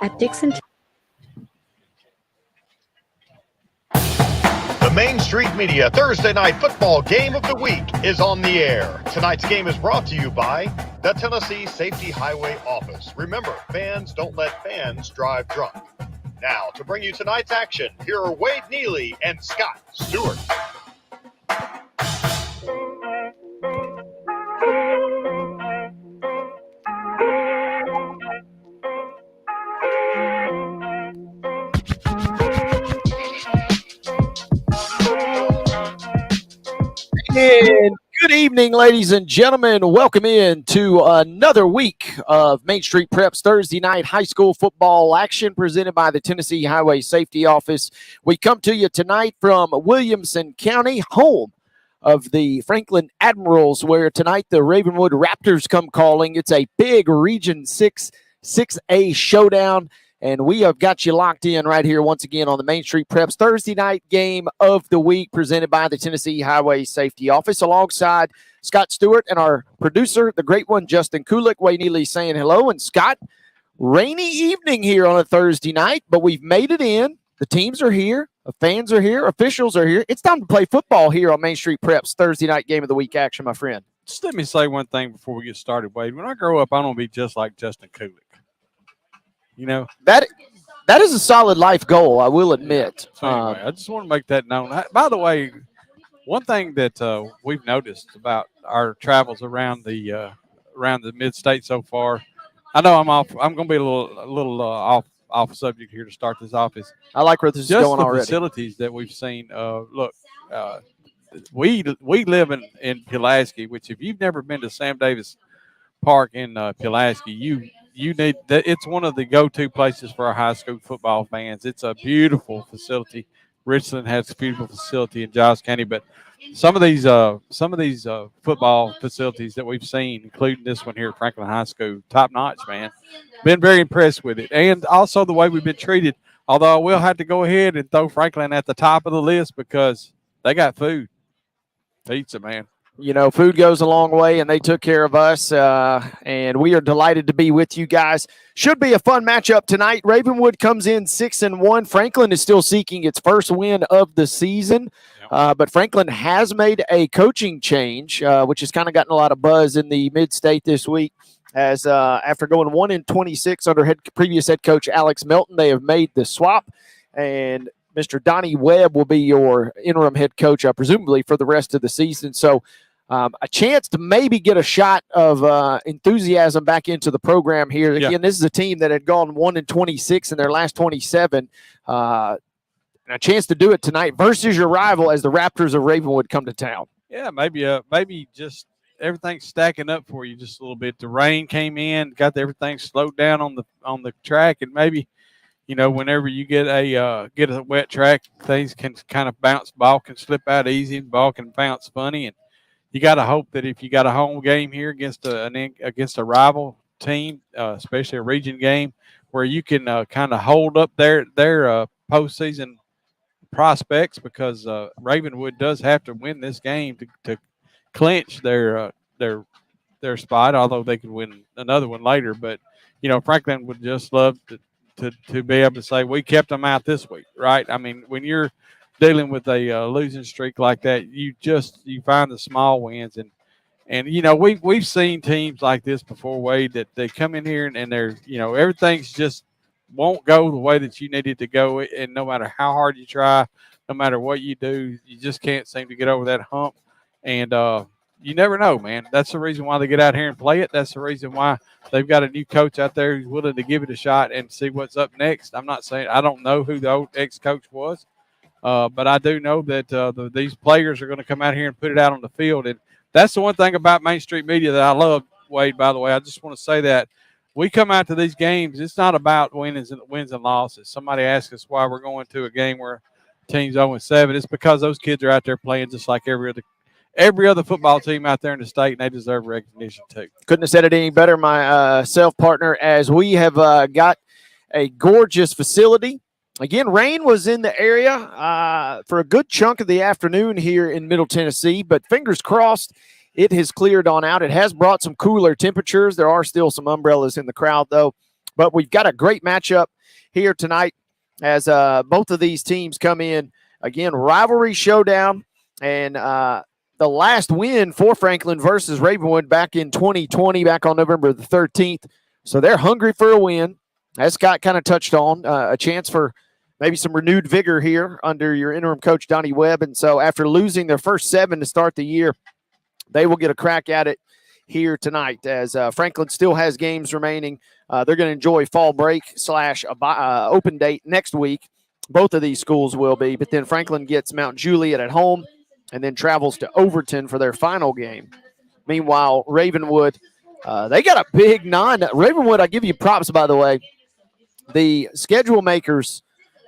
at Dixon. The Main Street Media Thursday Night Football Game of the Week is on the air. Tonight's game is brought to you by the Tennessee Safety Highway Office. Remember, fans don't let fans drive drunk. Now, to bring you tonight's action, here are Wade Neely and Scott Stewart. And good evening, ladies and gentlemen. Welcome in to another week of Main Street Prep's Thursday night high school football action presented by the Tennessee Highway Safety Office. We come to you tonight from Williamson County, home of the Franklin Admirals, where tonight the Ravenwood Raptors come calling. It's a big Region 6A showdown. And we have got you locked in right here once again on the Main Street Preps Thursday night game of the week presented by the Tennessee Highway Safety Office alongside Scott Stewart and our producer, the great one, Justin Kulik. Wayne Neely saying hello. And Scott, rainy evening here on a Thursday night, but we've made it in. The teams are here. The fans are here. Officials are here. It's time to play football here on Main Street Preps Thursday night game of the week action, my friend. Just let me say one thing before we get started, Wade. When I grow up, I want to be just like Justin Kulik. You know, that is a solid life goal, I will admit. So anyway, I just want to make that known. By the way, one thing that we've noticed about our travels around the mid-state so far, I know I'm going to be a little off subject here to start this off. Is I like where this is going already. Just the facilities that we've seen. We live in Pulaski, which if you've never been to Sam Davis Park in Pulaski, you need that. It's one of the go-to places for our high school football fans. It's a beautiful facility. Richland has a beautiful facility in Giles County, but some of these football facilities that we've seen, including this one here at Franklin High School, top notch, man. Been very impressed with it, and also the way we've been treated. Although I will have to go ahead and throw Franklin at the top of the list because they got food, pizza, man. You know, food goes a long way, and they took care of us, and we are delighted to be with you guys. Should be a fun matchup tonight. Ravenwood comes in 6-1. Franklin is still seeking its first win of the season, but Franklin has made a coaching change, which has kind of gotten a lot of buzz in the mid-state this week. As after going 1-26 under previous head coach Alex Melton, they have made the swap, and Mr. Donnie Webb will be your interim head coach, presumably for the rest of the season. So a chance to maybe get a shot of enthusiasm back into the program here. Again, This is a team that had gone 1-26 in their last 27. And a chance to do it tonight versus your rival as the Raptors of Ravenwood come to town. Yeah, maybe just everything's stacking up for you just a little bit. The rain came in, got everything slowed down on the track, and maybe – you know, whenever you get a wet track, things can kind of bounce. Ball can slip out easy. Ball can bounce funny, and you got to hope that if you got a home game here against a rival team, especially a region game, where you can kind of hold up their postseason prospects, because Ravenwood does have to win this game to clinch their spot. Although they could win another one later, but you know, Franklin would just love to be able to say we kept them out this week, right? I mean, when you're dealing with a losing streak like that, you find the small wins, and you know we've seen teams like this before, Wade, that they come in here and they're, you know, everything's just won't go the way that you need it to go, and no matter how hard you try, no matter what you do, you just can't seem to get over that hump, and you never know, man. That's the reason why they get out here and play it. That's the reason why they've got a new coach out there who's willing to give it a shot and see what's up next. I'm not saying – I don't know who the old ex-coach was, but I do know that these players are going to come out here and put it out on the field. And that's the one thing about Main Street Media that I love, Wade, by the way. I just want to say that we come out to these games, it's not about wins and losses. Somebody asked us why we're going to a game where team's 0-7. It's because those kids are out there playing just like every other football team out there in the state, and they deserve recognition too. Couldn't have said it any better, my self-partner, as we have got a gorgeous facility. Again, rain was in the area for a good chunk of the afternoon here in Middle Tennessee, but fingers crossed it has cleared on out. It has brought some cooler temperatures. There are still some umbrellas in the crowd, though. But we've got a great matchup here tonight as both of these teams come in. Again, rivalry showdown. And the last win for Franklin versus Ravenwood back in 2020, back on November the 13th. So they're hungry for a win. As Scott kind of touched on, a chance for maybe some renewed vigor here under your interim coach, Donnie Webb. And so after losing their first 7 to start the year, they will get a crack at it here tonight as Franklin still has games remaining. They're going to enjoy fall break / open date next week. Both of these schools will be, but then Franklin gets Mount Juliet at home and then travels to Overton for their final game. Meanwhile, Ravenwood, they got a big Ravenwood, I give you props, by the way. The schedule makers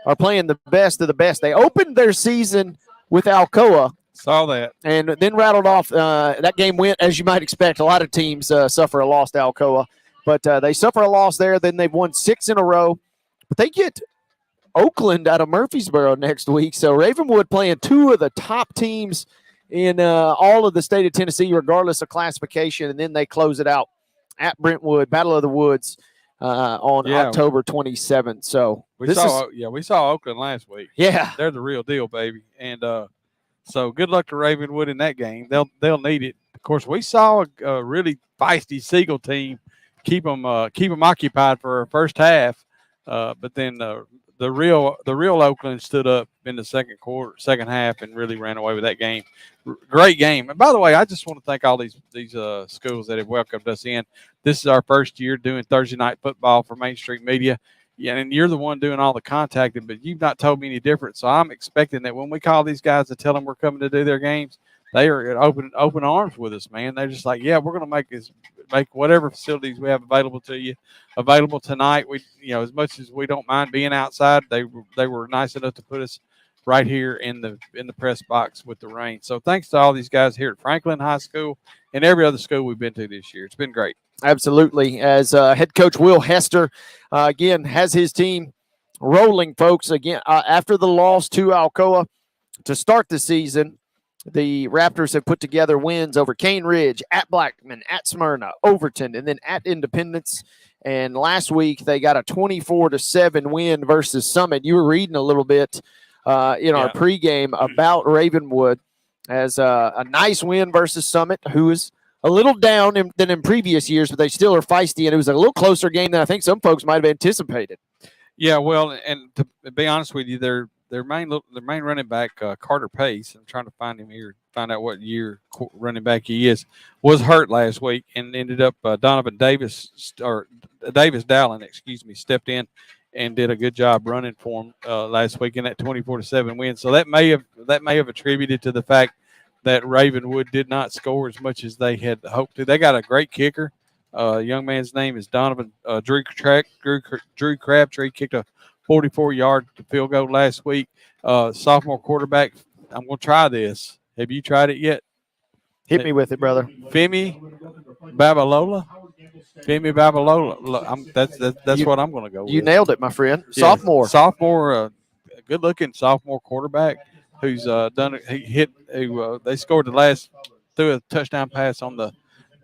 are playing the best of the best. They opened their season with Alcoa. Saw that. And then rattled off. That game went, as you might expect. A lot of teams suffer a loss to Alcoa. But they suffer a loss there. Then they've won 6 in a row. But they get Oakland out of Murfreesboro next week. So Ravenwood playing 2 of the top teams in all of the state of Tennessee, regardless of classification. And then they close it out at Brentwood, Battle of the Woods, on October 27th. So we saw Oakland last week. Yeah. They're the real deal, baby. And so good luck to Ravenwood in that game. They'll need it. Of course, we saw a really feisty Siegel team keep them occupied for our first half, but then the real Oakland stood up in the second half, and really ran away with that game. Great game. And by the way, I just want to thank all these schools that have welcomed us in. This is our first year doing Thursday night football for Main Street Media. Yeah, and you're the one doing all the contacting, but you've not told me any different. So I'm expecting that when we call these guys to tell them we're coming to do their games, they are at open arms with us, man. They're just like, yeah, we're going to make whatever facilities we have available to you available tonight. We, as much as we don't mind being outside, they were nice enough to put us right here in the press box with the rain. So thanks to all these guys here at Franklin High School and every other school we've been to this year. It's been great. Absolutely. As head coach Will Hester, again, has his team rolling, folks. Again, after the loss to Alcoa to start the season, the Raptors have put together wins over Cane Ridge, at Blackman, at Smyrna, Overton, and then at Independence. And last week they got a 24-7 win versus Summit. You were reading a little bit in our pregame about Ravenwood as a nice win versus Summit, who is a little down than in previous years, but they still are feisty, and it was a little closer game than I think some folks might have anticipated. Yeah, well, and to be honest with you, their main running back, Carter Pace, I'm trying to find him here, find out what year running back he is, was hurt last week and ended up Donovan Davis Dallin, stepped in and did a good job running for him last week in that 24-7 win. So that may have attributed to the fact that Ravenwood did not score as much as they had hoped to. They got a great kicker. Young man's name is Donovan Drew Crabtree. Kicked a 44-yard field goal last week. Sophomore quarterback. I'm going to try this. Have you tried it yet? Hit me with it, brother. Femi Babalola. That's what I'm going to go with. You nailed it, my friend. Yeah, Sophomore, good-looking sophomore quarterback who's done it. They scored threw a touchdown pass on the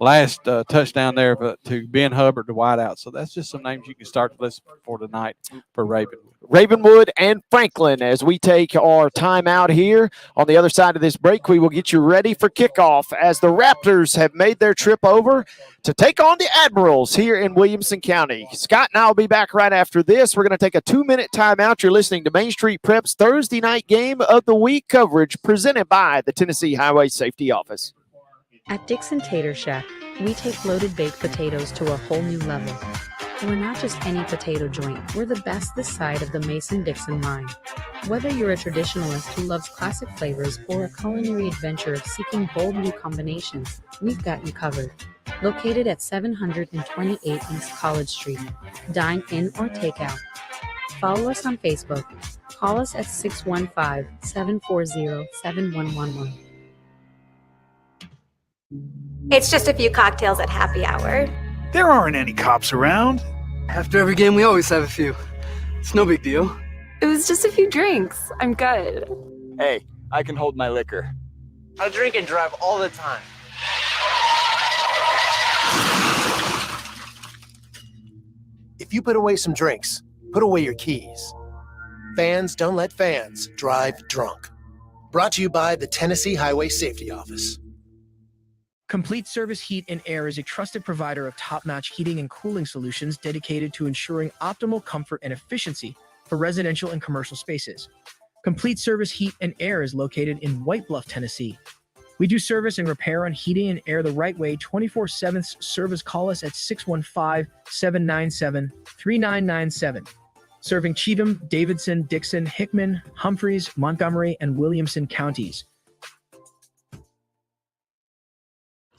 last touchdown there to Ben Hubbard, the wideout. So that's just some names you can start to listen for tonight for Ravenwood and Franklin. As we take our time out here on the other side of this break, we will get you ready for kickoff as the Raptors have made their trip over to take on the Admirals here in Williamson County. Scott and I will be back right after this. We're going to take a 2-minute timeout. You're listening to Main Street Prep's Thursday night game of the week coverage presented by the Tennessee Highway Safety Office. At Dixon Tater Shack, we take loaded baked potatoes to a whole new level. We're not just any potato joint, we're the best this side of the Mason-Dixon line. Whether you're a traditionalist who loves classic flavors or a culinary adventurer seeking bold new combinations, we've got you covered. Located at 728 East College Street. Dine in or take out. Follow us on Facebook. Call us at 615-740-7111. It's just a few cocktails at happy hour. There aren't any cops around. After every game, we always have a few. It's no big deal. It was just a few drinks. I'm good. Hey, I can hold my liquor. I drink and drive all the time. If you put away some drinks, put away your keys. Fans don't let fans drive drunk. Brought to you by the Tennessee Highway Safety Office. Complete Service Heat and Air is a trusted provider of top-notch heating and cooling solutions dedicated to ensuring optimal comfort and efficiency for residential and commercial spaces. Complete Service Heat and Air is located in White Bluff, Tennessee. We do service and repair on heating and air the right way 24/7. Service, call us at 615-797-3997. Serving Cheatham, Davidson, Dixon, Hickman, Humphreys, Montgomery, and Williamson counties.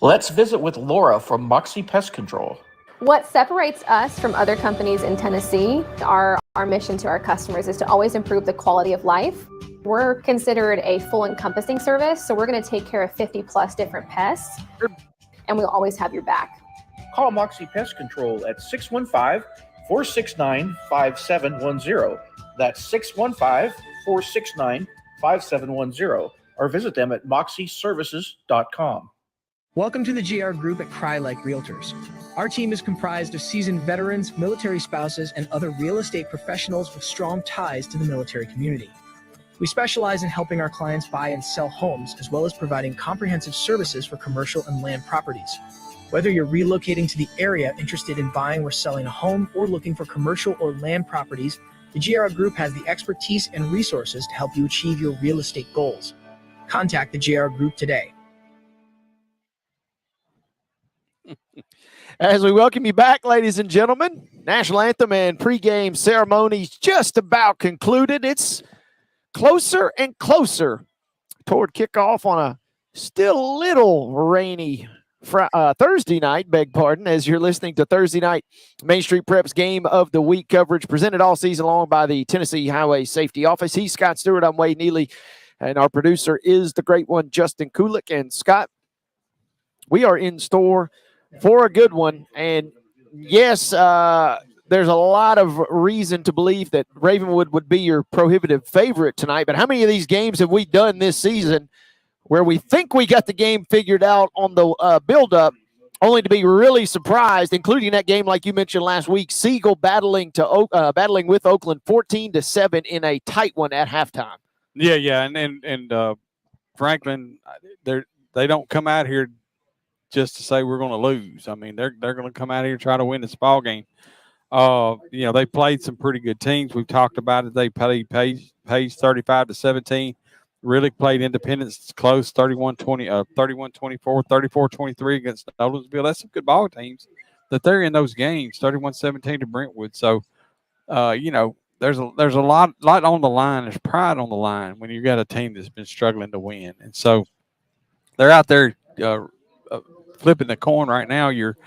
Let's visit with Laura from Moxie Pest Control. What separates us from other companies in Tennessee, our mission to our customers is to always improve the quality of life. We're considered a full encompassing service, so we're going to take care of 50 plus different pests, and we'll always have your back. Call Moxie Pest Control at 615-469-5710. That's 615-469-5710. Or visit them at moxieservices.com. Welcome to the GR Group at Cry Like Realtors. Our team is comprised of seasoned veterans, military spouses, and other real estate professionals with strong ties to the military community. We specialize in helping our clients buy and sell homes, as well as providing comprehensive services for commercial and land properties. Whether you're relocating to the area, interested in buying or selling a home, or looking for commercial or land properties, the GR Group has the expertise and resources to help you achieve your real estate goals. Contact the GR Group today. As we welcome you back, ladies and gentlemen, national anthem and pregame ceremonies just about concluded. It's closer and closer toward kickoff on a still little rainy Thursday night, as you're listening to Thursday night Main Street Preps Game of the Week coverage presented all season long by the Tennessee Highway Safety Office. He's Scott Stewart. I'm Wade Neely, and our producer is the great one, Justin Kulik. And Scott, we are in store for a good one. And yes, there's a lot of reason to believe that Ravenwood would be your prohibitive favorite tonight. But how many of these games have we done this season where we think we got the game figured out on the build-up, only to be really surprised, including that game, like you mentioned last week, Siegel battling with Oakland 14-7 in a tight one at halftime. Yeah, and Franklin, they don't come out here just to say we're going to lose. I mean, they're going to come out here and try to win this ball game. They played some pretty good teams. We've talked about it. They played Page 35-17. Really played Independence close, 31-20, 31-24, 34-23 against Nolensville. That's some good ball teams that they're in those games. 31-17 to Brentwood. So, there's a lot on the line. There's pride on the line when you got a team that's been struggling to win, and so they're out there flipping the coin right now. Your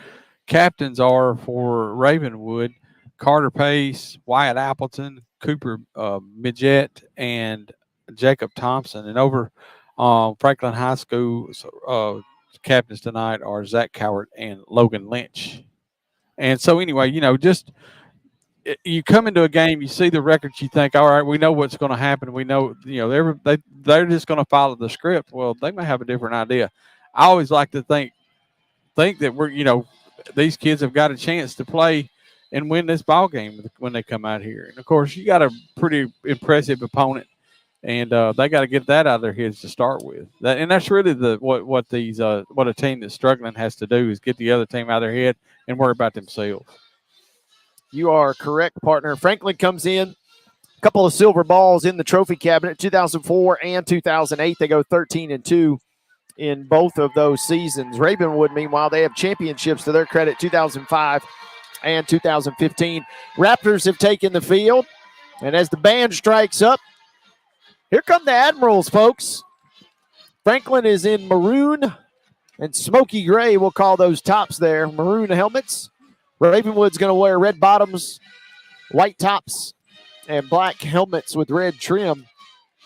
captains are for Ravenwood, Carter Pace, Wyatt Appleton, Cooper Midget, and Jacob Thompson. And over Franklin High School, captains tonight are Zach Cowart and Logan Lynch. And so anyway, you come into a game, you see the records, you think, all right, we know what's going to happen. We know, they're just going to follow the script. Well, they may have a different idea. I always like to think that we're, these kids have got a chance to play and win this ball game when they come out here. And of course, you got a pretty impressive opponent, and they got to get that out of their heads to start with. And that's really what a team that's struggling has to do, is get the other team out of their head and worry about themselves. You are correct, partner. Franklin comes in, a couple of silver balls in the trophy cabinet, 2004 and 2008. They go 13-2 in both of those seasons. Ravenwood, meanwhile, they have championships to their credit, 2005 and 2015. Raptors have taken the field, and as the band strikes up, here come the Admirals, folks. Franklin is in maroon and smoky gray, we'll call those tops there. Maroon helmets. Ravenwood's going to wear red bottoms, white tops, and black helmets with red trim.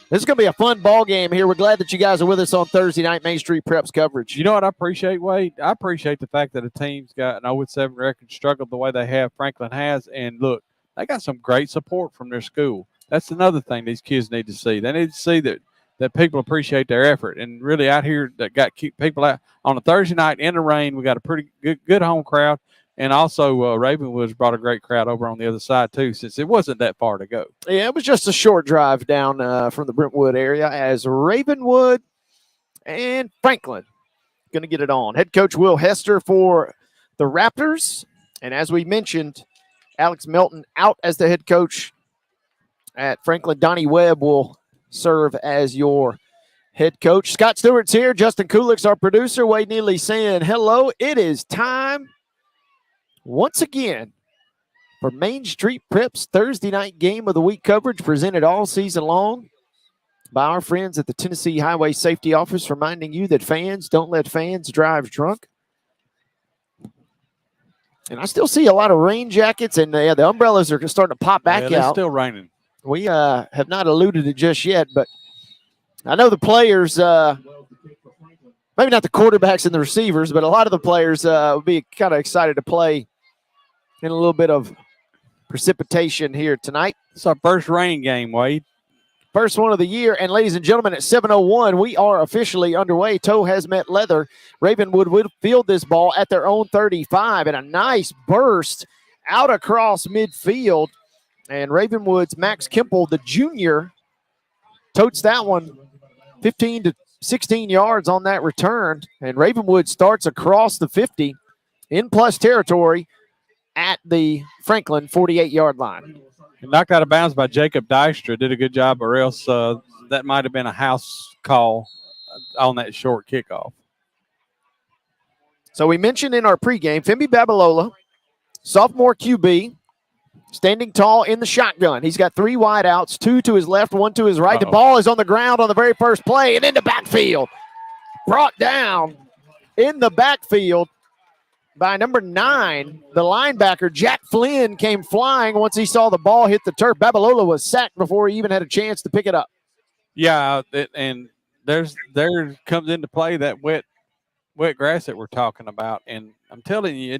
This is going to be a fun ball game here. We're glad that you guys are with us on Thursday night Main Street Preps coverage. You know what I appreciate, Wade? I appreciate the fact that a team's got an 0-7 record, struggled the way they have, Franklin has, and look, they got some great support from their school. That's another thing these kids need to see. They need to see that people appreciate their effort, and really out here that got people out on a Thursday night in the rain. We got a pretty good home crowd. And also, Ravenwood's brought a great crowd over on the other side, too, since it wasn't that far to go. Yeah, it was just a short drive down from the Brentwood area as Ravenwood and Franklin going to get it on. Head coach Will Hester for the Raptors. And as we mentioned, Alex Melton out as the head coach at Franklin. Donnie Webb will serve as your head coach. Scott Stewart's here. Justin Kulik's our producer. Wade Neely saying hello. It is time once again for Main Street Prep's Thursday night game of the week coverage, presented all season long by our friends at the Tennessee Highway Safety Office, reminding you that fans don't let fans drive drunk. And I still see a lot of rain jackets, and the umbrellas are starting to pop back out. It's still raining. We have not alluded to it just yet, but I know the players, maybe not the quarterbacks and the receivers, but a lot of the players will be kind of excited to play in a little bit of precipitation here tonight. It's our first rain game, Wade. First one of the year. And ladies and gentlemen, at 7:01, we are officially underway. Toe has met leather. Ravenwood will field this ball at their own 35, and a nice burst out across midfield. And Ravenwood's Max Kemple, the junior, totes that one 15 to 16 yards on that return. And Ravenwood starts across the 50 in plus territory at the Franklin 48-yard line. Knocked out of bounds by Jacob Dystra. Did a good job, or else that might have been a house call on that short kickoff. So we mentioned in our pregame, Femi Babalola, sophomore QB, standing tall in the shotgun. He's got 3 wideouts, 2 to his left, 1 to his right. The ball is on the ground on the very first play, and in the backfield. Brought down in the backfield by number 9, the linebacker, Jack Flynn, came flying once he saw the ball hit the turf. Babalola was sacked before he even had a chance to pick it up. Yeah, and there comes into play that wet grass that we're talking about. And I'm telling you,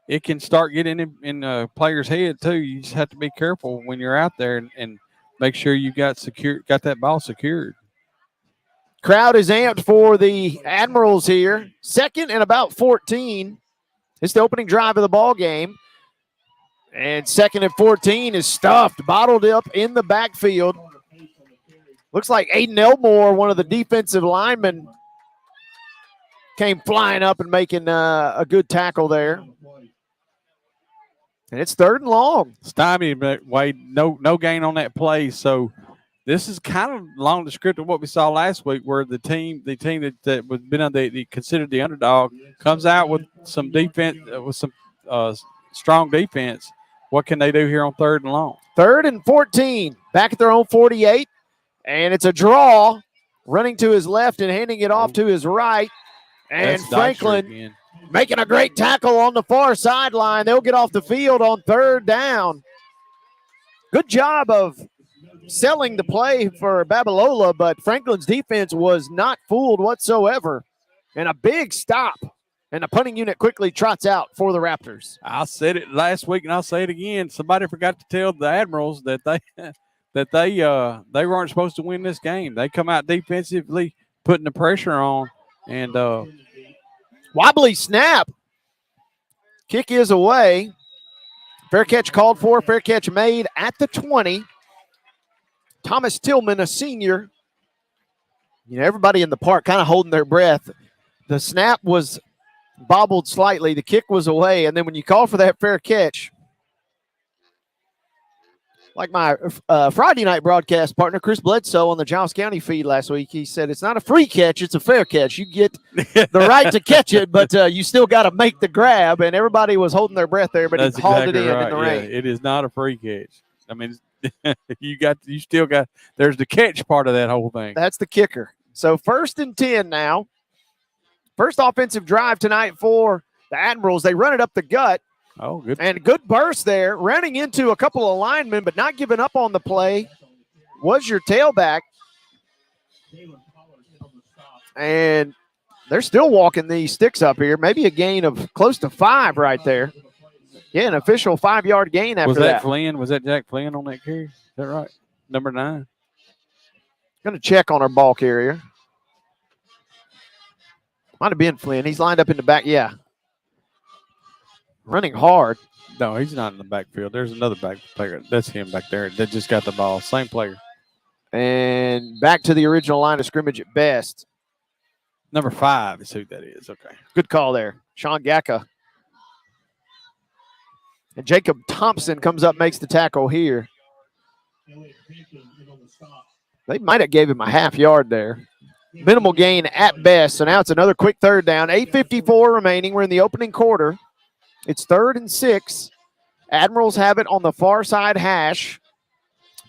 it can start getting in a player's head too. You just have to be careful when you're out there and make sure you got that ball secured. Crowd is amped for the Admirals here. 2nd and about 14. It's the opening drive of the ball game. And 2nd and 14 is stuffed, bottled up in the backfield. Looks like Aiden Elmore, one of the defensive linemen, came flying up and making a good tackle there. And it's 3rd and long. Stymied, but Wade, no gain on that play. So this is kind of along the script of what we saw last week, where the team that was considered the underdog comes out with some defense, with some strong defense. What can they do here on 3rd and long? 3rd and 14, back at their own 48, and it's a draw, running to his left and handing it off to his right. And Franklin making a great tackle on the far sideline. They'll get off the field on 3rd down. Good job of selling the play for Babalola, but Franklin's defense was not fooled whatsoever. And a big stop. And the punting unit quickly trots out for the Raptors. I said it last week, and I'll say it again. Somebody forgot to tell the Admirals that they weren't supposed to win this game. They come out defensively, putting the pressure on, and wobbly snap. Kick is away. Fair catch called for. Fair catch made at the 20. Thomas Tillman, a senior. You know, everybody in the park kind of holding their breath. The snap was bobbled slightly. The kick was away. And then when you call for that fair catch, like my Friday night broadcast partner, Chris Bledsoe, on the Giles County feed last week, he said, it's not a free catch, it's a fair catch. You get the right to catch it, but you still got to make the grab. And everybody was holding their breath there, but he hauled it in the rain. It is not a free catch. I mean, you still got, there's the catch part of that whole thing. That's the kicker. So 1st and 10 now. First offensive drive tonight for the Admirals. They run it up the gut. Oh, good. And good burst there. Running into a couple of linemen, but not giving up on the play was your tailback. And they're still walking these sticks up here. Maybe a gain of close to 5 right there. Yeah, an official 5-yard gain after that. Was that Flynn? Was that Jack Flynn on that carry? Is that right? Number 9. Going to check on our ball carrier. Might have been Flynn. He's lined up in the back. Yeah. running hard. No, he's not in the backfield. There's another back player. That's him back there that just got the ball. Same player. And back to the original line of scrimmage at best. Number 5 is who that is. Okay. Good call there. Sean Gacka. And Jacob Thompson comes up, makes the tackle here. They might have gave him a half yard there. Minimal gain at best. So now it's another quick third down. 8:54 remaining. We're in the opening quarter. It's 3rd and 6. Admirals have it on the far side hash,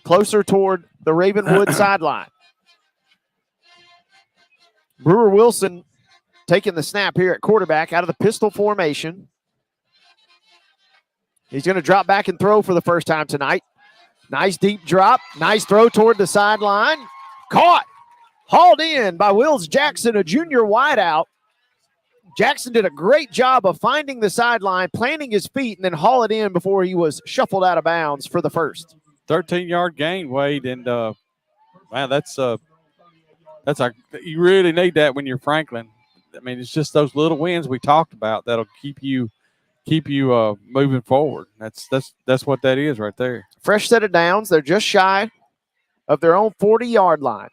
closer toward the Ravenwood sideline. Brewer Wilson taking the snap here at quarterback out of the pistol formation. He's going to drop back and throw for the first time tonight. Nice deep drop. Nice throw toward the sideline. Caught. Hauled in by Wills Jackson, a junior wideout. Jackson did a great job of finding the sideline, planting his feet, and then haul it in before he was shuffled out of bounds for the first. 13-yard gain, Wade, and wow, that's you really need that when you're Franklin. I mean, it's just those little wins we talked about that'll keep you moving forward. That's what that is right there. Fresh set of downs. They're just shy of their own 40-yard line.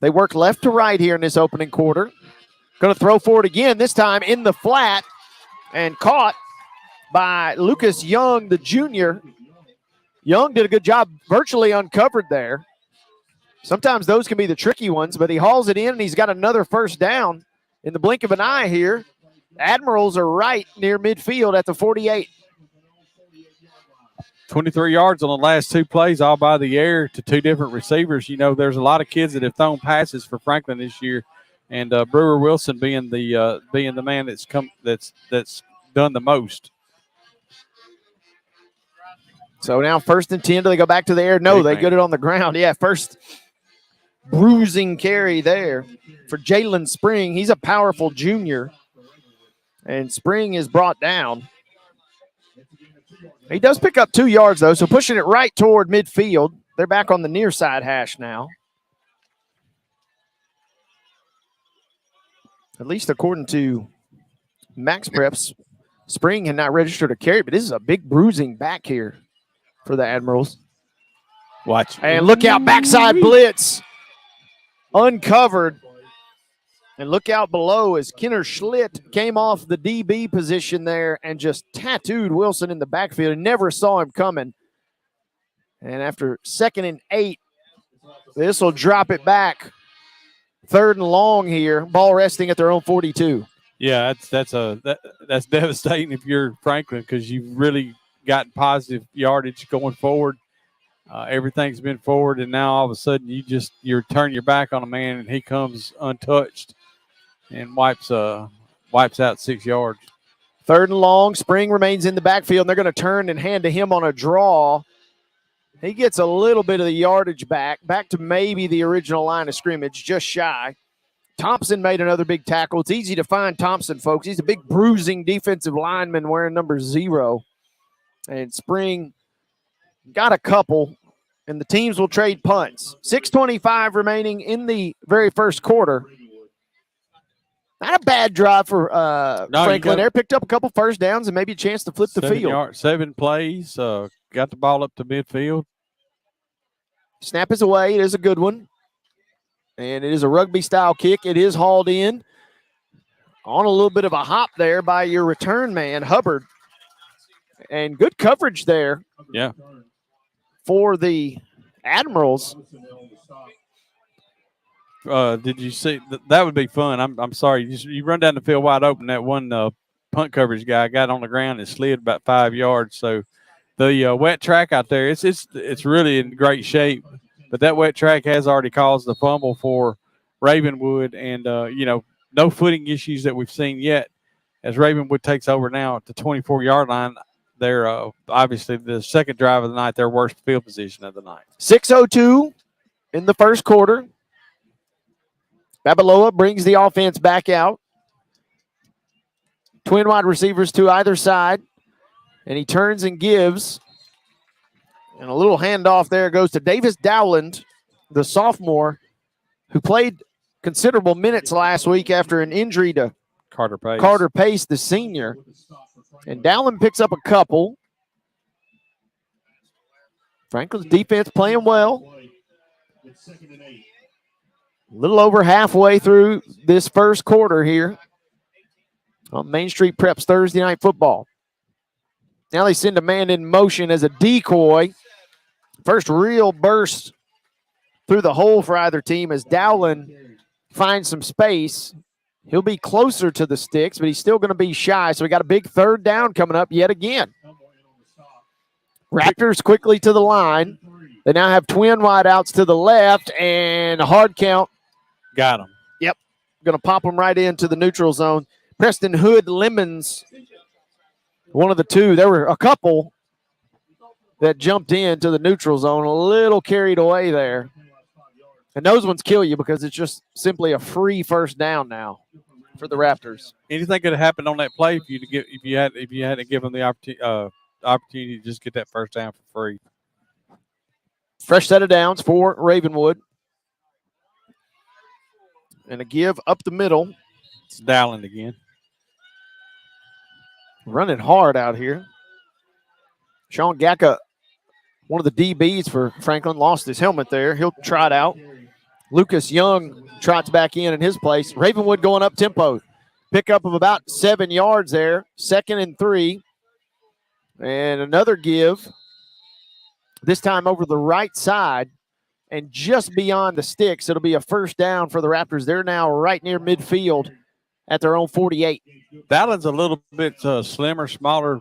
They work left to right here in this opening quarter. Going to throw forward again, this time in the flat, and caught by Lucas Young, the junior. Young did a good job, virtually uncovered there. Sometimes those can be the tricky ones, but he hauls it in, and he's got another first down in the blink of an eye here. Admirals are right near midfield at the 48. 23 yards on the last 2 plays, all by the air to 2 different receivers. You know, there's a lot of kids that have thrown passes for Franklin this year, and Brewer Wilson being the man that's done the most. So now 1st and 10. Do they go back to the air? No, they get it on the ground. Yeah, first bruising carry there for Jalen Spring. He's a powerful junior, and Spring is brought down. He does pick up 2 yards, though, so pushing it right toward midfield. They're back on the near side hash now. At least according to Max Preps, Spring had not registered a carry, but this is a big bruising back here for the Admirals. Watch. And look out, backside blitz. Uncovered. And look out below as Kenner Schlitt came off the DB position there and just tattooed Wilson in the backfield. Never saw him coming. And after 2nd and 8, this will drop it back. 3rd and long here. Ball resting at their own 42. Yeah, that's devastating if you're Franklin, because you've really gotten positive yardage going forward. Everything's been forward, and now all of a sudden you turn your back on a man, and he comes untouched and wipes out 6 yards. 3rd and long. Spring remains in the backfield, and they're going to turn and hand to him on a draw. He gets a little bit of the yardage back to maybe the original line of scrimmage, just shy. Thompson made another big tackle. It's easy to find Thompson, folks. He's a big bruising defensive lineman wearing number 0. And Spring got a couple, and the teams will trade punts. 6:25 remaining in the very first quarter. Not a bad drive for Franklin there. Picked up a couple first downs and maybe a chance to flip the field. 7 plays, got the ball up to midfield. Snap is away. It is a good one. And it is a rugby-style kick. It is hauled in on a little bit of a hop there by your return man, Hubbard. And good coverage there. Yeah. For the Admirals. Did you see that would be fun? I'm sorry. You run down the field wide open. That one punt coverage guy got on the ground and slid about 5 yards. So the wet track out there, it's really in great shape. But that wet track has already caused the fumble for Ravenwood, and no footing issues that we've seen yet. As Ravenwood takes over now at the 24-yard line, they're obviously the second drive of the night, their worst field position of the night. 6:02 in the first quarter. Babaloa brings the offense back out. Twin wide receivers to either side. And he turns and gives. And a little handoff there goes to Davis Dowland, the sophomore, who played considerable minutes last week after an injury to Carter Pace. Carter Pace, the senior. And Dowling picks up a couple. Franklin's defense playing well. A little over halfway through this first quarter here on Main Street Preps Thursday Night Football. Now they send a man in motion as a decoy. First real burst through the hole for either team as Dowling finds some space. He'll be closer to the sticks, but he's still going to be shy. So we got a big third down coming up yet again. Raptors quickly to the line. They now have twin wideouts to the left and a hard count. Got him. Yep. Going to pop them right into the neutral zone. Preston Hood Lemons, one of the two. There were a couple that jumped into the neutral zone, a little carried away there. And those ones kill you because it's just simply a free first down now for the Raptors. Anything could have happened on that play if you had to give them the opportunity to just get that first down for free. Fresh set of downs for Ravenwood. And a give up the middle. It's Dowling again. Running hard out here. Sean Gacka, one of the DBs for Franklin, lost his helmet there. He'll trot out. Lucas Young trots back in his place. Ravenwood going up tempo. Pickup of about 7 yards there. 2nd and 3. And another give. This time over the right side and just beyond the sticks. It'll be a first down for the Raptors. They're now right near midfield at their own 48. Dowling's a little bit slimmer, smaller,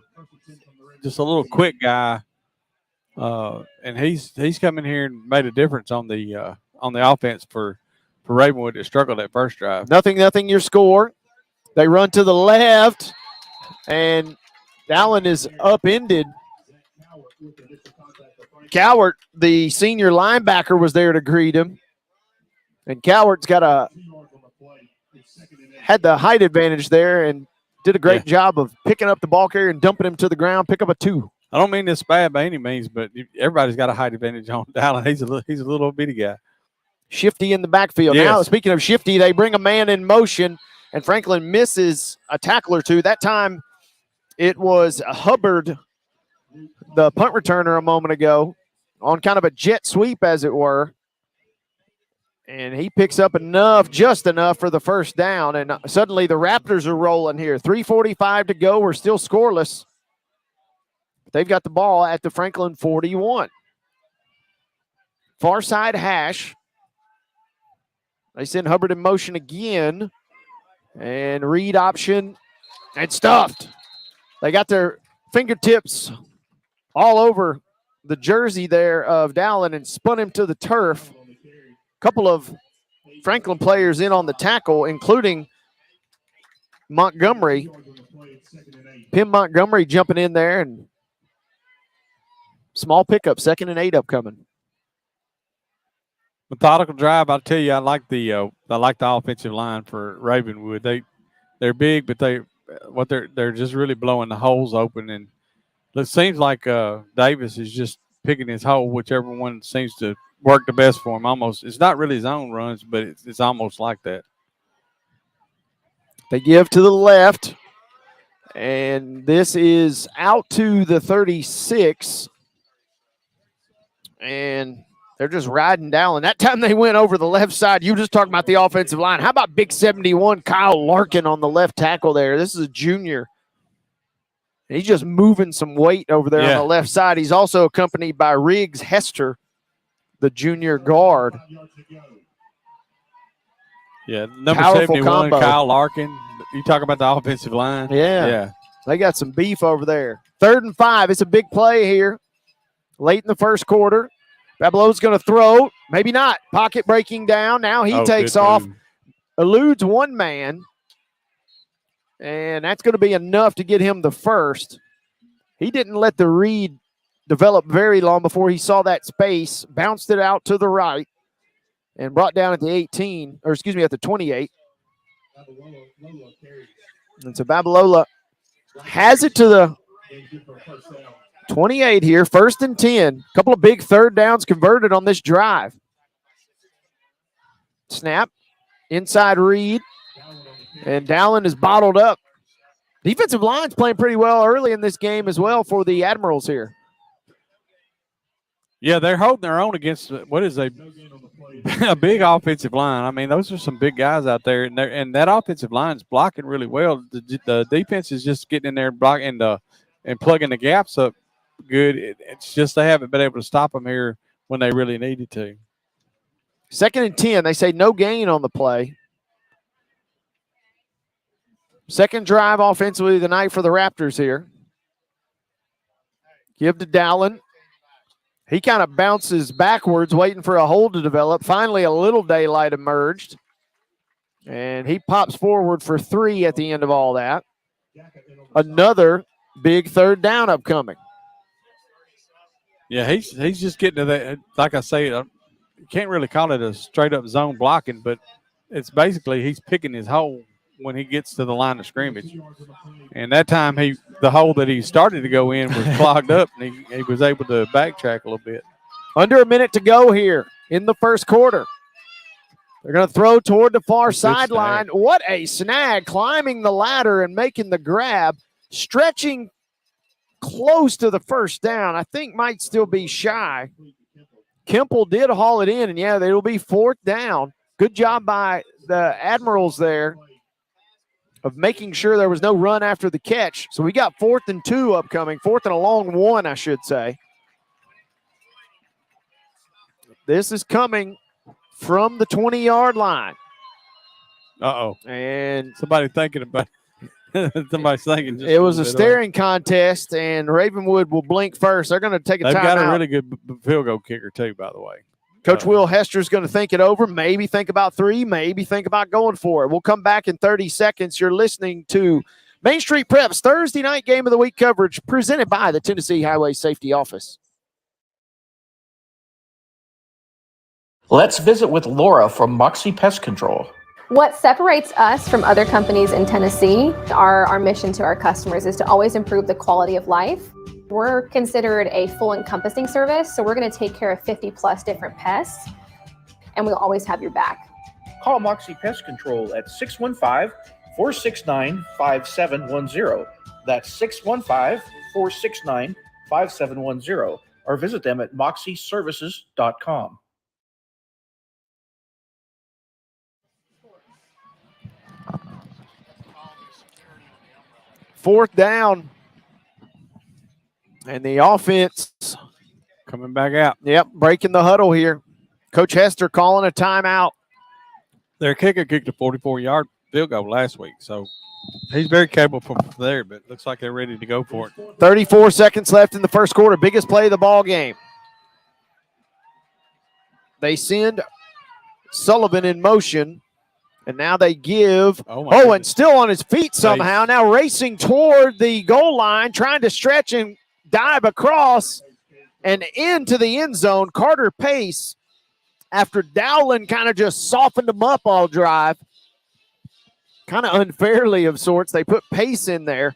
just a little quick guy. And he's come in here and made a difference on the offense for Ravenwood that struggled that first drive. Nothing, your score. They run to the left, and Dowling is upended. Cowart, the senior linebacker, was there to greet him. And Cowart's had the height advantage there and did a great job of picking up the ball carrier and dumping him to the ground, pick up a 2. I don't mean this bad by any means, but everybody's got a height advantage on Dowling. He's a little bitty guy. Shifty in the backfield. Yes. Now, speaking of Shifty, they bring a man in motion, and Franklin misses a tackle or two. That time it was Hubbard, the punt returner a moment ago, on kind of a jet sweep, as it were. And he picks up just enough for the first down. And suddenly the Raptors are rolling here. 3:45 to go. We're still scoreless. They've got the ball at the Franklin 41. Far side hash. They send Hubbard in motion again. And read option. And stuffed. They got their fingertips all over the jersey there of Dowling and spun him to the turf. Couple of Franklin players in on the tackle, including Montgomery. Pim Montgomery jumping in there, and small pickup, 2nd and 8 upcoming. Methodical drive. I'll tell you, I like the offensive line for Ravenwood. They're big, but they're just really blowing the holes open, and it seems like Davis is just picking his hole, whichever one seems to work the best for him. Almost, it's not really his own runs, but it's almost like that. They give to the left, and this is out to the 36, and they're just riding down. And that time they went over the left side, you were just talking about the offensive line. How about big 71 Kyle Larkin on the left tackle there? This is a junior. He's just moving some weight over there on the left side. He's also accompanied by Riggs Hester, the junior guard. Yeah, number Powerful 71, combo. Kyle Larkin. You talk about the offensive line. Yeah. They got some beef over there. 3rd and 5. It's a big play here. Late in the first quarter. Babelo's going to throw. Maybe not. Pocket breaking down. Now he takes off. Eludes one man. And that's going to be enough to get him the first. He didn't let the read develop very long before he saw that space, bounced it out to the right, and brought down at the 18, or excuse me, at the 28. And so Babalola has it to the 28 here, 1st and 10. A couple of big third downs converted on this drive. Snap, inside read. And Dowling is bottled up. Defensive line's playing pretty well early in this game as well for the Admirals here. Yeah, they're holding their own against what is a big offensive line. I mean, those are some big guys out there, and that offensive line's blocking really well. The defense is just getting in there and blocking and plugging the gaps up good. It's just they haven't been able to stop them here when they really needed to. 2nd and 10. They say no gain on the play. Second drive offensively of the night for the Raptors here. Give to Dowling. He kind of bounces backwards, waiting for a hold to develop. Finally, a little daylight emerged. And he pops forward for 3 at the end of all that. Another big 3rd down upcoming. Yeah, he's just getting to that. Like I say, you can't really call it a straight-up zone blocking, but it's basically he's picking his hole when he gets to the line of scrimmage. And that time the hole that he started to go in was clogged up, and he was able to backtrack a little bit. Under a minute to go here in the first quarter. They're going to throw toward the far sideline. What a snag, climbing the ladder and making the grab, stretching close to the first down. I think might still be shy. Kemple did haul it in, and yeah, it'll be 4th down. Good job by the Admirals there of making sure there was no run after the catch. So we got 4th and 2 upcoming, 4th and a long 1, I should say. This is coming from the 20-yard line. Uh-oh. And somebody's thinking about somebody's thinking. It was a staring contest, and Ravenwood will blink first. They're going to take a timeout. They've got a really good field goal kicker, too, by the way. Coach Will Hester's going to think it over, maybe think about 3, maybe think about going for it. We'll come back in 30 seconds. You're listening to Main Street Prep's Thursday night game of the week coverage presented by the Tennessee Highway Safety Office. Let's visit with Laura from Moxie Pest Control. What separates us from other companies in Tennessee, our mission to our customers is to always improve the quality of life. We're considered a full encompassing service, so we're going to take care of 50 plus different pests, and we'll always have your back. Call Moxie Pest Control at 615-469-5710. That's 615-469-5710, or visit them at moxieservices.com. Fourth down. And the offense coming back out. Yep, breaking the huddle here. Coach Hester calling a timeout. Their kicker kicked a 44-yard field goal last week, so he's very capable from there, but looks like they're ready to go for it. 34 seconds left in the first quarter. Biggest play of the ball game. They send Sullivan in motion, and now they give Owen still on his feet somehow, now racing toward the goal line, trying to stretch and dive across and into the end zone. Carter Pace, after Dowling kind of just softened him up all drive, kind of unfairly of sorts, they put Pace in there.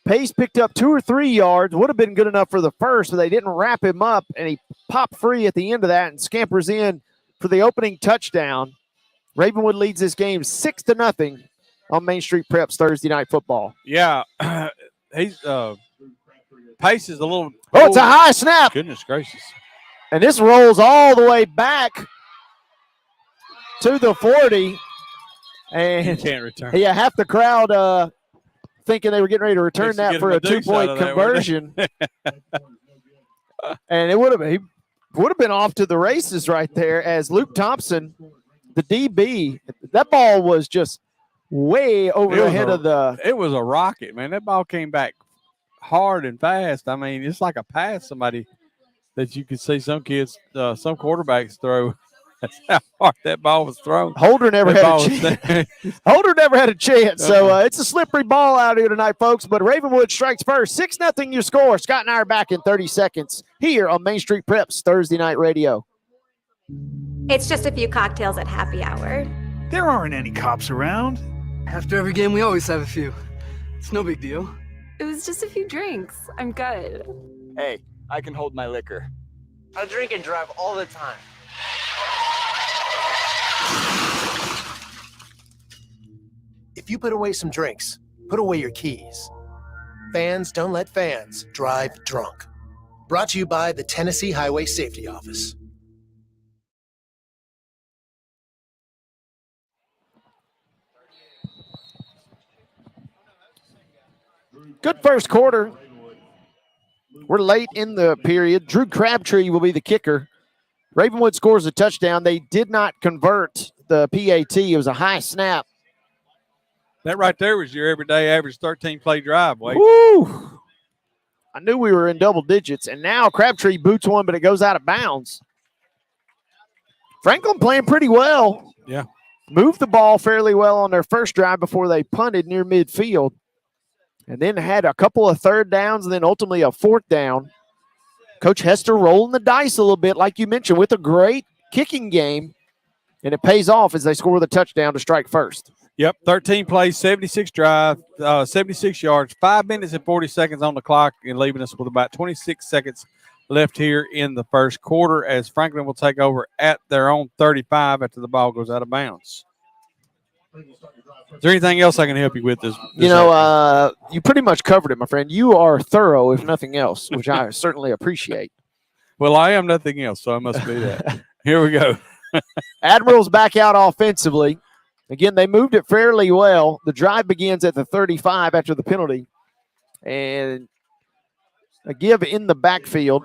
Pace picked up 2 or 3 yards, would have been good enough for the first, but they didn't wrap him up, and he popped free at the end of that and scampers in for the opening touchdown. Ravenwood leads this game 6-0 on Main Street Preps Thursday Night Football. Yeah, he's Pace is a little. Oh, it's a high snap. Goodness gracious! And this rolls all the way back to the 40, and you can't return. Yeah, half the crowd thinking they were getting ready to return that for a 2-point conversion, and he would have been off to the races right there as Luke Thompson, the DB, that ball was just way over the head of the. It was a rocket, man. That ball came back hard and fast. I mean, it's like a pass somebody that you could see some kids, some quarterbacks throw. That's how hard that ball was thrown. Holder never had a chance. Holder never had a chance. So it's a slippery ball out here tonight, folks. But Ravenwood strikes first. 6-0 your score. Scott and I are back in 30 seconds here on Main Street Preps Thursday Night Radio. It's just a few cocktails at happy hour. There aren't any cops around. After every game, we always have a few. It's no big deal. It was just a few drinks. I'm good. Hey, I can hold my liquor. I drink and drive all the time. If you put away some drinks, put away your keys. Fans don't let fans drive drunk. Brought to you by the Tennessee Highway Safety Office. Good first quarter. We're late in the period. Drew Crabtree will be the kicker. Ravenwood scores a touchdown. They did not convert the PAT. It was a high snap. That right there was your everyday average 13-play drive, Wade. Woo! I knew we were in double digits, and now Crabtree boots one, but it goes out of bounds. Franklin playing pretty well. Yeah. Moved the ball fairly well on their first drive before they punted near midfield, and then had a couple of third downs and then ultimately a fourth down. Coach Hester rolling the dice a little bit, like you mentioned, with a great kicking game, and it pays off as they score the touchdown to strike first. Yep, 13 plays, 76 drive, 76 yards, 5 minutes and 40 seconds on the clock, and leaving us with about 26 seconds left here in the first quarter as Franklin will take over at their own 35 after the ball goes out of bounds. Is there anything else I can help you with this you pretty much covered it, my friend. You are thorough, if nothing else, which I certainly appreciate. Well, I am nothing else, so I must be that. Here we go. Admirals back out offensively. Again, they moved it fairly well. The drive begins at the 35 after the penalty. And a give in the backfield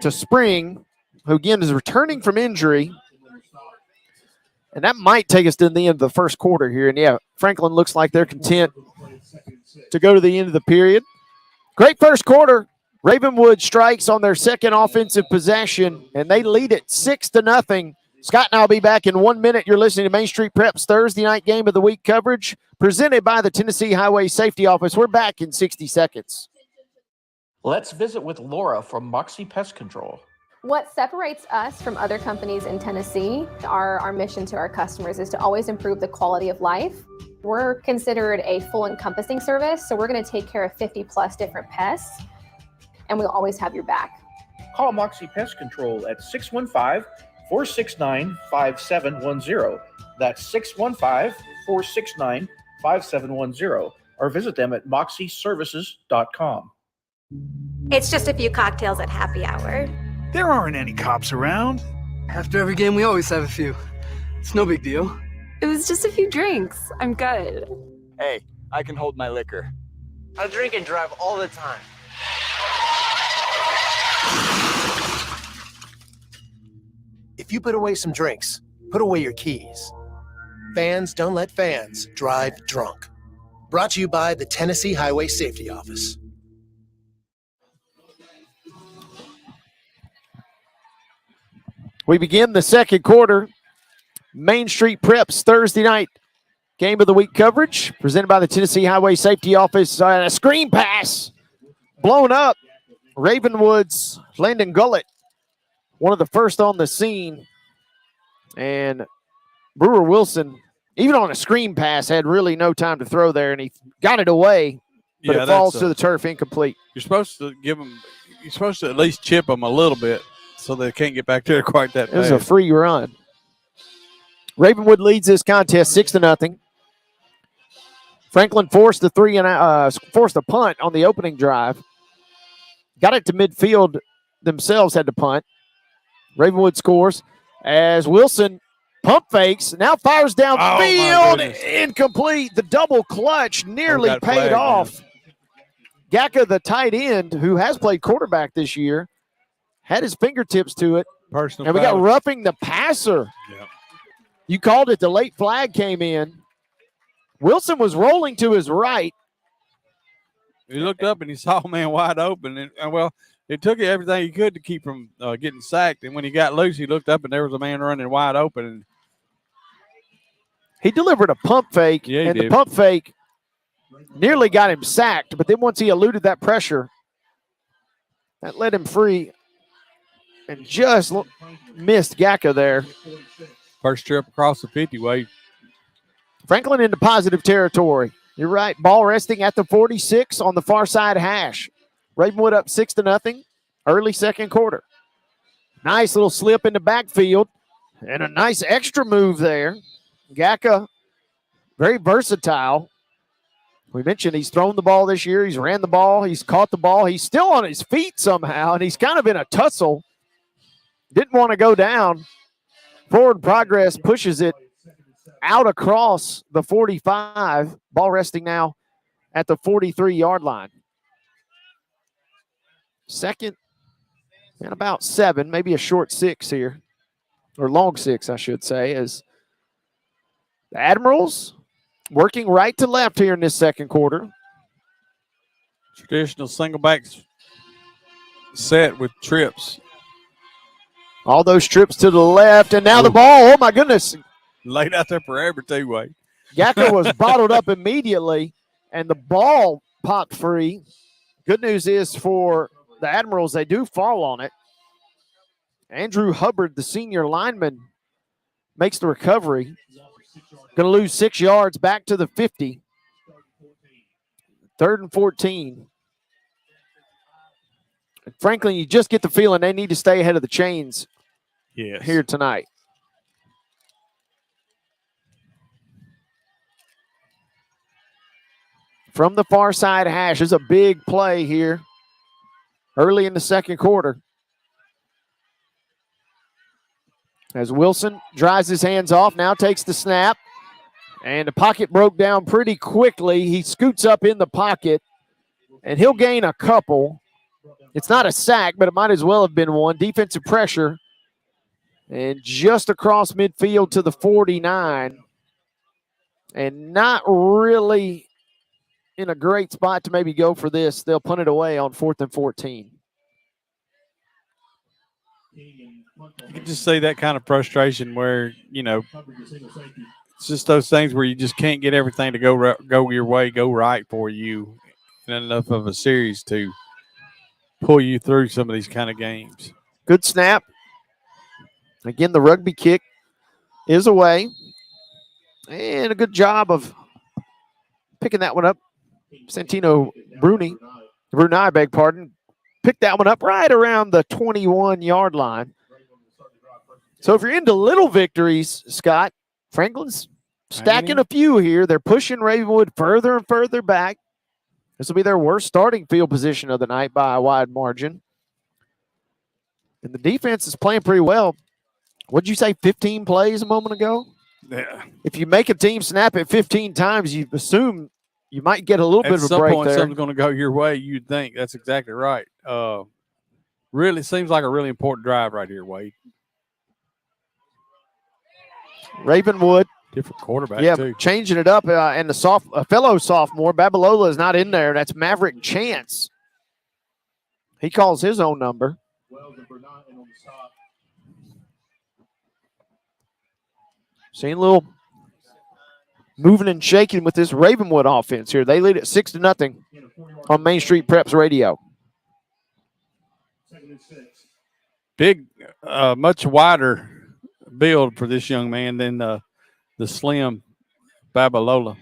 to Spring, who again is returning from injury. And that might take us to the end of the first quarter here. And yeah, Franklin looks like they're content to go to the end of the period. Great first quarter. Ravenwood strikes on their second offensive possession, and they lead it 6-0. Scott and I will be back in 1 minute. You're listening to Main Street Prep's Thursday night game of the week coverage presented by the Tennessee Highway Safety Office. We're back in 60 seconds. Let's visit with Laura from Moxie Pest Control. What separates us from other companies in Tennessee, our mission to our customers is to always improve the quality of life. We're considered a full encompassing service, so we're going to take care of 50 plus different pests, and we'll always have your back. Call Moxie Pest Control at 615-469-5710. That's 615-469-5710. Or visit them at moxieservices.com. It's just a few cocktails at happy hour. There aren't any cops around. After every game, we always have a few. It's no big deal. It was just a few drinks. I'm good. Hey, I can hold my liquor. I drink and drive all the time. If you put away some drinks, put away your keys. Fans don't let fans drive drunk. Brought to you by the Tennessee Highway Safety Office. We begin the second quarter. Main Street Preps Thursday night game of the week coverage presented by the Tennessee Highway Safety Office. A screen pass blown up. Ravenwood's Landon Gullett, one of the first on the scene. And Brewer Wilson, even on a screen pass, had really no time to throw there, and he got it away, but it falls to the turf incomplete. You're supposed to you're supposed to at least chip them a little bit so they can't get back there quite that fast. It was a free run. Ravenwood leads this contest 6-0. Franklin forced a punt on the opening drive. Got it to midfield themselves, had to punt. Ravenwood scores as Wilson pump fakes, now fires downfield, incomplete. The double clutch nearly paid off. Gacka, the tight end, who has played quarterback this year, had his fingertips to it. Personal and we got roughing the passer. Yep. You called it. The late flag came in. Wilson was rolling to his right. He looked up and he saw a man wide open. And well, it took everything he could to keep from getting sacked. And when he got loose, he looked up and there was a man running wide open. And he delivered a pump fake, yeah, and the pump fake nearly got him sacked. But then once he eluded that pressure, that let him free and just missed Gacka there. First trip across the 50, Wade. Franklin into positive territory. You're right. Ball resting at the 46 on the far side hash. Ravenwood up 6-0, early second quarter. Nice little slip in the backfield and a nice extra move there. Gacka, very versatile, We mentioned he's thrown the ball this year. He's ran the ball. He's caught the ball. He's still on his feet somehow, and he's kind of in a tussle. Didn't want to go down. Forward progress pushes it out across the 45. Ball resting now at the 43-yard line. Second and about 7, maybe a short 6 here, or long 6, I should say, as the Admirals working right to left here in this second quarter. Traditional single backs set with trips. All those trips to the left, and now the ball, oh my goodness. Laid out there forever too, Wade. Gacker was bottled up immediately, and the ball popped free. Good news is for the Admirals, they do fall on it. Andrew Hubbard, the senior lineman, makes the recovery. Going to lose 6 yards back to the 50. 3rd and 14. And Franklin, you just get the feeling they need to stay ahead of the chains here tonight. From the far side hash, there's a big play here early in the second quarter. As Wilson dries his hands off, now takes the snap. And the pocket broke down pretty quickly. He scoots up in the pocket, and he'll gain a couple. It's not a sack, but it might as well have been one. Defensive pressure. And just across midfield to the 49. And not really in a great spot to maybe go for this. They'll punt it away on 4th and 14. You can just see that kind of frustration where, you know, it's just those things where you just can't get everything to go your way, go right for you in enough of a series to pull you through some of these kind of games. Good snap. Again, the rugby kick is away. And a good job of picking that one up. Santino Bruni, I beg pardon, picked that one up right around the 21-yard line. So if you're into little victories, Scott, Franklin's stacking a few here. They're pushing Ravenwood further and further back. This will be their worst starting field position of the night by a wide margin. And the defense is playing pretty well. What'd you say, 15 plays a moment ago? Yeah. If you make a team snap it 15 times, you assume you might get a little bit of a break there. At some point, something's going to go your way, you'd think. That's exactly right. Really seems like a really important drive right here, Wade. Ravenwood. Different quarterback, too. Changing it up. And the fellow sophomore, Babalola, is not in there. That's Maverick Chance. He calls his own number. Seeing a little moving and shaking with this Ravenwood offense here. They lead at 6-0 on Main Street Preps Radio. Big, much wider build for this young man than the slim Babalola.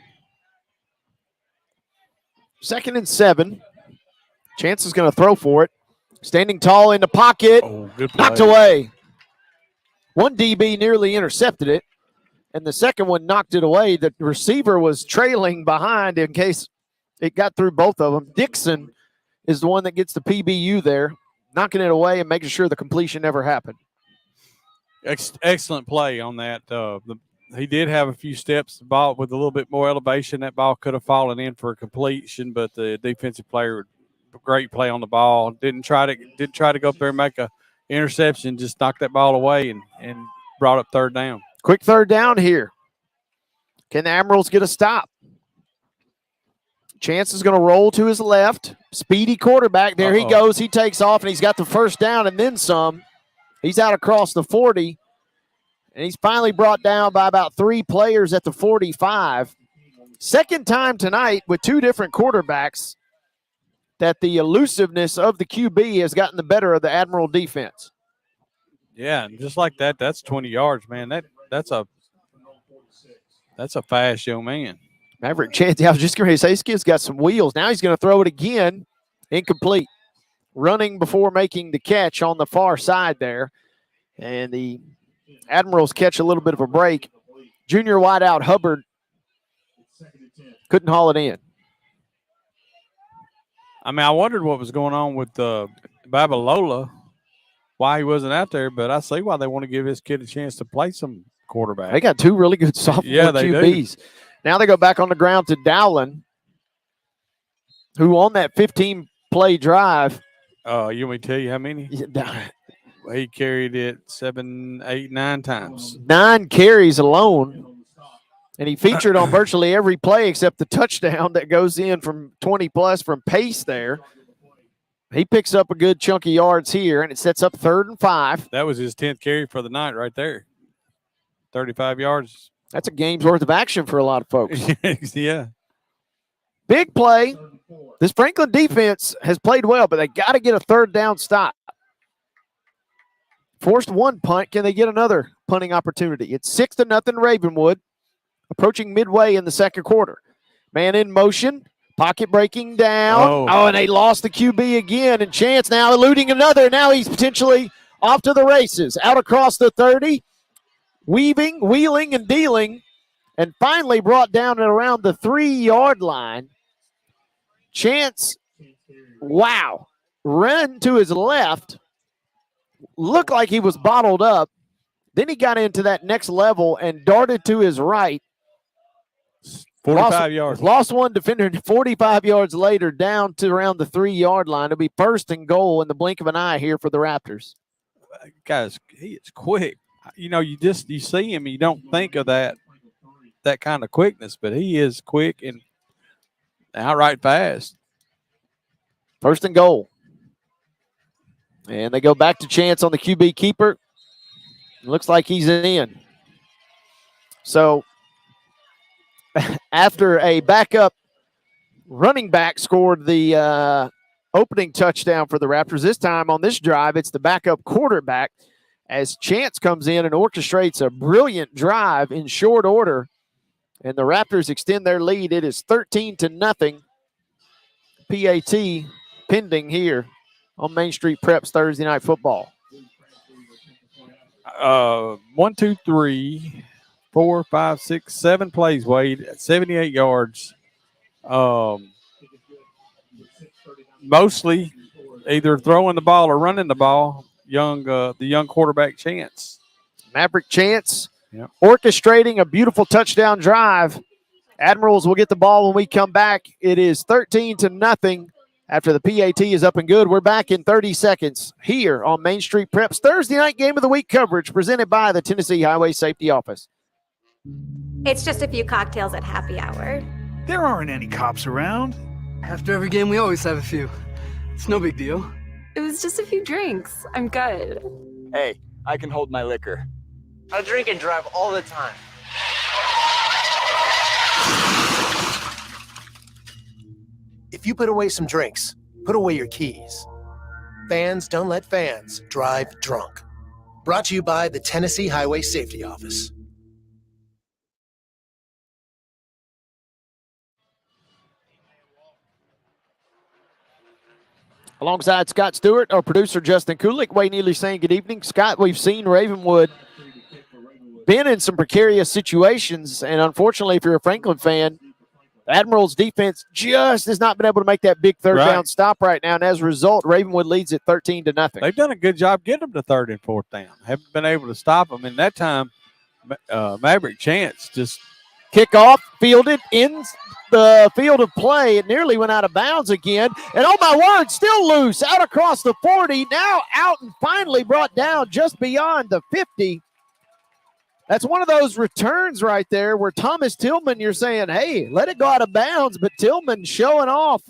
2nd and 7. Chance is going to throw for it. Standing tall in the pocket. Oh, good play. Knocked away. One DB nearly intercepted it, and the second one knocked it away. The receiver was trailing behind in case it got through both of them. Dixon is the one that gets the PBU there, knocking it away and making sure the completion never happened. Excellent play on that. He did have a few steps. The ball with a little bit more elevation, that ball could have fallen in for a completion, but the defensive player, great play on the ball. Didn't try to go up there and make a interception. Just knocked that ball away and brought up 3rd down. Quick 3rd down here. Can the Admirals get a stop? Chance is going to roll to his left. Speedy quarterback. There he goes. He takes off, and he's got the 1st down and then some. He's out across the 40, and he's finally brought down by about 3 players at the 45. Second time tonight with 2 different quarterbacks that the elusiveness of the QB has gotten the better of the Admiral defense. Yeah, and just like that, that's 20 yards, man. That's a fast young man. Maverick Chance, I was just going to say, this kid's got some wheels. Now he's going to throw it again. Incomplete. Running before making the catch on the far side there. And the Admirals catch a little bit of a break. Junior wideout Hubbard couldn't haul it in. I mean, I wondered what was going on with Babalola, why he wasn't out there, but I see why they want to give this kid a chance to play some quarterback. They got two really good sophomore QBs. Now they go back on the ground to Dowling, who on that 15-play drive. You want me to tell you how many? He carried it 7, 8, 9 times. 9 carries alone. And he featured on virtually every play except the touchdown that goes in from 20-plus from Pace there. He picks up a good chunk of yards here, and it sets up 3rd and 5. That was his 10th carry for the night right there. 35 yards. That's a game's worth of action for a lot of folks. Yeah. Big play. This Franklin defense has played well, but they got to get a 3rd down stop. Forced 1 punt. Can they get another punting opportunity? It's 6-0 Ravenwood, approaching midway in the second quarter. Man in motion, pocket breaking down. Oh, and they lost the QB again. And Chance now eluding another. Now he's potentially off to the races. Out across the 30, weaving, wheeling, and dealing, and finally brought down at around the 3-yard line. Chance, wow, ran to his left. Looked like he was bottled up. Then he got into that next level and darted to his right. 45 yards. Lost one defender 45 yards later down to around the 3-yard line. It'll be 1st and goal in the blink of an eye here for the Raptors. Guys, he is quick. You know, you see him, you don't think of that kind of quickness, but he is quick and outright fast. 1st and goal. And they go back to Chance on the QB keeper. It looks like he's in. So after a backup running back scored the opening touchdown for the Raptors, this time on this drive, it's the backup quarterback as Chance comes in and orchestrates a brilliant drive in short order. And the Raptors extend their lead. It is 13-0. PAT pending here on Main Street Preps Thursday Night Football. 1, 2, 3, 4, 5, 6, 7 plays, Wade, at 78 yards. Mostly either throwing the ball or running the ball. The young quarterback Chance. Maverick Chance orchestrating a beautiful touchdown drive. Admirals will get the ball when we come back. It is 13-0 after the PAT is up and good. We're back in 30 seconds here on Main Street Preps Thursday night game of the week coverage presented by the Tennessee Highway Safety Office. It's just a few cocktails at happy hour. There aren't any cops around. After every game, we always have a few. It's no big deal. It was just a few drinks. I'm good. Hey, I can hold my liquor. I drink and drive all the time. If you put away some drinks, put away your keys. Fans don't let fans drive drunk. Brought to you by the Tennessee Highway Safety Office. Alongside Scott Stewart, our producer Justin Kulik, Wayne Neely saying good evening. Scott, we've seen Ravenwood been in some precarious situations, and unfortunately, if you're a Franklin fan, Admirals defense just has not been able to make that big third down stop right now, and as a result, Ravenwood leads it 13-0. They've done a good job getting them to 3rd and 4th down. Haven't been able to stop them, and that time, Maverick Chance just kickoff fielded in the field of play. It nearly went out of bounds again. And oh my word, still loose out across the 40. Now out and finally brought down just beyond the 50. That's one of those returns right there where Thomas Tillman, you're saying, hey, let it go out of bounds. But Tillman showing off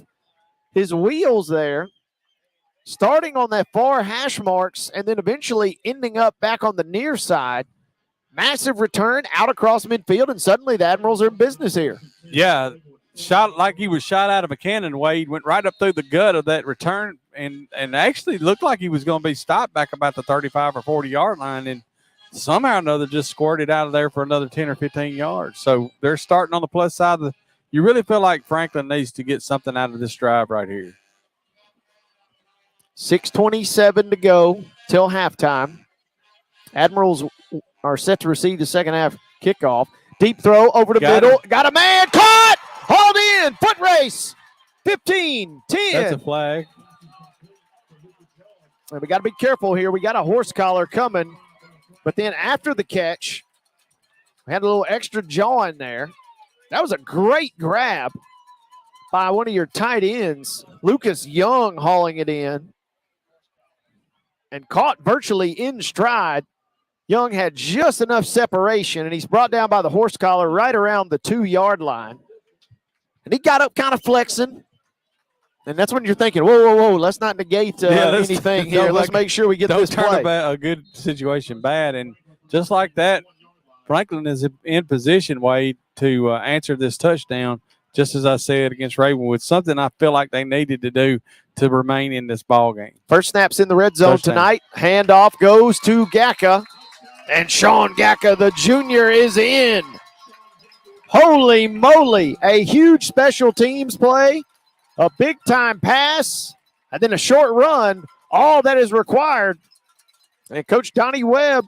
his wheels there, starting on that far hash marks and then eventually ending up back on the near side. Massive return out across midfield, and suddenly the Admirals are in business here. Yeah, shot like he was shot out of a cannon, Wade. Went right up through the gut of that return and actually looked like he was going to be stopped back about the 35 or 40-yard line, and somehow or another just squirted out of there for another 10 or 15 yards. So they're starting on the plus side. You really feel like Franklin needs to get something out of this drive right here. 6:27 to go till halftime. Admirals are set to receive the second half kickoff. Deep throw over the middle. Got a man caught. Hauled in. Foot race. 15, 10. That's a flag. And we got to be careful here. We got a horse collar coming. But then after the catch, we had a little extra jaw in there. That was a great grab by one of your tight ends, Lucas Young, hauling it in and caught virtually in stride. Young had just enough separation, and he's brought down by the horse collar right around the 2-yard line. And he got up kind of flexing. And that's when you're thinking, whoa, let's not negate anything here. Let's make sure we get this play. Don't turn a good situation bad. And just like that, Franklin is in position, Wade, to answer this touchdown, just as I said, against Ravenwood, something I feel like they needed to do to remain in this ball game. First snaps in the red zone tonight. Handoff goes to Gacka. And Sean Gacka, the junior, is in. Holy moly. A huge special teams play, a big-time pass, and then a short run. All that is required. And Coach Donnie Webb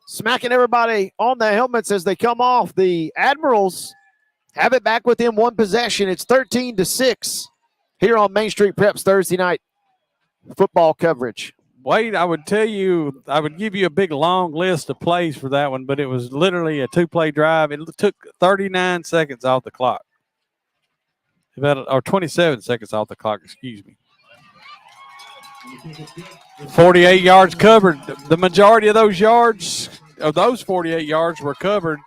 smacking everybody on the helmets as they come off. The Admirals have it back within one possession. It's 13-6 here on Main Street Preps Thursday night football coverage. Wade, I would tell you, I would give you a big long list of plays for that one, but it was literally a 2-play drive. It took 39 seconds off the clock. Or 27 seconds off the clock, excuse me. 48 yards covered. The majority of those yards, of those 48 yards, were covered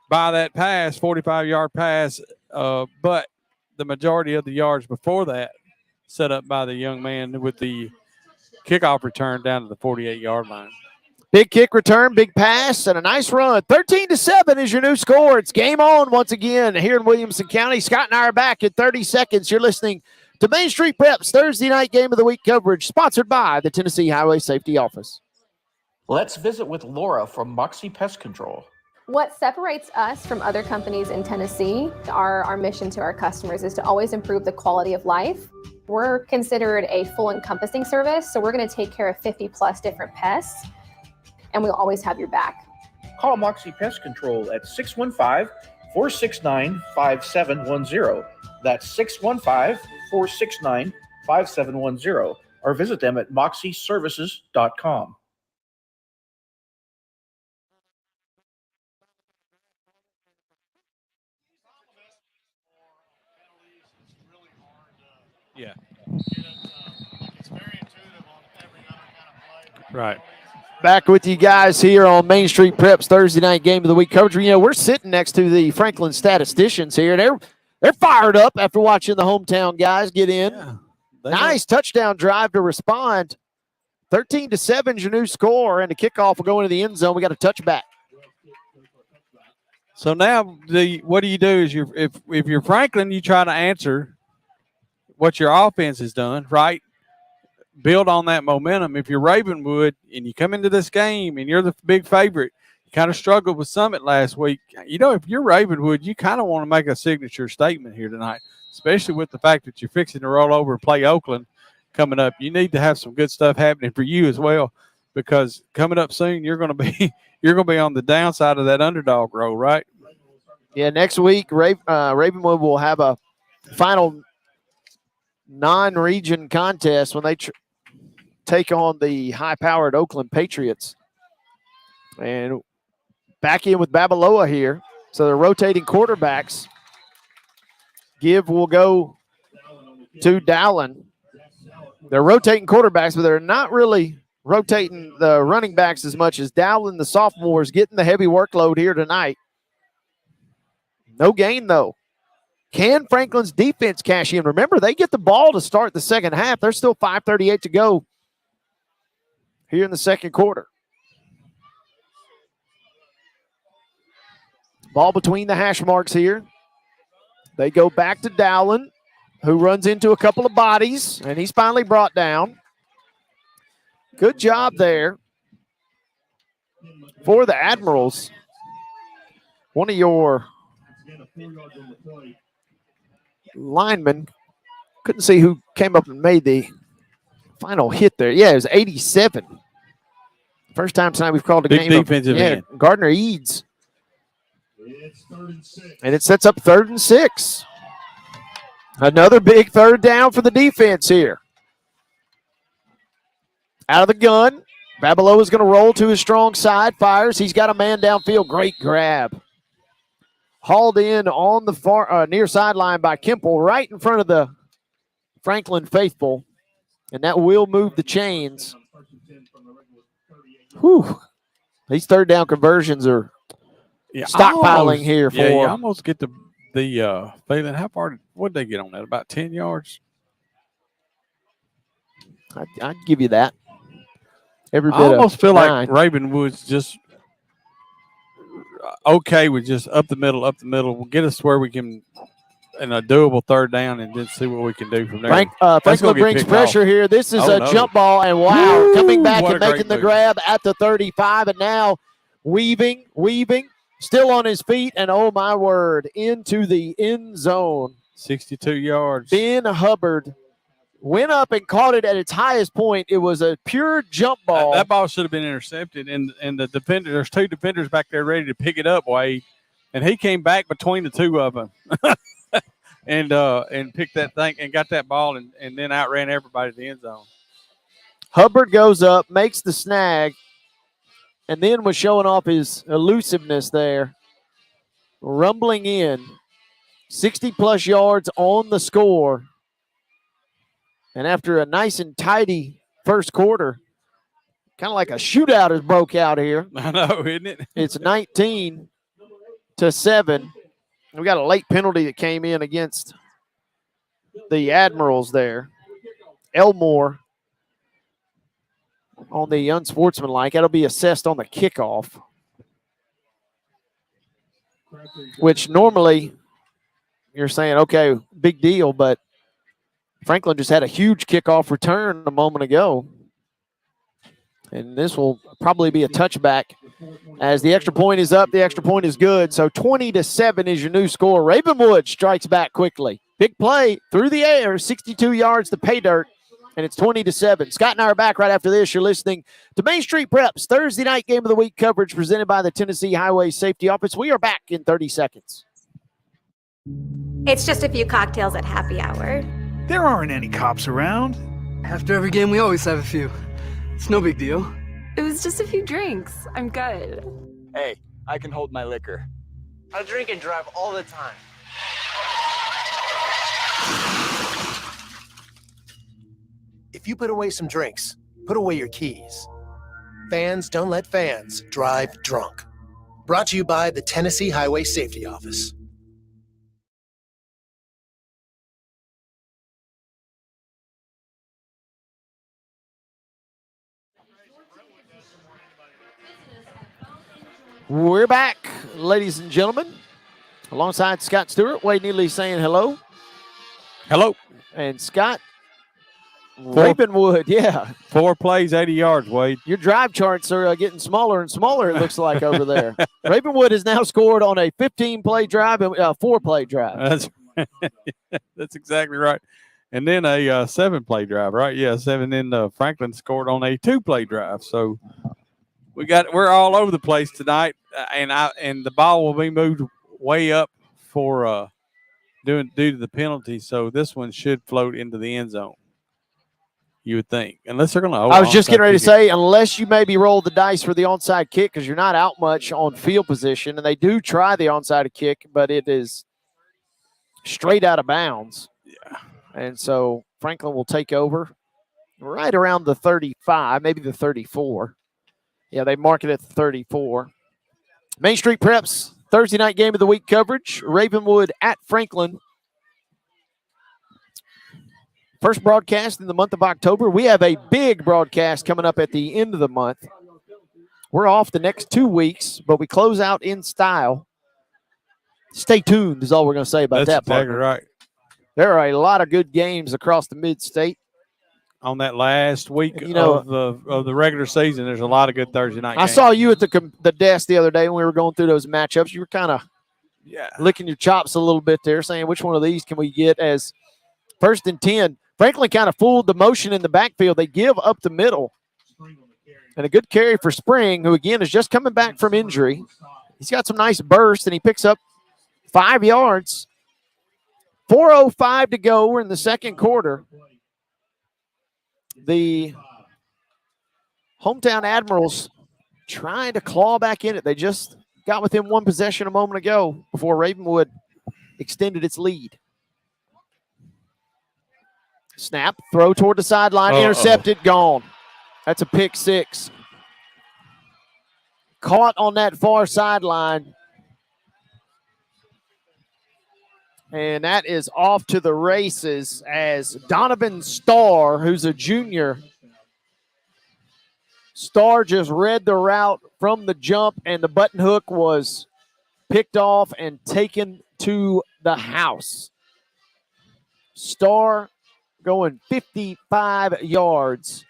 by that pass, 45-yard pass, but the majority of the yards before that set up by the young man with the kickoff return down to the 48-yard line. Big kick return, big pass, and a nice run. 13-7 is your new score. It's game on once again here in Williamson County. Scott and I are back in 30 seconds. You're listening to Main Street Preps Thursday night game of the week coverage, sponsored by the Tennessee Highway Safety Office. Let's visit with Laura from Moxie Pest Control. What separates us from other companies in Tennessee, our mission to our customers is to always improve the quality of life. We're considered a full encompassing service, so we're going to take care of 50+ different pests, and we'll always have your back. Call Moxie Pest Control at 615-469-5710. That's 615-469-5710. Or visit them at moxieservices.com. Yeah. Right. Back with you guys here on Main Street Preps Thursday night game of the week coverage. You know, we're sitting next to the Franklin statisticians here. They're fired up after watching the hometown guys get in. Yeah, nice touchdown drive to respond. 13-7 is your new score, and the kickoff will go into the end zone. We got a touchback. So now what do you do is if you're Franklin, you try to answer what your offense has done, right? Build on that momentum. If you're Ravenwood and you come into this game and you're the big favorite, you kind of struggled with Summit last week. You know, if you're Ravenwood, you kind of want to make a signature statement here tonight, especially with the fact that you're fixing to roll over and play Oakland coming up. You need to have some good stuff happening for you as well, because coming up soon, you're going to be on the downside of that underdog role, right? Yeah, next week, Ravenwood will have a final non-region contest when they take on the high-powered Oakland Patriots. And back in with Babaloa here. So they're rotating quarterbacks. Give will go to Dowling. They're rotating quarterbacks, but they're not really rotating the running backs as much as Dowling, the sophomore, is getting the heavy workload here tonight. No gain, though. Can Franklin's defense cash in? Remember, they get the ball to start the second half. There's still 5:38 to go here in the second quarter. Ball between the hash marks here. They go back to Dowling, who runs into a couple of bodies, and he's finally brought down. Good job there for the Admirals. One of your linemen, couldn't see who came up and made the final hit there. Yeah, it was 87. First time tonight we've called a big game. Defensive end. Gardner Eads. And it sets up 3rd and 6. Another big third down for the defense here. Out of the gun. Babalola is going to roll to his strong side. Fires. He's got a man downfield. Great grab. Hauled in on the far near sideline by Kemple, right in front of the Franklin faithful. And that will move the chains. Whew. These third down conversions are stockpiling here for. Yeah, you almost get the feeling. How far? What did they get on that? About 10 yards. I'd give you that. Every bit. I almost feel 9. like Ravenwood's just okay with just up the middle. We'll get us where we can in a doable third down and then see what we can do from there. Franklin brings pressure here. This is a jump ball, and wow, coming back and making the grab at the 35, and now weaving, still on his feet, and oh my word, into the end zone. 62 yards. Ben Hubbard went up and caught it at its highest point. It was a pure jump ball. That ball should have been intercepted, and the defender, there's 2 defenders back there ready to pick it up, Wade, and he came back between the 2 of them. And picked that thing and got that ball and then outran everybody to the end zone. Hubbard goes up, makes the snag, and then was showing off his elusiveness there. Rumbling in. 60-plus yards on the score. And after a nice and tidy first quarter, kind of like a shootout has broke out here. I know, isn't it? It's 19-7. We got a late penalty that came in against the Admirals there. Elmore on the unsportsmanlike. That'll be assessed on the kickoff, which normally you're saying, okay, big deal, but Franklin just had a huge kickoff return a moment ago. And this will probably be a touchback as the extra point is up. The extra point is good. So 20-7 is your new score. Ravenwood strikes back quickly. Big play through the air, 62 yards to pay dirt, and it's 20-7. Scott and I are back right after this. You're listening to Main Street Preps Thursday night game of the week coverage presented by the Tennessee Highway Safety Office. We are back in 30 seconds. It's just a few cocktails at happy hour. There aren't any cops around. After every game, we always have a few. It's no big deal. It was just a few drinks. I'm good. Hey, I can hold my liquor. I drink and drive all the time. If you put away some drinks, put away your keys. Fans don't let fans drive drunk. Brought to you by the Tennessee Highway Safety Office. We're back, ladies and gentlemen, alongside Scott Stewart. Wade Neely saying hello. Hello. And Scott, Ravenwood, yeah. 4 plays, 80 yards, Wade. Your drive charts are getting smaller and smaller, it looks like, over there. Ravenwood has now scored on a 15-play drive and a 4-play drive. That's exactly right. And then a 7-play drive, right? Yeah, 7. Then Franklin scored on a 2-play drive. So we're all over the place tonight, and the ball will be moved way up for due to the penalty. So this one should float into the end zone, you would think, unless they're going to. I was just getting ready to say, unless you maybe roll the dice for the onside kick, because you're not out much on field position, and they do try the onside kick, but it is straight out of bounds. Yeah, and so Franklin will take over right around the 35, maybe the 34. Yeah, they mark it at 34. Main Street Preps, Thursday night game of the week coverage. Ravenwood at Franklin. First broadcast in the month of October. We have a big broadcast coming up at the end of the month. We're off the next 2 weeks, but we close out in style. Stay tuned is all we're going to say about that part. That's exactly right. There are a lot of good games across the mid-state. On that last week of the regular season, there's a lot of good Thursday night games. I saw you at the desk the other day when we were going through those matchups. You were kind of licking your chops a little bit there, saying which one of these can we get as 1st and 10. Franklin kind of fooled the motion in the backfield. They give up the middle. And a good carry for Spring, who, again, is just coming back from injury. He's got some nice bursts, and he picks up 5 yards. 4:05 to go. We're in the second quarter. The hometown Admirals trying to claw back in it. They just got within one possession a moment ago before Ravenwood extended its lead. Snap, throw toward the sideline, intercepted, gone. That's a pick six. Caught on that far sideline. And that is off to the races as Donovan Starr, who's a junior. Starr just read the route from the jump, and the button hook was picked off and taken to the house. Starr going 55 yards.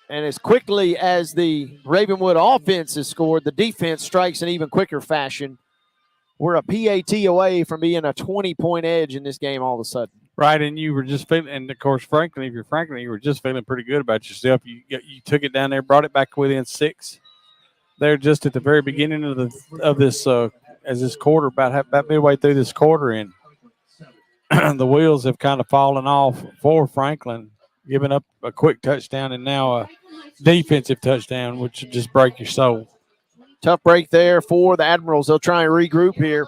And as quickly as the Ravenwood offense has scored, the defense strikes in even quicker fashion. We're a PAT away from being a 20-point edge in this game all of a sudden. Right, and you were just feeling, and of course, Franklin, if you're Franklin, you were just feeling pretty good about yourself. You took it down there, brought it back within 6. There, just at the very beginning of this as this quarter, about midway through this quarter, and the wheels have kind of fallen off for Franklin, giving up a quick touchdown and now a defensive touchdown, which would just break your soul. Tough break there for the Admirals. They'll try and regroup here.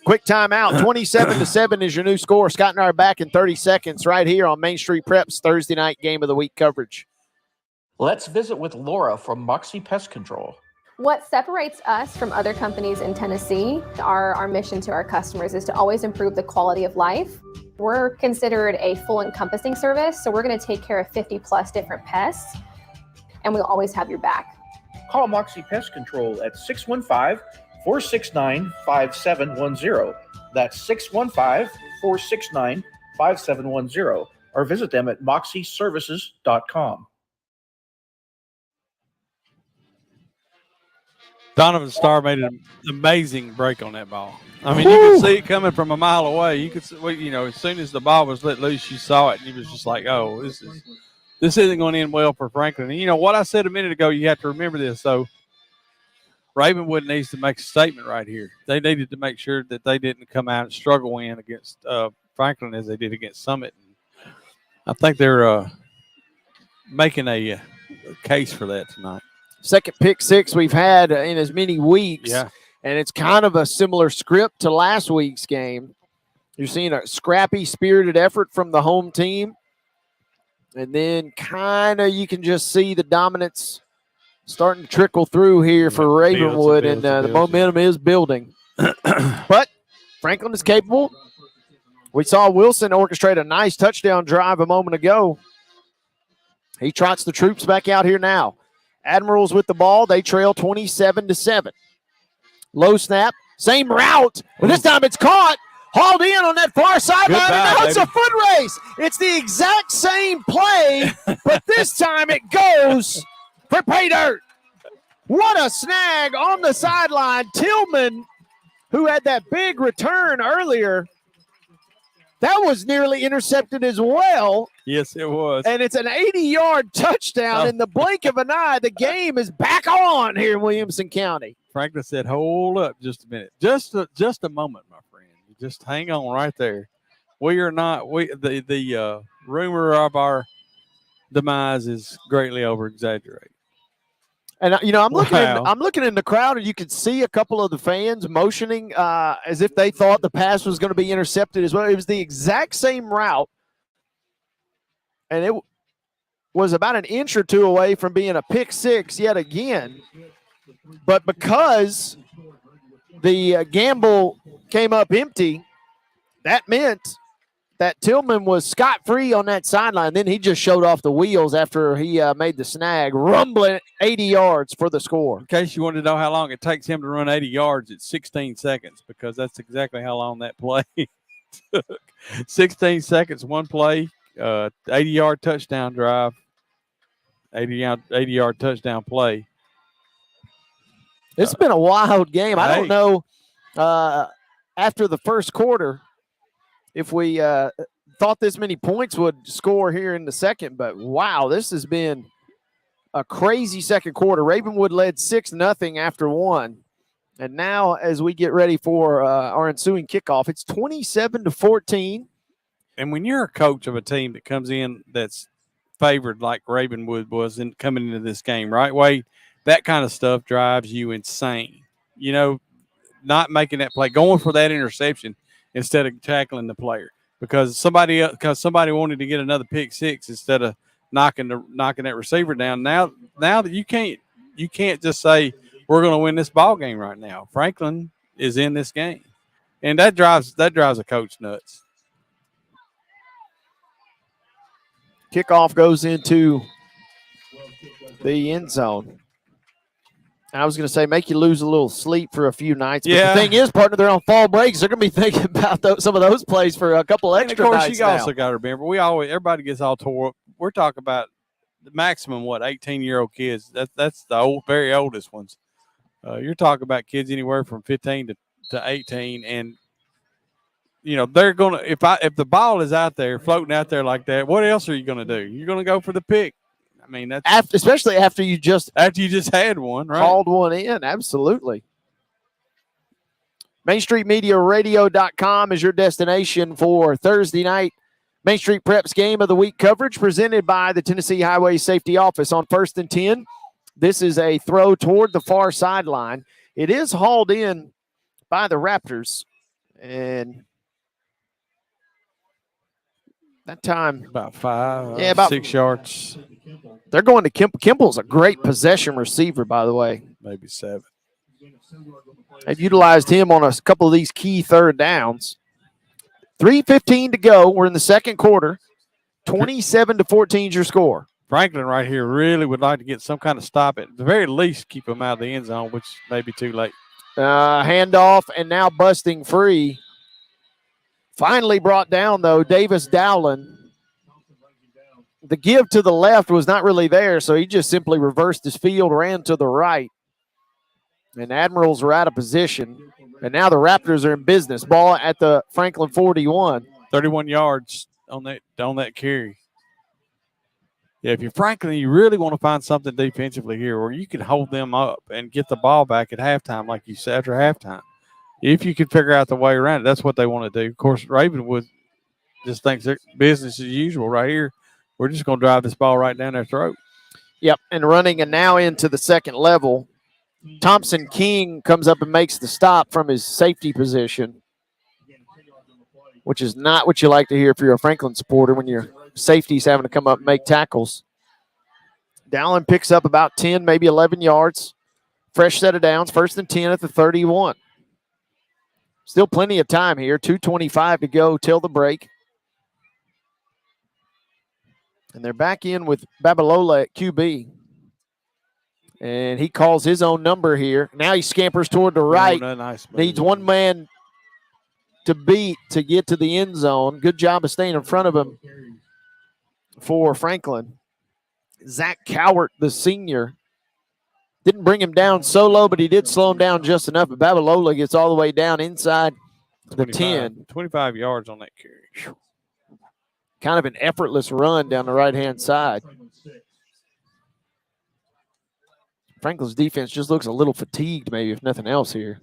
Quick timeout. 27-7 is your new score. Scott and I are back in 30 seconds right here on Main Street Prep's Thursday night game of the week coverage. Let's visit with Laura from Moxie Pest Control. What separates us from other companies in Tennessee, our mission to our customers is to always improve the quality of life. We're considered a full encompassing service, so we're going to take care of 50+ different pests, and we'll always have your back. Call Moxie Pest Control at 615-469-5710. That's 615-469-5710. Or visit them at moxieservices.com. Donovan Starr made an amazing break on that ball. I mean, you could see it coming from a mile away. You could see, as soon as the ball was let loose, you saw it, and you was just like, oh, this isn't going to end well for Franklin. And what I said a minute ago, you have to remember this. So Ravenwood needs to make a statement right here. They needed to make sure that they didn't come out and struggle in against Franklin as they did against Summit. And I think they're making a case for that tonight. Second pick six we've had in as many weeks. Yeah. And it's kind of a similar script to last week's game. You're seeing a scrappy, spirited effort from the home team. And then kind of you can just see the dominance starting to trickle through here for Ravenwood, and the momentum is building. But Franklin is capable. We saw Wilson orchestrate a nice touchdown drive a moment ago. He trots the troops back out here now. Admirals with the ball. They trail 27-7. Low snap. Same route, but this time it's caught. Hauled in on that far sideline, and now it's a foot race. It's the exact same play, but this time it goes for pay dirt. What a snag on the sideline. Tillman, who had that big return earlier, that was nearly intercepted as well. Yes, it was. And it's an 80-yard touchdown in the blink of an eye. The game is back on here in Williamson County. Franklin said, hold up just a minute. Just a moment, my friend. Just hang on right there. We are not the rumor of our demise is greatly over exaggerated. And I'm looking in the crowd, and you could see a couple of the fans motioning as if they thought the pass was going to be intercepted as well. It was the exact same route, and it was about an inch or two away from being a pick six yet again. But because the gamble came up empty, that meant that Tillman was scot-free on that sideline. Then he just showed off the wheels after he made the snag, rumbling 80 yards for the score. In case you wanted to know how long it takes him to run 80 yards, it's 16 seconds, because that's exactly how long that play took. 16 seconds, one play, 80-yard touchdown drive, 80-yard touchdown play. It's been a wild game. I don't know after the first quarter if we thought this many points would score here in the second, but wow, this has been a crazy second quarter. Ravenwood led 6-0 after one, And now, as we get ready for our ensuing kickoff, it's 27-14. And when you're a coach of a team that comes in that's favored like Ravenwood was in coming into this game, right, Wade? That kind of stuff drives you insane. You know, not making that play, going for that interception instead of tackling the player because somebody wanted to get another pick six instead of knocking that receiver down. Now that you can't just say we're going to win this ball game right now. Franklin is in this game, and that drives a coach nuts. Kickoff goes into the end zone. I was going to say, make you lose a little sleep for a few nights. But yeah. The thing is, partner, they're on fall breaks. They're going to be thinking about some of those plays for a couple extra nights. Of course, you also got to remember, everybody gets all tore up. We're talking about the maximum, 18-year-old kids. That's the very oldest ones. You're talking about kids anywhere from 15 to 18, and you know they're gonna. If the ball is out there floating out there like that, what else are you gonna do? You're gonna go for the pick. I mean, that's especially after you just had one, right? Called one in, absolutely. MainStreetMediaRadio.com is your destination for Thursday night Main Street Preps Game of the Week coverage presented by the Tennessee Highway Safety Office. On 1st and 10, this is a throw toward the far sideline. It is hauled in by the Raptors, and that time about 5, about 6 yards. They're going to Kimball. Kimball's a great possession receiver, by the way. Maybe 7. They've utilized him on a couple of these key third downs. 3:15 to go. We're in the second quarter. 27-14 is your score. Franklin right here really would like to get some kind of stop at the very least, keep him out of the end zone, which may be too late. Handoff and now busting free. Finally brought down, though, Davis Dowland. The give to the left was not really there, so he just simply reversed his field, ran to the right. And Admirals are out of position. And now the Raptors are in business. Ball at the Franklin 41. 31 yards on that carry. Yeah, if you're Franklin, you really want to find something defensively here where you can hold them up and get the ball back at halftime, like you said, after halftime. If you can figure out the way around it, that's what they want to do. Of course, Ravenwood just thinks they're business as usual right here. We're just going to drive this ball right down their throat. Yep, and running and now into the second level. Thompson King comes up and makes the stop from his safety position, which is not what you like to hear if you're a Franklin supporter when your safety's having to come up and make tackles. Dowling picks up about 10, maybe 11 yards. Fresh set of downs, 1st and 10 at the 31. Still plenty of time here, 2:25 to go till the break. And they're back in with Babalola at QB. And he calls his own number here. Now he scampers toward the right. Nice Needs one man to beat to get to the end zone. Good job of staying in front of him for Franklin. Zach Cowart, the senior, didn't bring him down solo, but he did slow him down just enough. But Babalola gets all the way down inside the 10. 25 yards on that carry. Kind of an effortless run down the right-hand side. Franklin's defense just looks a little fatigued, maybe, if nothing else here.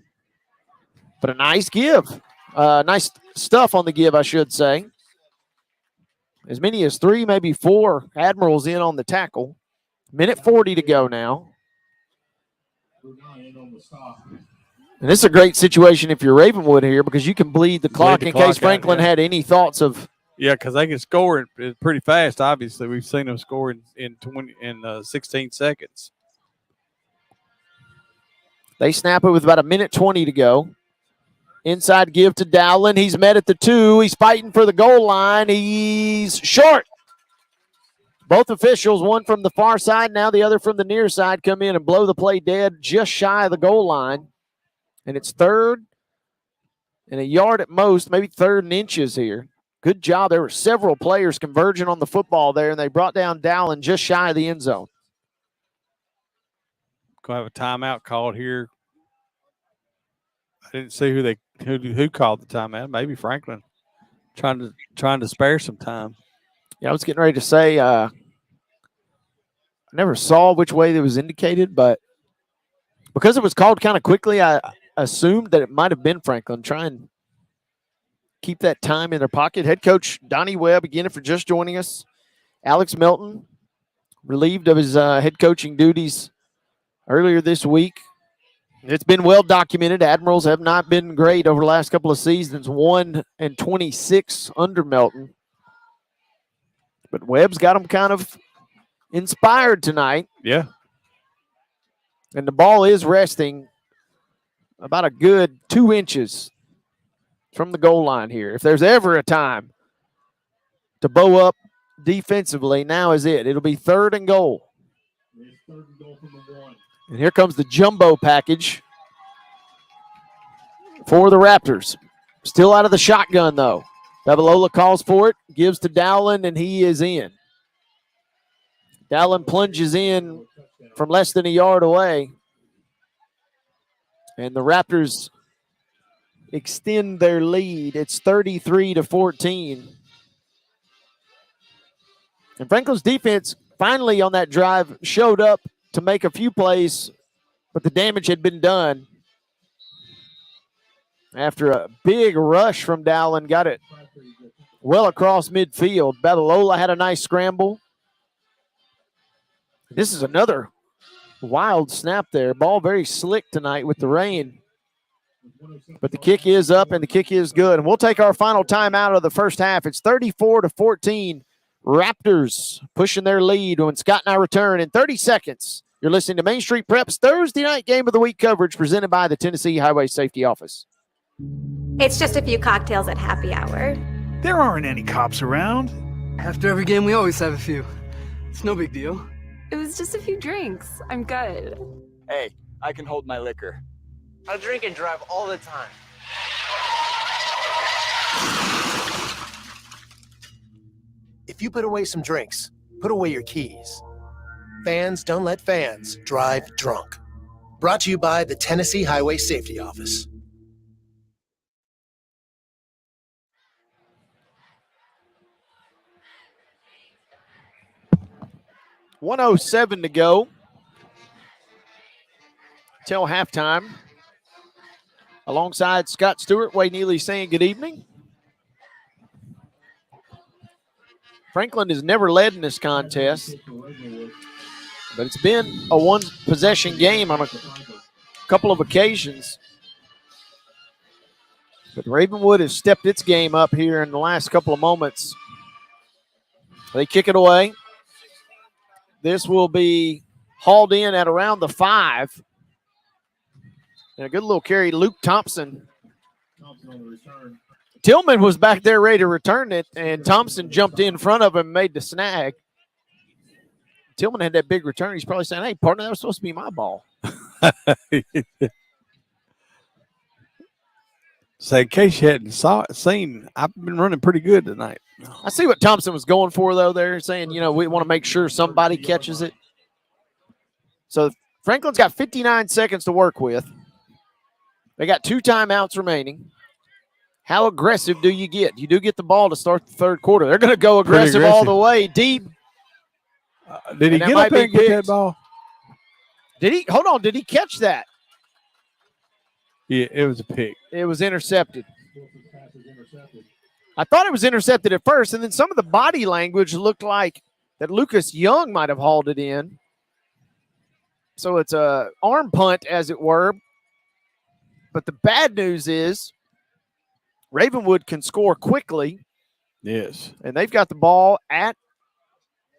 But a nice give. Nice stuff on the give, I should say. As many as 3, maybe 4 Admirals in on the tackle. Minute 40 to go now. And this is a great situation if you're Ravenwood here because you can bleed the clock in case Franklin had any thoughts of. Yeah, because they can score it pretty fast, obviously. We've seen them score in 16 seconds. They snap it with about a minute 20 to go. Inside give to Dowland. He's met at the 2. He's fighting for the goal line. He's short. Both officials, one from the far side, now the other from the near side, come in and blow the play dead just shy of the goal line. And it's 3rd and a yard at most, maybe 3rd and inches here. Good job. There were several players converging on the football there, and they brought down Dowland just shy of the end zone. Going to have a timeout called here. I didn't see who called the timeout. Maybe Franklin, trying to spare some time. Yeah, I was getting ready to say I never saw which way it was indicated, but because it was called kind of quickly, I assumed that it might have been Franklin. Try and keep that time in their pocket. Head coach Donnie Webb, again, for just joining us. Alex Melton, relieved of his head coaching duties earlier this week. It's been well documented. Admirals have not been great over the last couple of seasons, 1-26 under Melton. But Webb's got them kind of inspired tonight. Yeah. And the ball is resting about a good 2 inches from the goal line here. If there's ever a time to bow up defensively, now is it. It'll be 3rd and goal. And here comes the jumbo package for the Raptors. Still out of the shotgun, though. Babalola calls for it, gives to Dowland, and he is in. Dowland plunges in from less than a yard away. And the Raptors extend their lead. It's 33-14. And Franklin's defense finally on that drive showed up to make a few plays, but the damage had been done. After a big rush from Dowland, got it well across midfield. Babalola had a nice scramble. This is another wild snap there. Ball very slick tonight with the rain. But the kick is up and the kick is good. And we'll take our final timeout of the first half. It's 34-14. Raptors pushing their lead when Scott and I return in 30 seconds. You're listening to Main Street Prep's Thursday night game of the week coverage presented by the Tennessee Highway Safety Office. It's just a few cocktails at happy hour. There aren't any cops around. After every game, we always have a few. It's no big deal. It was just a few drinks. I'm good. Hey, I can hold my liquor. I drink and drive all the time. If you put away some drinks, put away your keys. Fans don't let fans drive drunk. Brought to you by the Tennessee Highway Safety Office. .107 to go till halftime. Alongside Scott Stewart, Wade Neely saying good evening. Franklin has never led in this contest, but it's been a one-possession game on a couple of occasions. But Ravenwood has stepped its game up here in the last couple of moments. They kick it away. This will be hauled in at around the 5. And a good little carry, Luke Thompson. Tillman was back there ready to return it, and Thompson jumped in front of him and made the snag. Tillman had that big return. He's probably saying, hey, partner, that was supposed to be my ball. So in case you hadn't seen, I've been running pretty good tonight. I see what Thompson was going for, though, there, saying, we want to make sure somebody catches it. So Franklin's got 59 seconds to work with. They got 2 timeouts remaining. How aggressive do you get? You do get the ball to start the third quarter. They're going to go aggressive all the way, deep. Did he get up there and get that ball? Did he? Hold on. Did he catch that? Yeah, it was a pick. It was intercepted. I thought it was intercepted at first, and then some of the body language looked like that Lucas Young might have hauled it in. So it's a arm punt, as it were. But the bad news is Ravenwood can score quickly. Yes. And they've got the ball at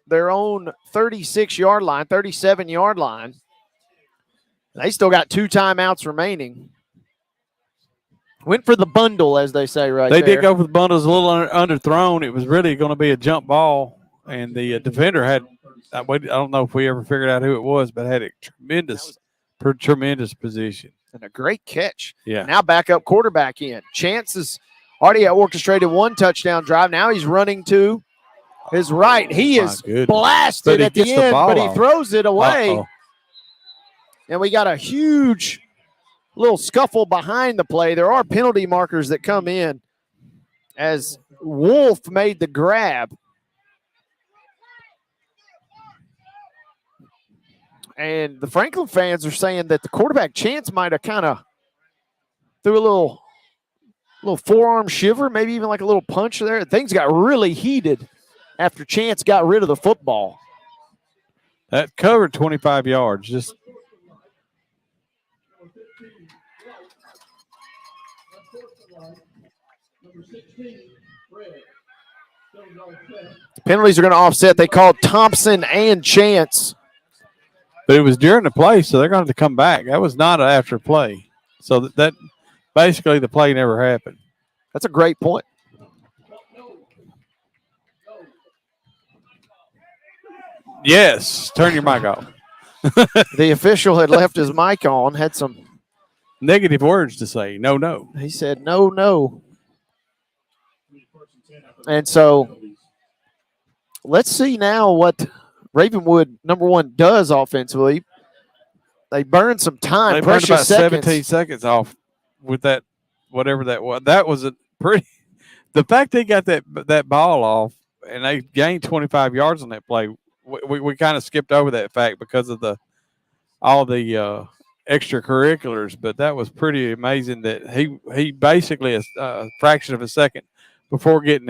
their own 36-yard line, 37-yard line. They still got 2 timeouts remaining. Went for the bundle, as they say right there. They did go for the bundle. It was a little underthrown. It was really going to be a jump ball, and the defender had – I don't know if we ever figured out who it was, but had a tremendous position. And a great catch. Yeah. Now backup quarterback in. Chance has already orchestrated 1 touchdown drive. Now he's running to his right. He is blasted at the end, but he throws it away. And we got a huge little scuffle behind the play. There are penalty markers that come in as Wolf made the grab. And the Franklin fans are saying that the quarterback Chance might have kind of threw a little forearm shiver, maybe even like a little punch there. Things got really heated after Chance got rid of the football. That covered 25 yards. Just penalties are going to offset. They called Thompson and Chance. But it was during the play, so they're going to have to come back. That was not after play. So that basically the play never happened. That's a great point. Yes, turn your mic off. The official had left his mic on, had some negative words to say. No, no. He said, no, no. And so let's see now what Ravenwood, number one, does offensively. They burned some time. They burned about seconds. 17 seconds off with that, whatever that was. That was a pretty – the fact they got that ball off and they gained 25 yards on that play, we kind of skipped over that fact because of all the extracurriculars, but that was pretty amazing that he basically a fraction of a second before getting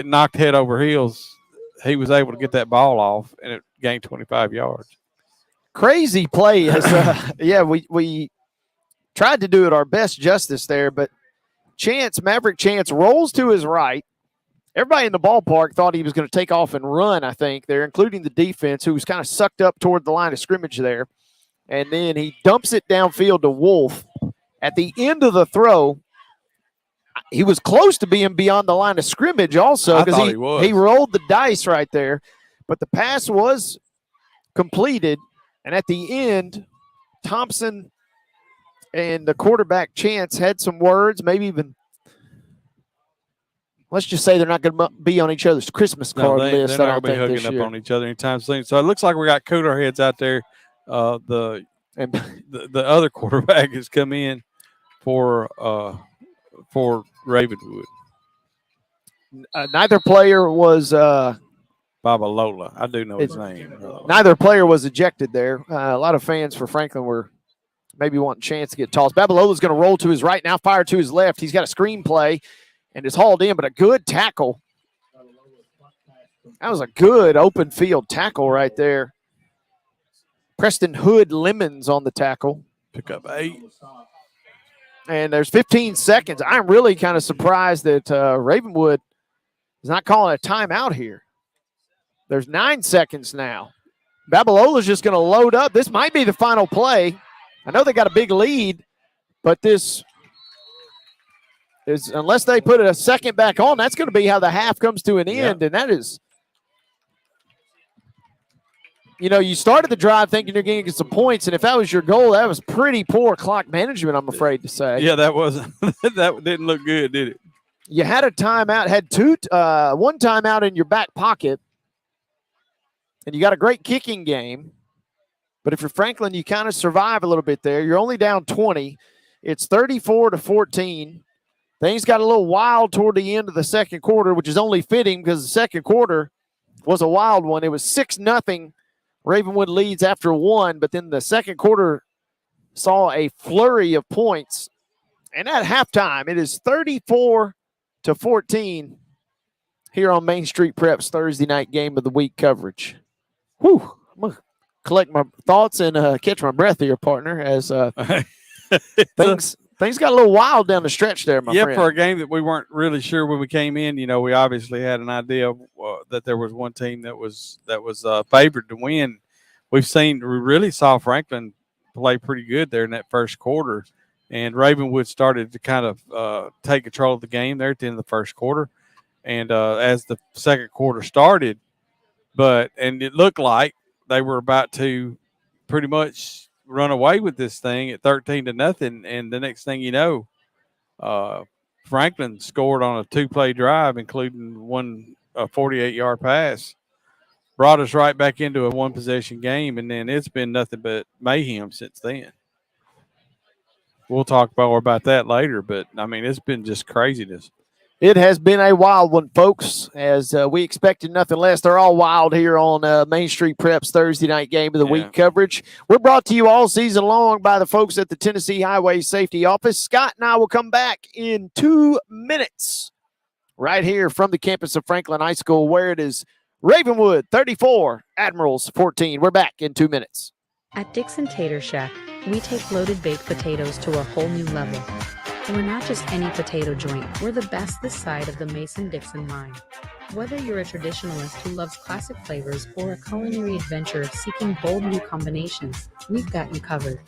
knocked head over heels, he was able to get that ball off and it gained 25 yards. Crazy play. Yeah, we tried to do it our best justice there, but Maverick Chance rolls to his right. Everybody in the ballpark thought he was going to take off and run, I think, there, including the defense, who was kind of sucked up toward the line of scrimmage there. And then he dumps it downfield to Wolf. At the end of the throw, he was close to being beyond the line of scrimmage also because he rolled the dice right there. But the pass was completed. And at the end, Thompson and the quarterback Chance had some words, maybe even, let's just say they're not going to be on each other's Christmas card list. They're not going to be hooking up on each other anytime soon. So it looks like we got cooler heads out there. The other quarterback has come in for Ravenwood. Neither player was Babalola. I do know his name. Neither player was ejected there. A lot of fans for Franklin were maybe wanting a chance to get tossed. Babalola's going to roll to his right now, fire to his left. He's got a screen play and is hauled in, but a good tackle. That was a good open field tackle right there. Preston Hood Lemons on the tackle. Pick up 8. And there's 15 seconds. I'm really kind of surprised that Ravenwood is not calling a timeout here. There's 9 seconds now. Babalola's just going to load up. This might be the final play. I know they got a big lead, but this is, unless they put a second back on, that's going to be how the half comes to an end. And that is, you started the drive thinking you're going to get some points, and if that was your goal, that was pretty poor clock management, I'm afraid to say. Yeah, that wasn't that didn't look good, did it? You had a timeout, had one timeout in your back pocket, and you got a great kicking game. But if you're Franklin, you kind of survive a little bit there. You're only down 20. It's 34-14. Things got a little wild toward the end of the second quarter, which is only fitting because the second quarter was a wild one. It was 6-0. Ravenwood leads after 1, but then the second quarter saw a flurry of points. And at halftime, it is 34-14 here on Main Street Prep's Thursday night game of the week coverage. Whew. I'm going to collect my thoughts and catch my breath here, partner, as things got a little wild down the stretch there, my friend. Yeah, for a game that we weren't really sure when we came in, we obviously had an idea that there was one team that was favored to win. We really saw Franklin play pretty good there in that first quarter, and Ravenwood started to kind of take control of the game there at the end of the first quarter. And as the second quarter started, and it looked like they were about to pretty much run away with this thing at 13-0, and the next thing you know, Franklin scored on a 2-play drive, including one 48-yard pass, brought us right back into a one-possession game, and then it's been nothing but mayhem since then. We'll talk more about that later, but, it's been just craziness. It has been a wild one, folks, as we expected nothing less. They're all wild here on Main Street Prep's Thursday night game of the week coverage. We're brought to you all season long by the folks at the Tennessee Highway Safety Office. Scott and I will come back in 2 minutes right here from the campus of Franklin High School, where it is Ravenwood 34, Admirals 14. We're back in 2 minutes. At Dixon Tater Shack, we take loaded baked potatoes to a whole new level. We're not just any potato joint, we're the best this side of the Mason-Dixon line. Whether you're a traditionalist who loves classic flavors or a culinary adventurer seeking bold new combinations, we've got you covered.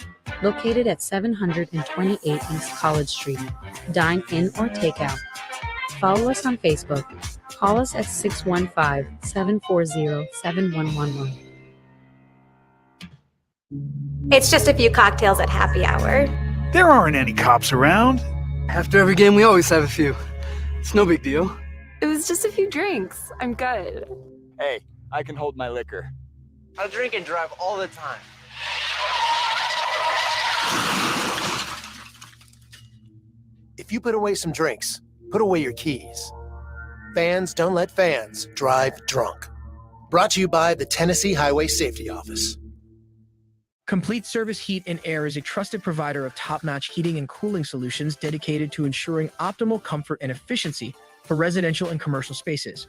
Located at 728 East College Street. Dine in or take out. Follow us on Facebook. Call us at 615-740-7111. It's just a few cocktails at happy hour. There aren't any cops around. After every game, we always have a few. It's no big deal. It was just a few drinks. I'm good. Hey, I can hold my liquor. I drink and drive all the time. If you put away some drinks, put away your keys. Fans don't let fans drive drunk. Brought to you by the Tennessee Highway Safety Office. Complete Service Heat and Air is a trusted provider of top-notch heating and cooling solutions dedicated to ensuring optimal comfort and efficiency for residential and commercial spaces.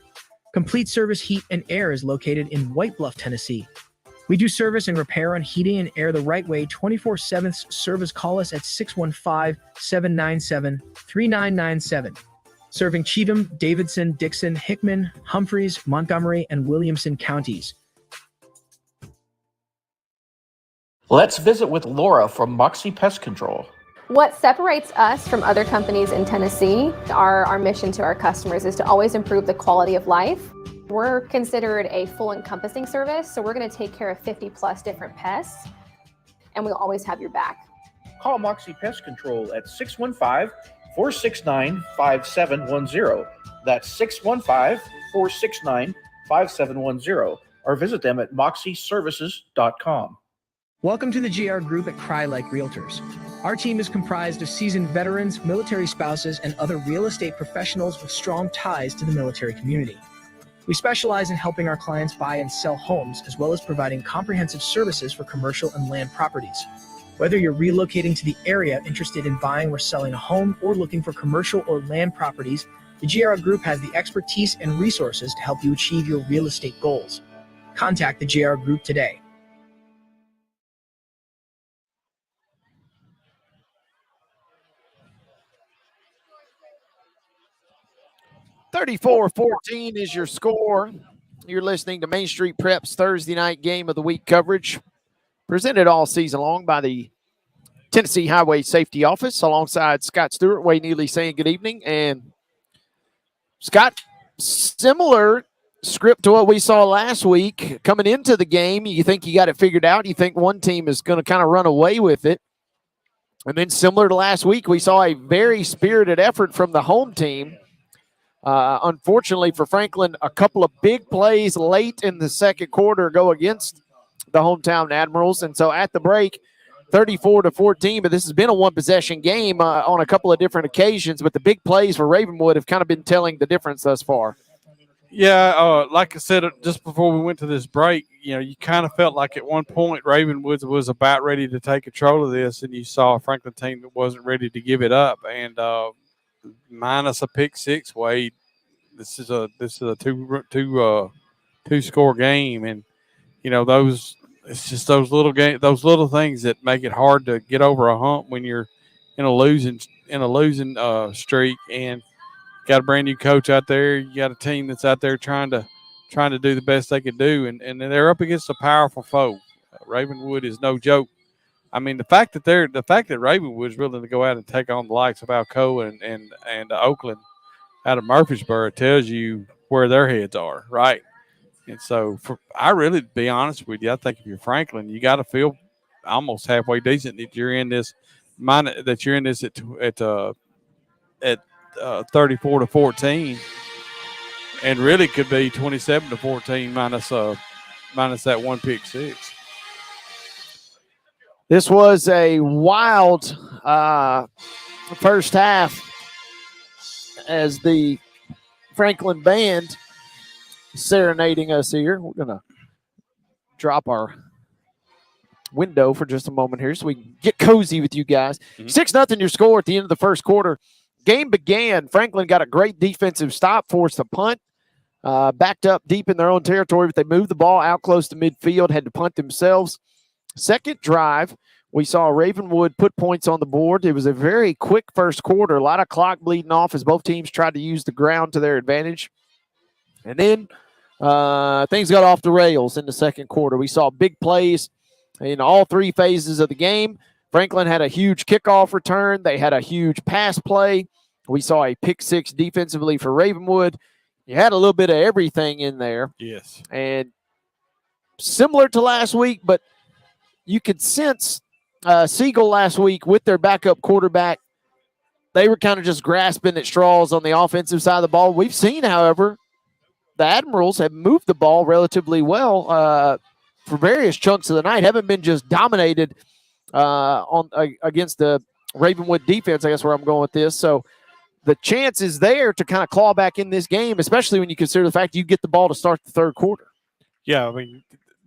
Complete Service Heat and Air is located in White Bluff, Tennessee. We do service and repair on heating and air the right way 24/7. Service, call us at 615-797-3997. Serving Cheatham, Davidson, Dixon, Hickman, Humphreys, Montgomery, and Williamson counties. Let's visit with Laura from Moxie Pest Control. What separates us from other companies in Tennessee, our mission to our customers is to always improve the quality of life. We're considered a full encompassing service, so we're going to take care of 50 plus different pests, and we'll always have your back. Call Moxie Pest Control at 615-469-5710. That's 615-469-5710. Or visit them at moxieservices.com. Welcome to the GR Group at Cry Like Realtors. Our team is comprised of seasoned veterans, military spouses, and other real estate professionals with strong ties to the military community. We specialize in helping our clients buy and sell homes, as well as providing comprehensive services for commercial and land properties. Whether you're relocating to the area, interested in buying or selling a home, or looking for commercial or land properties, the GR Group has the expertise and resources to help you achieve your real estate goals. Contact the GR Group today. 34-14 is your score. You're listening to Main Street Prep's Thursday night game of the week coverage, presented all season long by the Tennessee Highway Safety Office, alongside Scott Stewart, Wade Neely saying good evening. And Scott, similar script to what we saw last week. Coming into the game, you think you got it figured out. You think one team is going to kind of run away with it. And then similar to last week, we saw a very spirited effort from the home team. Unfortunately for Franklin, a couple of big plays late in the second quarter go against the hometown Admirals. And so at the break, 34-14, but this has been a one-possession game on a couple of different occasions. But the big plays for Ravenwood have kind of been telling the difference thus far. Yeah, like I said just before we went to this break, you kind of felt like at one point Ravenwood was about ready to take control of this, and you saw a Franklin team that wasn't ready to give it up. And minus a pick six, Wade, this is a two-score game, and it's just those little things that make it hard to get over a hump when you're in a losing streak, and got a brand new coach out there. You got a team that's out there trying to do the best they can do, and they're up against a powerful foe. Ravenwood is no joke. I mean, the fact that Ravenwood is willing to go out and take on the likes of Alcoa and Oakland out of Murfreesboro tells you where their heads are, right? And so, to be honest with you, I think if you're Franklin, you got to feel almost halfway decent that you're in this. At 34-14, and really could be 27-14 minus that one pick six. This was a wild first half as the Franklin band is serenading us here. We're going to drop our window for just a moment here so we can get cozy with you guys. 6-0 your score at the end of the first quarter. Game began. Franklin got a great defensive stop, forced a punt, backed up deep in their own territory, but they moved the ball out close to midfield, had to punt themselves. Second drive, we saw Ravenwood put points on the board. It was a very quick first quarter, a lot of clock bleeding off as both teams tried to use the ground to their advantage. And then things got off the rails in the second quarter. We saw big plays in all three phases of the game. Franklin had a huge kickoff return. They had a huge pass play. We saw a pick six defensively for Ravenwood. You had a little bit of everything in there. Yes. And similar to last week, but you could sense Siegel last week with their backup quarterback. They were kind of just grasping at straws on the offensive side of the ball. We've seen, however, the Admirals have moved the ball relatively well for various chunks of the night. Haven't been just dominated against the Ravenwood defense, I guess where I'm going with this. So the chance is there to kind of claw back in this game, especially when you consider the fact you get the ball to start the third quarter. Yeah, I mean,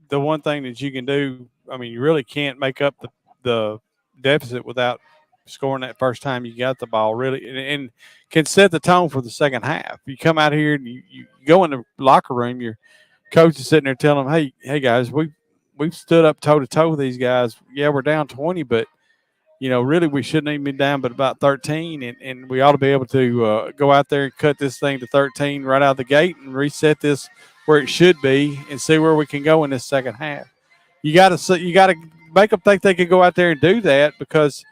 the one thing that you can do, I mean, you really can't make up the deficit without scoring that first time you got the ball, really, and can set the tone for the second half. You come out here and you go in the locker room, your coach is sitting there telling them, hey guys, we've stood up toe-to-toe with these guys. Yeah, we're down 20, but, you know, really we shouldn't even be down but about 13, and we ought to be able to go out there and cut this thing to 13 right out of the gate and reset this where it should be and see where we can go in this second half. You got to make them think they could go out there and do that, because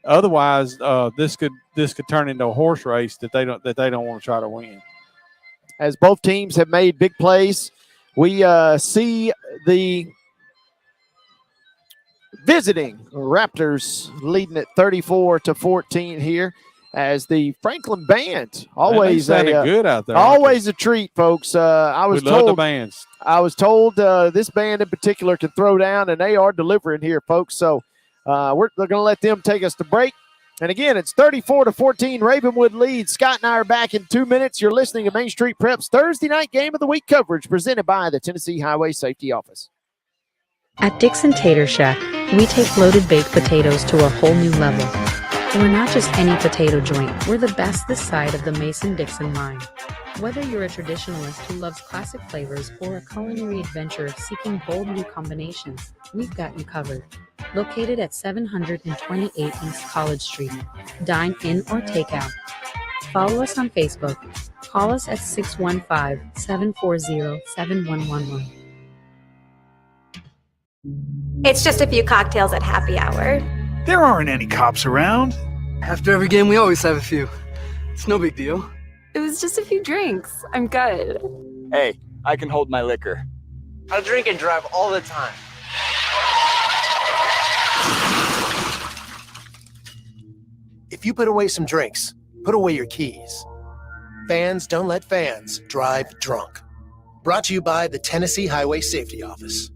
otherwise this could turn into a horse race that they don't want to try to win. As both teams have made big plays, we see the visiting Raptors leading at 34-14 here, as the Franklin band always good out there. Always a treat, folks. I was love the bands. I was told this band in particular can throw down, and they are delivering here, folks. So we're going to let them take us to break. And again, it's 34-14. Ravenwood leads. Scott and I are back in 2 minutes. You're listening to Main Street Prep's Thursday night game of the week coverage presented by the Tennessee Highway Safety Office. At Dixon Tater Shack, we take loaded baked potatoes to a whole new level. We're not just any potato joint, we're the best this side of the Mason-Dixon line. Whether you're a traditionalist who loves classic flavors or a culinary adventurer seeking bold new combinations, we've got you covered. Located at 728 East College Street. Dine in or take out. Follow us on Facebook. Call us at 615-740-7111. It's just a few cocktails at happy hour. There aren't any cops around. After every game, we always have a few. It's no big deal. It was just a few drinks. I'm good. Hey, I can hold my liquor. I drink and drive all the time. If you put away some drinks, put away your keys. Fans don't let fans drive drunk. Brought to you by the Tennessee Highway Safety Office.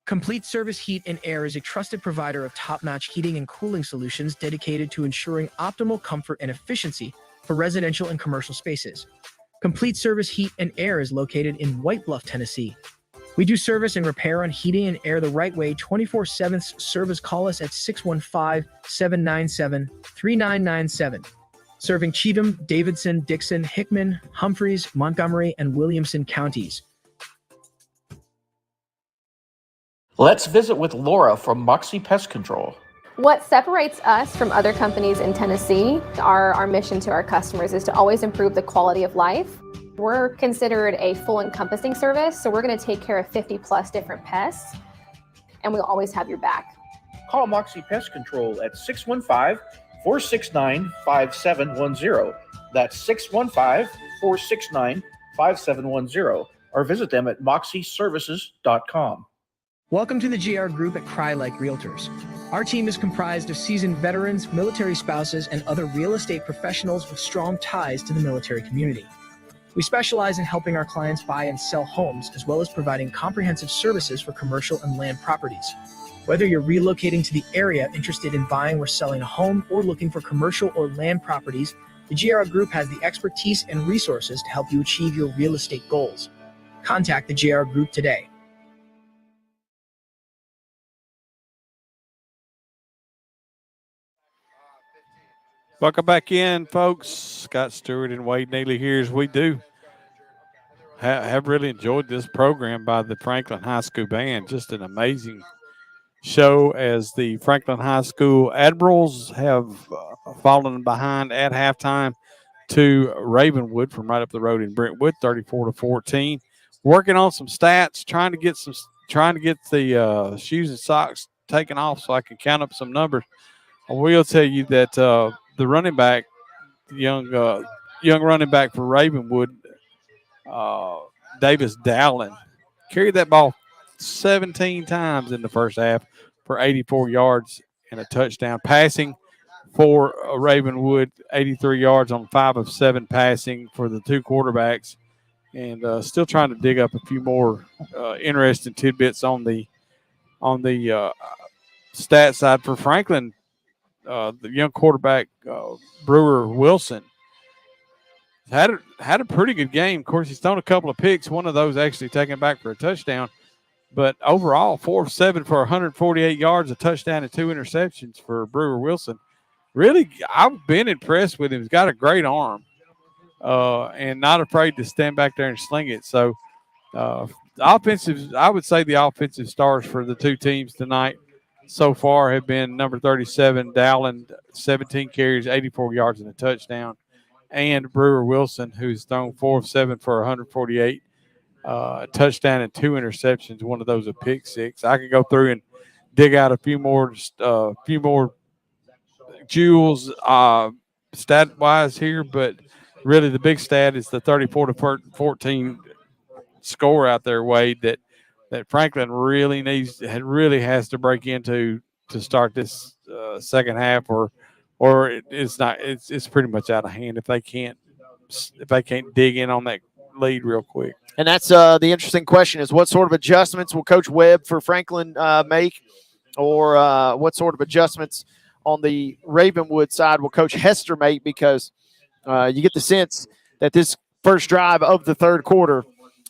Complete Service Heat and Air is a trusted provider of top-notch heating and cooling solutions dedicated to ensuring optimal comfort and efficiency for residential and commercial spaces. Complete Service Heat and Air is located in White Bluff, Tennessee. We do service and repair on heating and air the right way 24/7. Service, call us at 615-797-3997. Serving Cheatham, Davidson, Dixon, Hickman, Humphreys, Montgomery, and Williamson counties. Let's visit with Laura from Moxie Pest Control. What separates us from other companies in Tennessee, our mission to our customers is to always improve the quality of life. We're considered a full encompassing service, so we're going to take care of 50 plus different pests, and we'll always have your back. Call Moxie Pest Control at 615-469-5710. That's 615-469-5710. Or visit them at moxieservices.com. Welcome to the GR Group at Cry Like Realtors. Our team is comprised of seasoned veterans, military spouses, and other real estate professionals with strong ties to the military community. We specialize in helping our clients buy and sell homes, as well as providing comprehensive services for commercial and land properties. Whether you're relocating to the area interested in buying or selling a home, or looking for commercial or land properties The JR Group has the expertise and resources to help you achieve your real estate goals. Contact the JR Group today. Welcome back in, folks. Scott Stewart and Wade Neely here. As we do have really enjoyed this program by the Franklin High School Band. Just an amazing show as the Franklin High School Admirals have fallen behind at halftime to Ravenwood from right up the road in Brentwood, 34-14. Working on some stats, trying to get the shoes and socks taken off so I can count up some numbers. I will tell you that the running back, young running back for Ravenwood, Davis Dowling, carried that ball 17 times in the first half for 84 yards and a touchdown. Passing for Ravenwood, 83 yards on 5 of 7 passing for the two quarterbacks, and still trying to dig up a few more interesting tidbits on the stat side for Franklin. The young quarterback Brewer Wilson had a pretty good game. Of course, he's thrown a couple of picks, one of those actually taken back for a touchdown. But overall, 4 of 7 for 148 yards, a touchdown, and 2 interceptions for Brewer Wilson. Really, I've been impressed with him. He's got a great arm and not afraid to stand back there and sling it. So, I would say the offensive stars for the two teams tonight so far have been number 37, Dowland, 17 carries, 84 yards, and a touchdown, and Brewer Wilson, who's thrown 4 of 7 for 148, a touchdown and 2 interceptions, one of those a pick six. I could go through and dig out a few more jewels stat-wise here, but really the big stat is the 34-14 score out there, Wade, that Franklin really has to break into to start this second half, or it's pretty much out of hand if they can't dig in on that lead real quick. And that's the interesting question is what sort of adjustments will Coach Webb for Franklin make, or what sort of adjustments on the Ravenwood side will Coach Hester make, because you get the sense that this first drive of the third quarter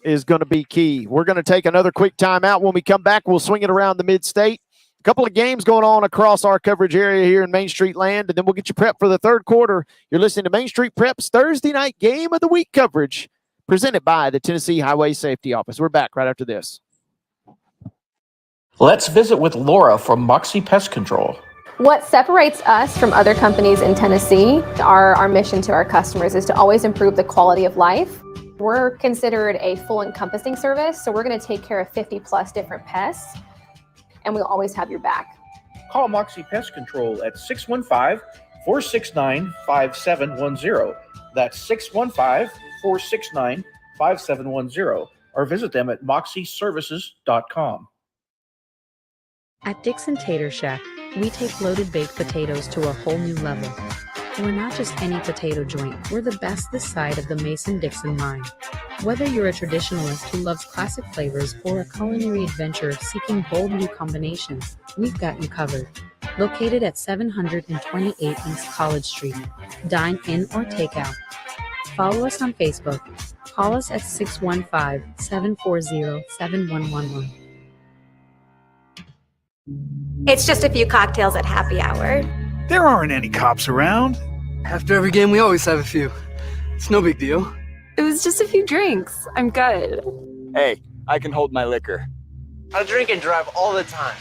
is going to be key. We're going to take another quick timeout. When we come back, we'll swing it around the mid-state. A couple of games going on across our coverage area here in Main Street land, and then we'll get you prepped for the third quarter. You're listening to Main Street Prep's Thursday night game of the week coverage presented by the Tennessee Highway Safety Office. We're back right after this. Let's visit with Laura from Moxie Pest Control. What separates us from other companies in Tennessee, our mission to our customers is to always improve the quality of life. We're considered a full encompassing service, so we're going to take care of 50 plus different pests, and we'll always have your back. Call Moxie Pest Control at 615-469-5710. That's 615-469-5710. Or visit them at moxieservices.com. At Dixon Tater Shack, we take loaded baked potatoes to a whole new level. We're not just any potato joint, we're the best this side of the Mason-Dixon line. Whether you're a traditionalist who loves classic flavors or a culinary adventurer seeking bold new combinations, we've got you covered. Located at 728 East College Street. Dine in or take out. Follow us on Facebook. Call us at 615-740-7111. It's just a few cocktails at happy hour. There aren't any cops around. After every game, we always have a few. It's no big deal. It was just a few drinks. I'm good. Hey, I can hold my liquor. I drink and drive all the time.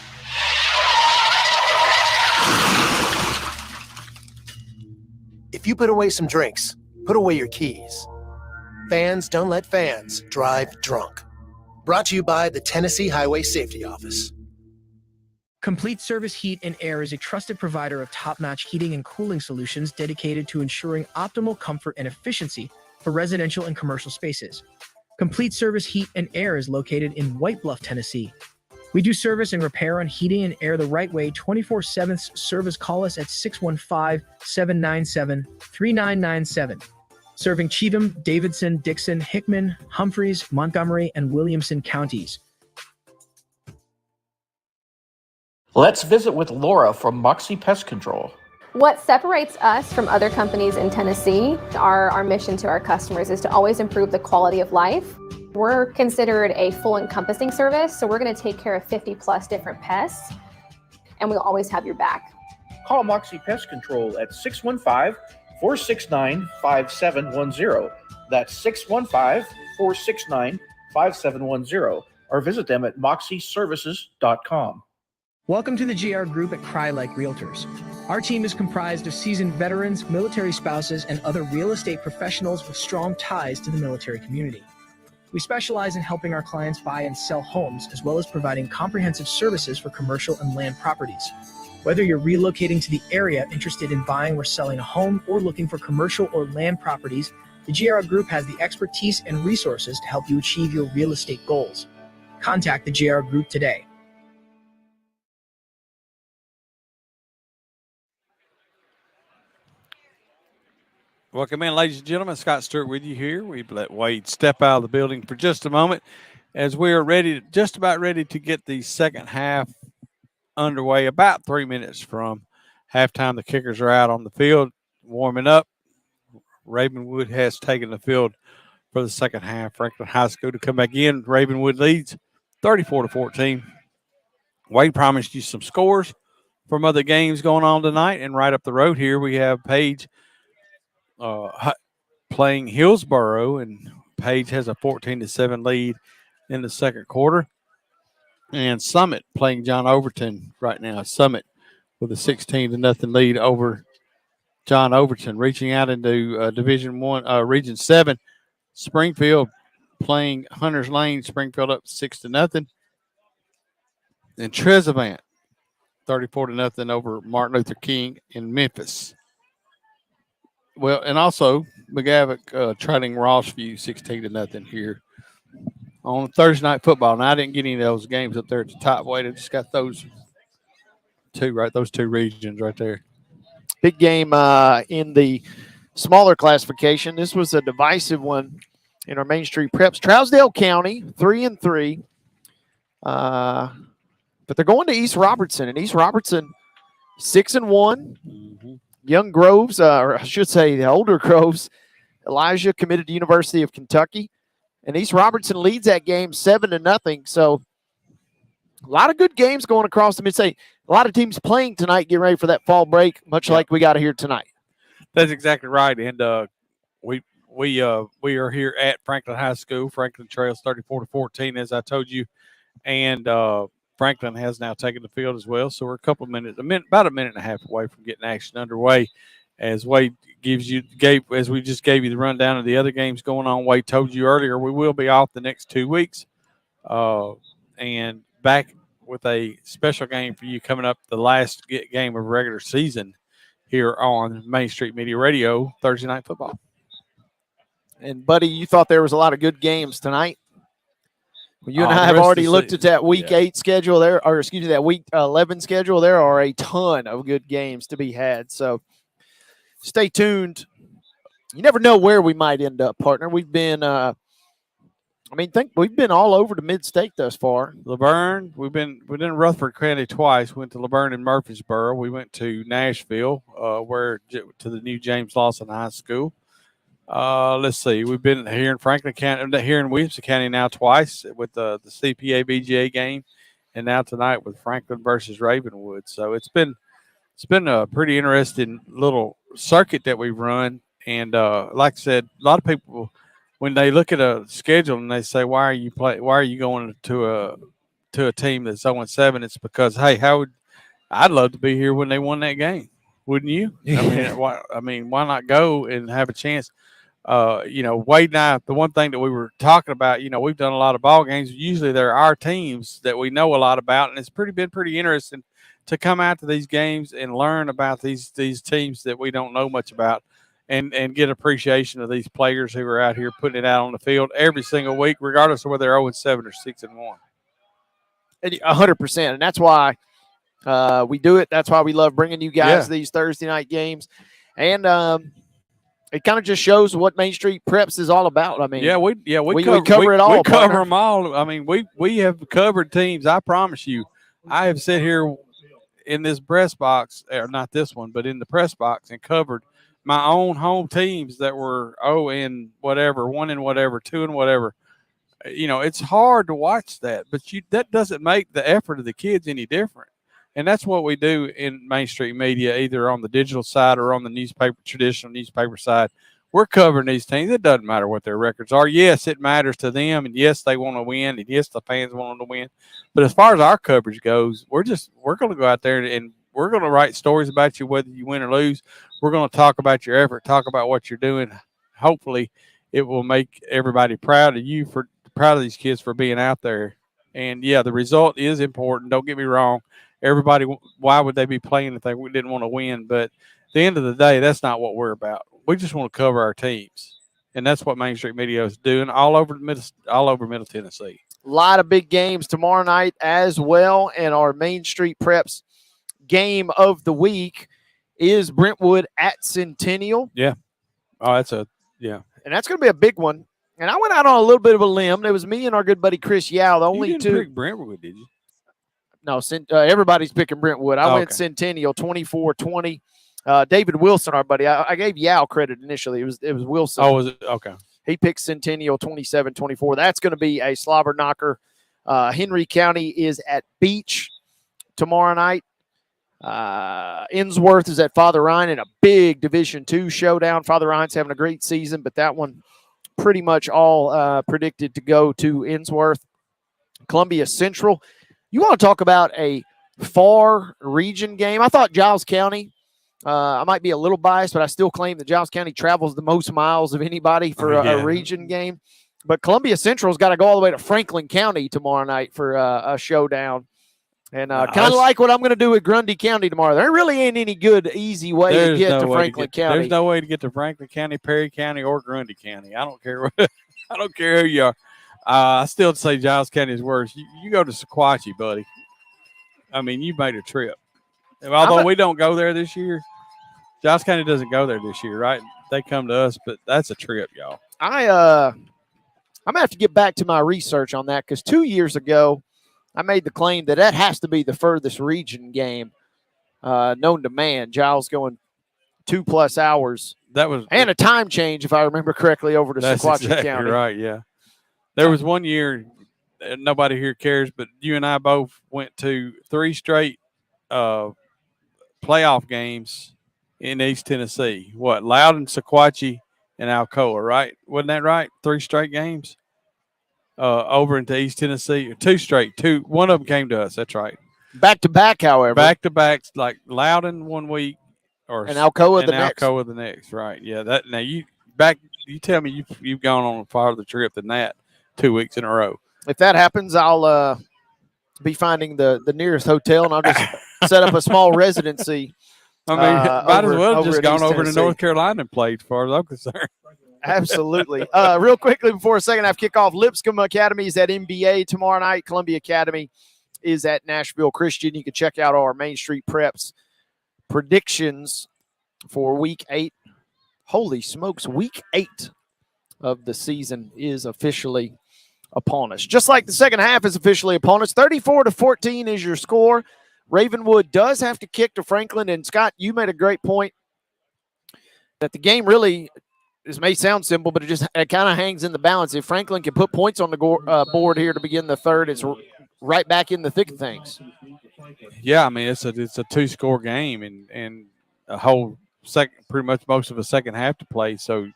If you put away some drinks, put away your keys. Fans don't let fans drive drunk. Brought to you by the Tennessee Highway Safety Office. Complete Service Heat and Air is a trusted provider of top-notch heating and cooling solutions dedicated to ensuring optimal comfort and efficiency for residential and commercial spaces. Complete Service Heat and Air is located in White Bluff, Tennessee. We do service and repair on heating and air the right way 24/7 service. Call us at 615-797-3997. Serving Cheatham, Davidson, Dixon, Hickman, Humphreys, Montgomery, and Williamson counties. Let's visit with Laura from Moxie Pest Control. What separates us from other companies in Tennessee, our mission to our customers is to always improve the quality of life. We're considered a full encompassing service, so we're going to take care of 50 plus different pests, and we'll always have your back. Call Moxie Pest Control at 615-469-5710. That's 615-469-5710. Or visit them at moxieservices.com. Welcome to the GR Group at Cry Like Realtors. Our team is comprised of seasoned veterans, military spouses, and other real estate professionals with strong ties to the military community. We specialize in helping our clients buy and sell homes, as well as providing comprehensive services for commercial and land properties. Whether you're relocating to the area, interested in buying or selling a home, or looking for commercial or land properties, the GR Group has the expertise and resources to help you achieve your real estate goals. Contact the GR Group today. Welcome in, ladies and gentlemen. Scott Stewart with you here. We've let Wade step out of the building for just a moment as we are just about ready to get the second half underway. About 3 minutes from halftime, the kickers are out on the field warming up. Ravenwood has taken the field for the second half. Franklin High School to come back in. Ravenwood leads 34-14. Wade promised you some scores from other games going on tonight, and right up the road here we have Page playing Hillsboro, and Page has a 14-7 lead in the second quarter. And Summit playing John Overton right now. Summit with a 16-0 lead over John Overton. Reaching out into Division I, Region 7, Springfield playing Hunters Lane. Springfield up 6-0. And Trezevant 34-0 over Martin Luther King in Memphis. Well, and also McGavock trailing Rossview 16-0 here on Thursday Night Football. Now, I didn't get any of those games up there at the top weight. I just got those two regions right there. Big game in the smaller classification. This was a divisive one in our Main Street Preps. Trousdale County 3-3, but they're going to East Robertson, and East Robertson 6-1. Mm-hmm. Young Groves, or I should say the older Groves, Elijah committed to University of Kentucky, and East Robertson leads that game 7-0. So a lot of good games going across the Mid-State. A lot of teams playing tonight, getting ready for that fall break, much like we got here tonight. That's exactly right. And we are here at Franklin High School. Franklin trails 34-14, as I told you, and Franklin has now taken the field as well. So we're about a minute and a half away from getting action underway. As Wade as we just gave you the rundown of the other games going on, Wade told you earlier, we will be off the next 2 weeks, and back with a special game for you coming up, the last game of regular season here on Main Street Media Radio, Thursday Night Football. And, Buddy, you thought there was a lot of good games tonight? Well, you and I have the rest already of the looked at that Week 8 schedule there, or excuse me, that Week 11 schedule. There are a ton of good games to be had. So stay tuned. You never know where we might end up, partner. We've been, we've been all over the Mid-State thus far. Laverne, we've been in Rutherford County twice. Went to Laverne and Murfreesboro. We went to Nashville, to the new James Lawson High School. Let's see. We've been here in Franklin County, here in Williamson County now twice with the CPA BGA game, and now tonight with Franklin versus Ravenwood. So it's been a pretty interesting little circuit that we've run. And like I said, a lot of people, when they look at a schedule and they say, "Why are you going to a team that's 0-7?" It's because, hey, I'd love to be here when they won that game, wouldn't you? Why not go and have a chance? Wade and I, the one thing that we were talking about, we've done a lot of ball games. Usually they're our teams that we know a lot about, and it's been pretty interesting to come out to these games and learn about these teams that we don't know much about, and get appreciation of these players who are out here putting it out on the field every single week, regardless of whether they're 0-7 or 6-1. 100%, and that's why we do it. That's why we love bringing you guys these Thursday night games, and it kind of just shows what Main Street Preps is all about. I mean, we cover it all. We cover them all. I mean, we have covered teams. I promise you, I have sat here in this press box, or not this one, but in the press box, and covered my own home teams that were 0 and whatever, 1 and whatever, 2 and whatever. You know, it's hard to watch that, but that doesn't make the effort of the kids any different. And that's what we do in Main Street Media, either on the digital side or on the newspaper, traditional newspaper side. We're covering these teams. It doesn't matter what their records are. Yes, it matters to them, and yes, they want to win, and yes, the fans want them to win. But as far as our coverage goes, we're going to go out there and we're going to write stories about you, whether you win or lose. We're going to talk about your effort, talk about what you're doing. Hopefully, it will make everybody proud of you, proud of these kids for being out there. And yeah, the result is important. Don't get me wrong. Everybody, why would they be playing if they didn't want to win? But at the end of the day, that's not what we're about. We just want to cover our teams, and that's what Main Street Media is doing all over Middle Tennessee. A lot of big games tomorrow night as well, and our Main Street Preps game of the week is Brentwood at Centennial. Yeah. Oh, And that's going to be a big one. And I went out on a little bit of a limb. It was me and our good buddy Chris Yao, the only you didn't pick Brentwood, did you? No, everybody's picking Brentwood. I went Centennial 24-20. David Wilson, our buddy. I gave Yao credit initially. It was Wilson. Oh, was it? Okay. He picked Centennial 27-24. That's going to be a slobber knocker. Henry County is at Beach tomorrow night. Innsworth is at Father Ryan in a big Division II showdown. Father Ryan's having a great season, but that one pretty much all predicted to go to Innsworth. Columbia Central. You want to talk about a far region game? I thought Giles County, I might be a little biased, but I still claim that Giles County travels the most miles of anybody for a region game. But Columbia Central's got to go all the way to Franklin County tomorrow night for a showdown. And kind of like what I'm going to do with Grundy County tomorrow. There really ain't any good, easy way to get to Franklin County. There's no way to get to Franklin County, Perry County, or Grundy County. I don't care I don't care who you are. I still say Giles County is worse. You go to Sequatchie, buddy. I mean, you made a trip. Although we don't go there this year, Giles County doesn't go there this year, right? They come to us, but that's a trip, y'all. I'm going to have to get back to my research on that because 2 years ago, I made the claim that has to be the furthest region game known to man. Giles going 2+ hours. And a time change, if I remember correctly, over to Sequatchie County. Right, yeah. There was one year, nobody here cares, but you and I both went to 3 straight playoff games in East Tennessee. Loudon, Sequatchie, and Alcoa, right? Wasn't that right? 3 straight games over into East Tennessee. 2 straight. One of them came to us. That's right. Back to back, however. Back to back, like Loudon 1 week, and Alcoa the next. Right? Yeah. Now you tell me you've gone on a farther trip than that 2 weeks in a row. If that happens, I'll be finding the nearest hotel, and I'll just set up a small residency. I mean, might as well have just gone over to North Carolina and played, as far as I'm concerned. Absolutely. Real quickly before second half kickoff, Lipscomb Academy is at NBA tomorrow night. Columbia Academy is at Nashville Christian. You can check out our Main Street Preps predictions for Week 8. Holy smokes, Week 8 of the season is officially upon us. Just like the second half is officially upon us. 34-14 is your score. Ravenwood does have to kick to Franklin. And, Scott, you made a great point that the game really – this may sound simple, but it kind of hangs in the balance. If Franklin can put points on the board here to begin the third, it's right back in the thick of things. Yeah, I mean it's a 2-score game and a whole pretty much most of a second half to play. So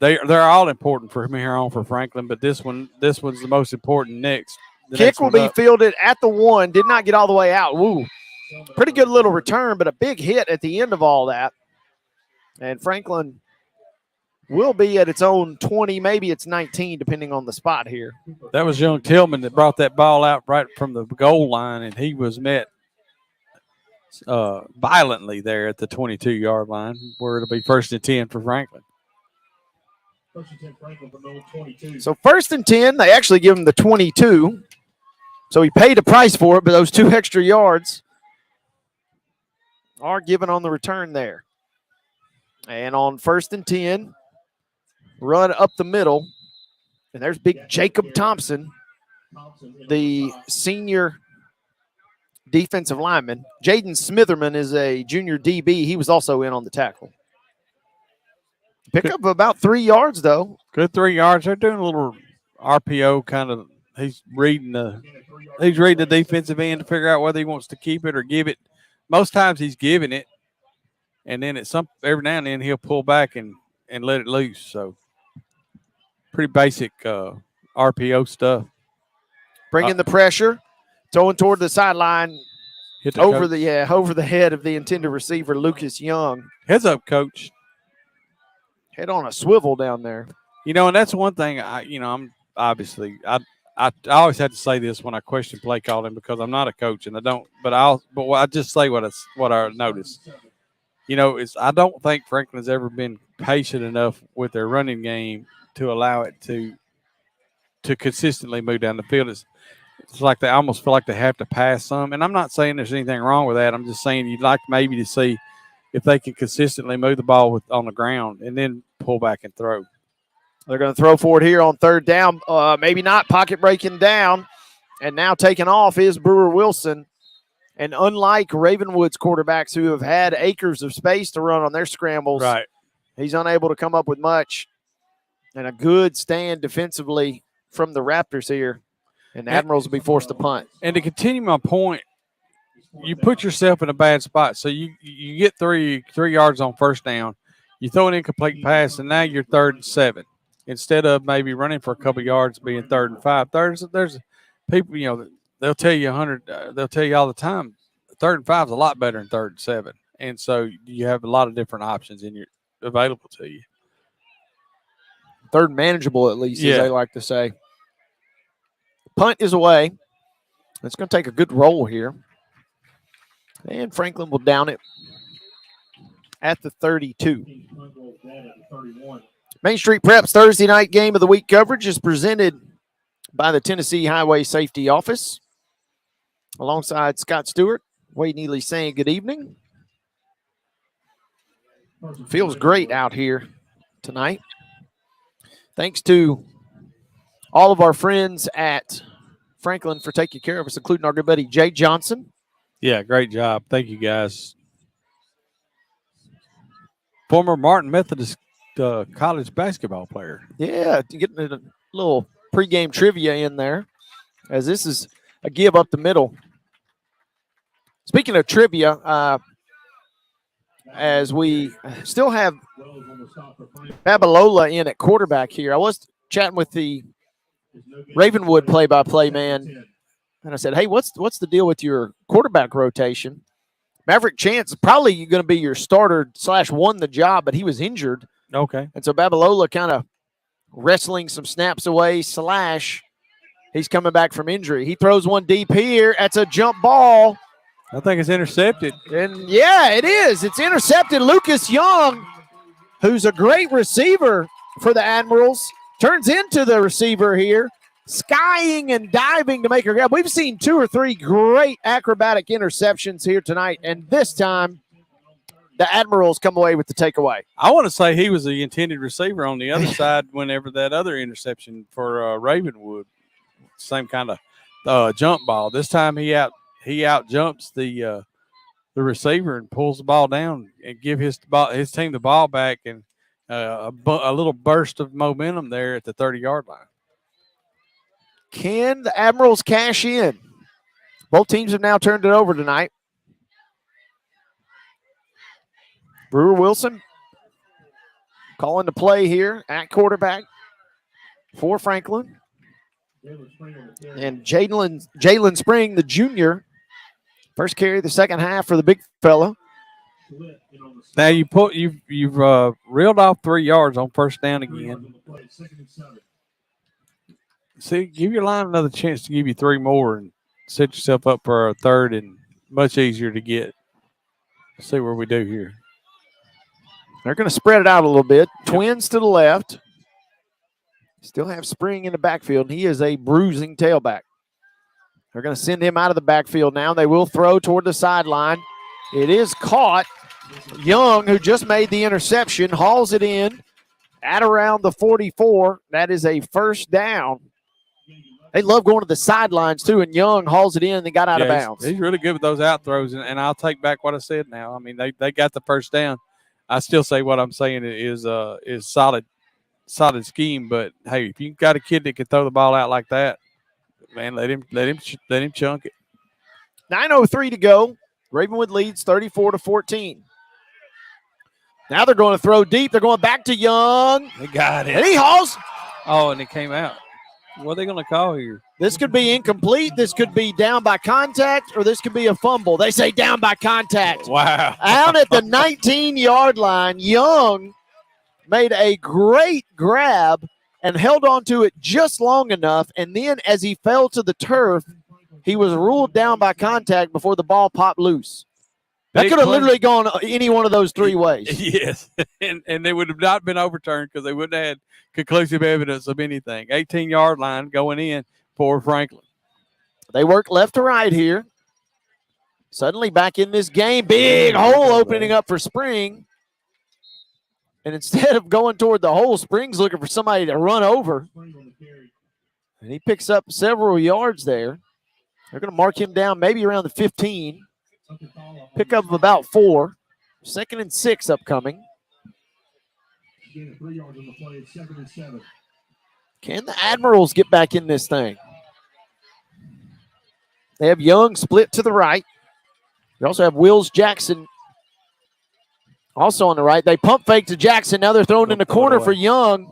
they're all important from here on for Franklin, but this one's the most important next. Kick will be fielded at the 1. Did not get all the way out. Woo! Pretty good little return, but a big hit at the end of all that. And Franklin will be at its own 20, maybe it's 19, depending on the spot here. That was young Tillman that brought that ball out right from the goal line, and he was met violently there at the 22-yard line, where it'll be 1st and 10 for Franklin. So 1st and 10, they actually give him the 22. So he paid a price for it, but those 2 extra yards are given on the return there. And on 1st and 10, run up the middle. And there's big Jacob Thompson, the senior defensive lineman. Jaden Smitherman is a junior DB. He was also in on the tackle. Pick up about 3 yards, though. Good 3 yards. They're doing a little RPO kind of. He's reading the defensive end to figure out whether he wants to keep it or give it. Most times he's giving it, and then every now and then he'll pull back and let it loose. So pretty basic RPO stuff. Bringing the pressure, throwing toward the sideline, over the head of the intended receiver, Lucas Young. Heads up, coach. Head on a swivel down there. You know, and that's one thing. I always have to say this when I question play calling because I'm not a coach and I don't. But I just say what I noticed. You know, I don't think Franklin's ever been patient enough with their running game to allow it to consistently move down the field. It's like they almost feel like they have to pass some. And I'm not saying there's anything wrong with that. I'm just saying you'd like maybe to see if they can consistently move the ball on the ground and then pull back and throw. They're going to throw for it here on third down. Maybe not. Pocket breaking down. And now taking off is Brewer Wilson. And unlike Ravenwood's quarterbacks who have had acres of space to run on their scrambles, right, he's unable to come up with much. And a good stand defensively from the Raptors here. And the Admirals will be forced to punt. And to continue my point, you put yourself in a bad spot. So you get three yards on first down. You throw an incomplete pass, and now you're 3rd and 7. Instead of maybe running for a couple yards, being 3rd and 5. There's people, you know, they'll tell you they'll tell you all the time, 3rd and 5 is a lot better than 3rd and 7. And so you have a lot of different options available to you. 3rd and manageable, at least, as they like to say. Punt is away. It's going to take a good roll here. And Franklin will down it at the 32. Main Street Prep's Thursday night game of the week coverage is presented by the Tennessee Highway Safety Office. Alongside Scott Stewart, Wade Neely saying good evening. Feels great out here tonight. Thanks to all of our friends at Franklin for taking care of us, including our good buddy Jay Johnson. Yeah, great job. Thank you, guys. Former Martin Methodist college basketball player. Yeah, getting a little pregame trivia in there, as this is a give up the middle. Speaking of trivia, as we still have Babalola in at quarterback here, I was chatting with the Ravenwood play-by-play man, and I said, hey, what's the deal with your quarterback rotation? Maverick Chance is probably going to be your starter / won the job, but he was injured. Okay. And so Babalola kind of wrestling some snaps away / he's coming back from injury. He throws one deep here. That's a jump ball. I think it's intercepted. And, yeah, it is. It's intercepted. Lucas Young, who's a great receiver for the Admirals, turns into the receiver here, skying and diving to make a grab. We've seen 2 or 3 great acrobatic interceptions here tonight, and this time the Admirals come away with the takeaway. I want to say he was the intended receiver on the other side whenever that other interception for Ravenwood, same kind of jump ball. This time he out jumps the receiver and pulls the ball down and give his team the ball back, and a little burst of momentum there at the 30-yard line. Can the Admirals cash in? Both teams have now turned it over tonight. Brewer Wilson calling the play here at quarterback for Franklin. And Jalen Spring, the junior, first carry of the second half for the big fella. Now you've reeled off 3 yards on first down again. See, give your line another chance to give you 3 more and set yourself up for a third and much easier to get. Let's see what we do here. They're going to spread it out a little bit. Twins to the left. Still have Spring in the backfield. He is a bruising tailback. They're going to send him out of the backfield now. They will throw toward the sideline. It is caught. Young, who just made the interception, hauls it in at around the 44. That is a first down They love going to the sidelines, too, and Young hauls it in and they got out of Yeah, bounds. He's really good with those out throws, and I'll take back what I said now. I mean, they got the first down. I still say what I'm saying is solid scheme, but hey, if you got a kid that can throw the ball out like that, man, let him chunk it. 9:03 to go. Ravenwood leads 34-14. Now they're going to throw deep. They're going back to Young. They got it. And he hauls. Oh, and it came out. What are they going to call here? This could be incomplete. This could be down by contact, or this could be a fumble. They say down by contact. Wow. Out at the 19-yard line, Young made a great grab and held on to it just long enough. And then as he fell to the turf, he was ruled down by contact before the ball popped loose. That could have literally gone any one of those three ways. Yes, and they would have not been overturned because they wouldn't have had conclusive evidence of anything. 18-yard line going in for Franklin. They work left to right here. Suddenly back in this game. Big hole opening up for Spring. And instead of going toward the hole, Spring's looking for somebody to run over. And he picks up several yards there. They're going to mark him down maybe around the 15. Pick up about 4. 2nd and 6 upcoming. Can the Admirals get back in this thing? They have Young split to the right. They also have Wills Jackson also on the right. They pump fake to Jackson. Now they're throwing in the corner for Young.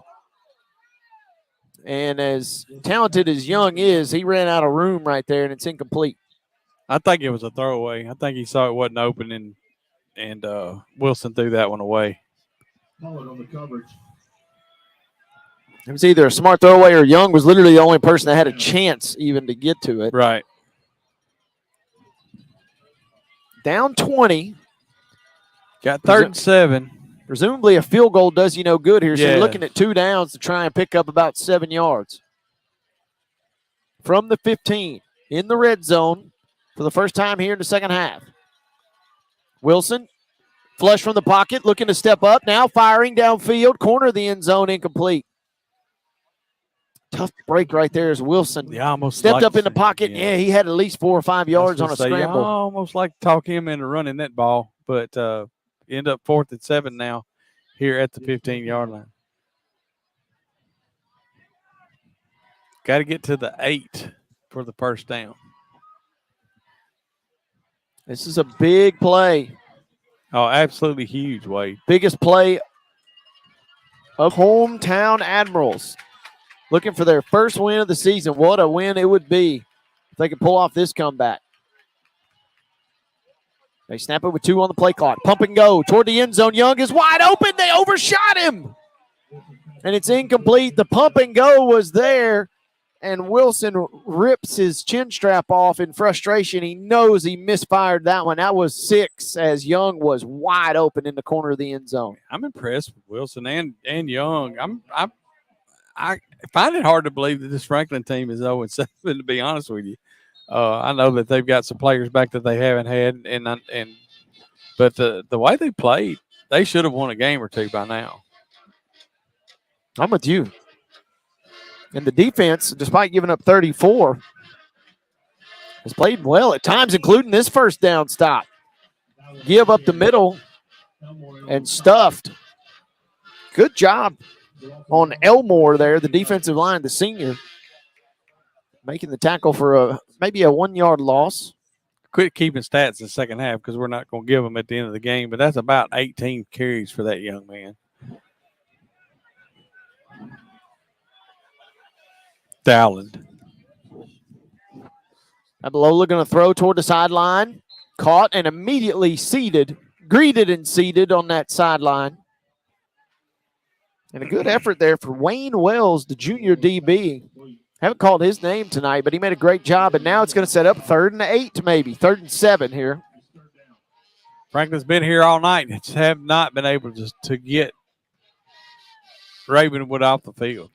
And as talented as Young is, he ran out of room right there, and it's incomplete. I think it was a throwaway. I think he saw it wasn't open, and Wilson threw that one away. It was either a smart throwaway or Young was literally the only person that had a chance even to get to it. Right. Down 20. Got 3rd and 7. Presumably a field goal does you no good here. So Yeah. you're looking at 2 downs to try and pick up about 7 yards. From the 15 in the red zone for the first time here in the second half. Wilson, flush from the pocket, looking to step up. Now firing downfield, corner of the end zone, incomplete. Tough break right there as Wilson almost stepped up in the pocket. Yeah, he had at least 4 or 5 yards on a scramble. I almost like to talk him into running that ball, but end up 4th and 7 now here at the 15-yard line. Got to get to the 8 for the first down. This is a big play. Oh, absolutely huge, Wade. Biggest play of hometown Admirals. Looking for their first win of the season. What a win it would be if they could pull off this comeback. They snap it with 2 on the play clock. Pump and go toward the end zone. Young is wide open. They overshot him. And it's incomplete. The pump and go was there. And Wilson rips his chin strap off in frustration. He knows he misfired that one. That was 6 as Young was wide open in the corner of the end zone. I'm impressed with Wilson and Young. I find it hard to believe that this Franklin team is 0-7, to be honest with you. I know that they've got some players back that they haven't had, but the way they played, they should have won a game or 2 by now. I'm with you. And the defense, despite giving up 34, has played well at times, including this first down stop. Give up the middle and stuffed. Good job on Elmore there, the defensive line, the senior, making the tackle for maybe a 1-yard loss. Quit keeping stats in the second half because we're not going to give them at the end of the game, but that's about 18 carries for that young man. Dowland. Abalola going to throw toward the sideline. Caught and immediately greeted and seated on that sideline. And a good effort there for Wayne Wells, the junior DB. Haven't called his name tonight, but he made a great job. And now it's going to set up 3rd and 8 maybe, 3rd and 7 here. Franklin's been here all night. Just have not been able to get Ravenwood off the field.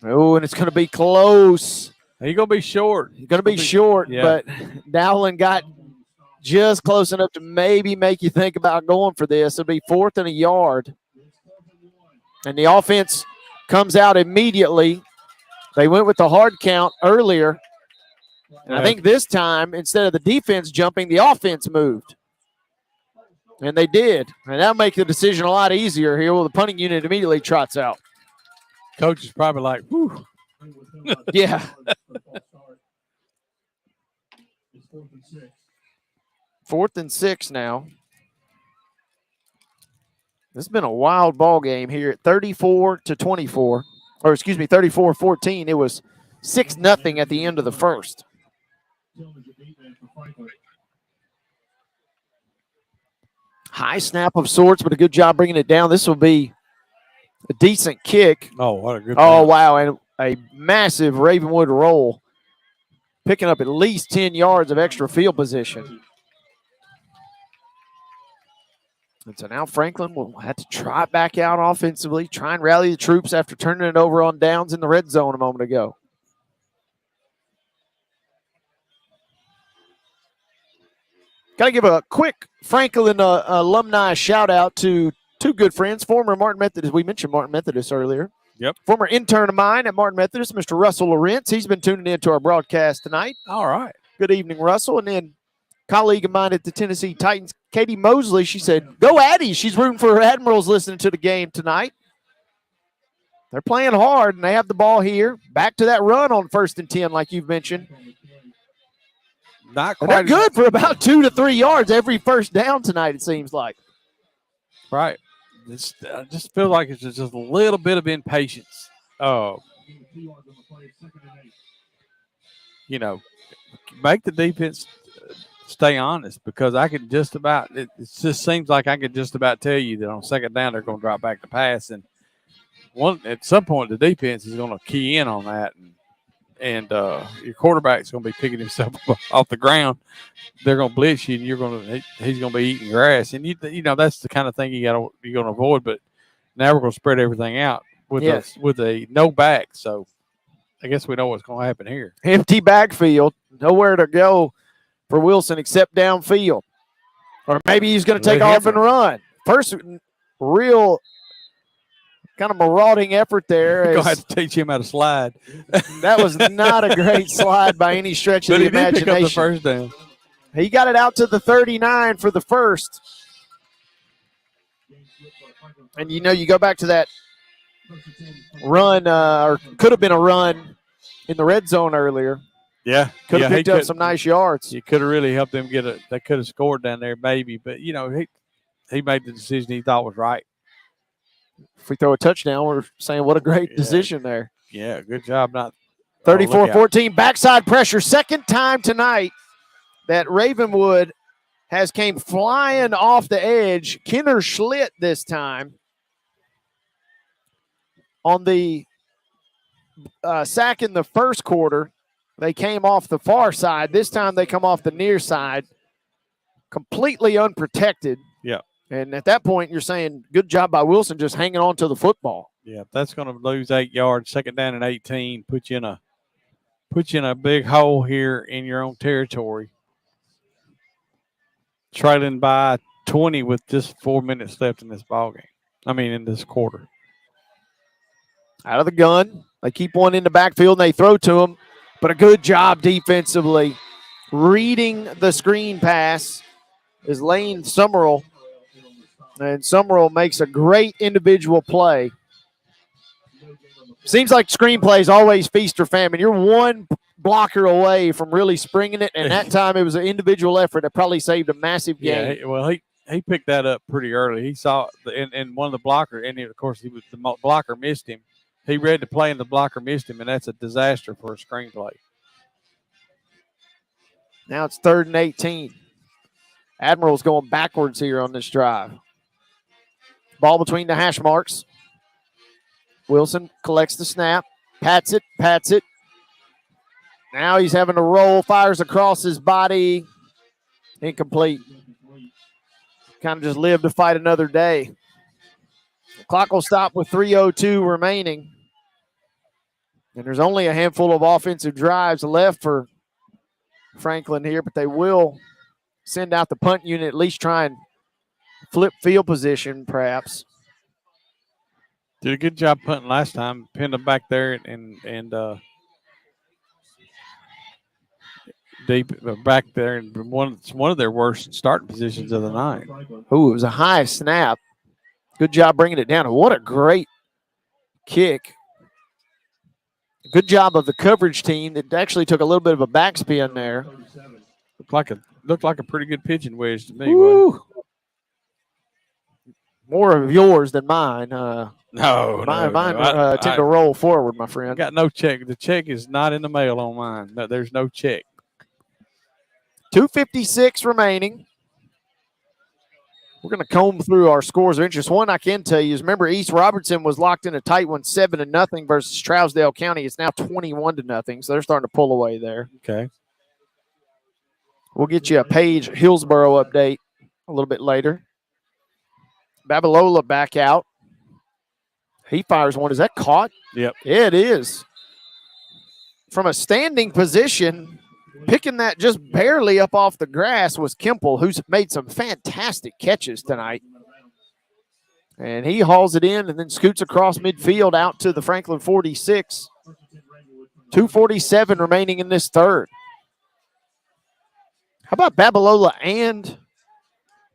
Oh, and it's going to be close. He's going to be short. He's going to be short, yeah. But Dowland got just close enough to maybe make you think about going for this. It'll be 4th and a yard. And the offense comes out immediately. They went with the hard count earlier. And I think this time, instead of the defense jumping, the offense moved. And they did. And that'll make the decision a lot easier here. Well, the punting unit immediately trots out. Coach is probably like, whew. Yeah. 4th and 6 now. This has been a wild ball game here at 34-24. Or excuse me, 34-14. It was 6-0 at the end of the first. High snap of sorts, but a good job bringing it down. This will be a decent kick. Oh, what a good Oh, thing. wow. And a massive Ravenwood roll, picking up at least 10 yards of extra field position. And so now Franklin will have to try it back out offensively, try and rally the troops after turning it over on downs in the red zone a moment ago. Got to give a quick Franklin alumni shout out to two good friends, former Martin Methodist. We mentioned Martin Methodist earlier. Yep. Former intern of mine at Martin Methodist, Mr. Russell Lawrence. He's been tuning in to our broadcast tonight. All right. Good evening, Russell. And then colleague of mine at the Tennessee Titans, Katie Mosley, she said, go Addies. She's rooting for her Admirals listening to the game tonight. They're playing hard, and they have the ball here. Back to that run on 1st and 10, like you've mentioned. Not And quite they're good for about 2 to 3 yards every first down tonight, it seems like. right. I just feel like it's just a little bit of impatience. You know, make the defense stay honest, because I can just about it just seems like I can just about tell you that on 2nd down they're going to drop back to pass, and at some point the defense is going to key in on that, and your quarterback's going to be picking himself up off the ground. They're going to blitz you, and he's going to be eating grass, and you know that's the kind of thing you're going to avoid. But now we're going to spread everything out with a no back, so I guess we know what's going to happen here. Empty backfield, nowhere to go for Wilson except downfield. Or maybe he's going to take off and run. First real kind of marauding effort there. You're going to have to teach him how to slide. That was not a great slide by any stretch of the imagination. Pick up the first down. He got it out to the 39 for the first. And, you know, you go back to that run, or could have been a run in the red zone earlier. Yeah. Could have picked up some nice yards. You could have really helped them they could have scored down there maybe. But, you know, he made the decision he thought was right. If we throw a touchdown, we're saying what a great decision there. Yeah, good job. 34-14, backside pressure. Second time tonight that Ravenwood has came flying off the edge. Kenner Schlitt this time on the sack in the first quarter. They came off the far side. This time they come off the near side, completely unprotected. Yeah. And at that point, you're saying good job by Wilson just hanging on to the football. Yeah, that's going to lose 8 yards. 2nd down and 18. Put you in a big hole here in your own territory. Trailing by 20 with just 4 minutes left in this ball game. I mean, in this quarter. Out of the gun, they keep one in the backfield and they throw to him. But a good job defensively reading the screen pass is Lane Summerall. And Summerall makes a great individual play. Seems like screenplay is always feast or famine. You're one blocker away from really springing it, and that time it was an individual effort that probably saved a massive game. Yeah, well, he picked that up pretty early. He saw and one of the blocker, and of course the blocker missed him. He read the play, and the blocker missed him, and that's a disaster for a screenplay. Now it's 3rd and 18. Admiral's going backwards here on this drive. Ball between the hash marks. Wilson collects the snap, pats it. Now he's having to roll, fires across his body. Incomplete. Kind of just live to fight another day. The clock will stop with 3:02 remaining. And there's only a handful of offensive drives left for Franklin here, but they will send out the punt unit, at least try and flip field position perhaps. Did a good job punting last time. Pinned them back there and deep back there, and one of their worst starting positions of the night. Ooh, it was a high snap. Good job bringing it down. What a great kick. Good job of the coverage team that actually took a little bit of a backspin there. Looked like a pretty good pitching wedge to me. More of yours than mine. No, mine tend to roll forward, my friend. I got no check. The check is not in the mail on mine. No, there's no check. 2:56 remaining. We're going to comb through our scores of interest. One I can tell you is, remember, East Robertson was locked in a tight one, 7-0 versus Trousdale County. It's now 21-0, so they're starting to pull away there. Okay. We'll get you a Page Hillsboro update a little bit later. Babalola back out. He fires one. Is that caught? Yep. Yeah, it is. From a standing position, picking that just barely up off the grass was Kemple, who's made some fantastic catches tonight. And he hauls it in and then scoots across midfield out to the Franklin 46. 2:47 remaining in this third. How about Babalola and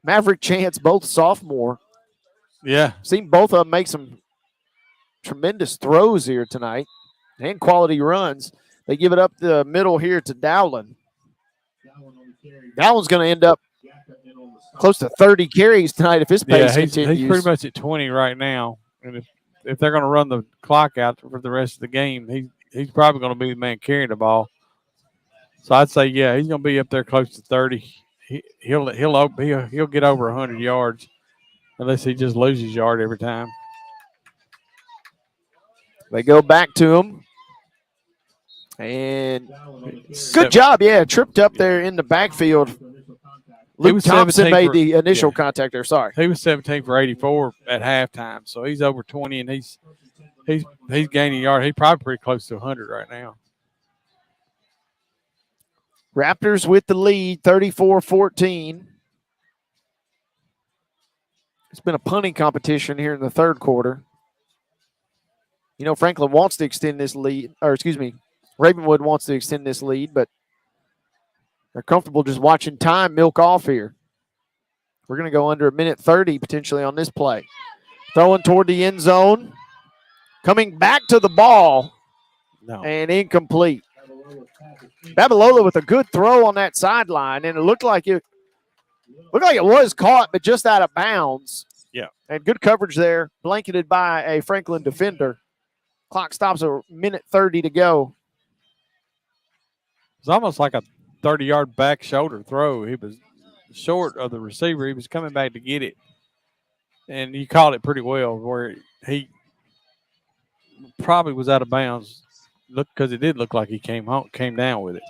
Maverick Chance, both sophomore? Yeah. Seen both of them make some tremendous throws here tonight and quality runs. They give it up the middle here to Dowland. Dowland's going to end up close to 30 carries tonight if his pace continues. He's pretty much at 20 right now. And if they're going to run the clock out for the rest of the game, he's probably going to be the man carrying the ball. So I'd say, yeah, he's going to be up there close to 30. He'll get over 100 yards unless he just loses yard every time. They go back to him. And good job, tripped up there in the backfield. Luke Thompson made the initial contact there. Sorry. He was 17 for 84 at halftime, so he's over 20, and he's gaining yard. He's probably pretty close to 100 right now. Raptors with the lead, 34-14. It's been a punting competition here in the third quarter. You know, Franklin wants to extend this lead, Ravenwood wants to extend this lead, but they're comfortable just watching time milk off here. We're going to go under 1:30 potentially on this play. Throwing toward the end zone. Coming back to the ball. No. And incomplete. Babalola with a good throw on that sideline, and it looked like it was caught, but just out of bounds. Yeah. And good coverage there, blanketed by a Franklin defender. Clock stops at 1:30 to go. It's almost like a 30-yard back shoulder throw. He was short of the receiver. He was coming back to get it. And he caught it pretty well where he probably was out of bounds because it did look like he came down with it.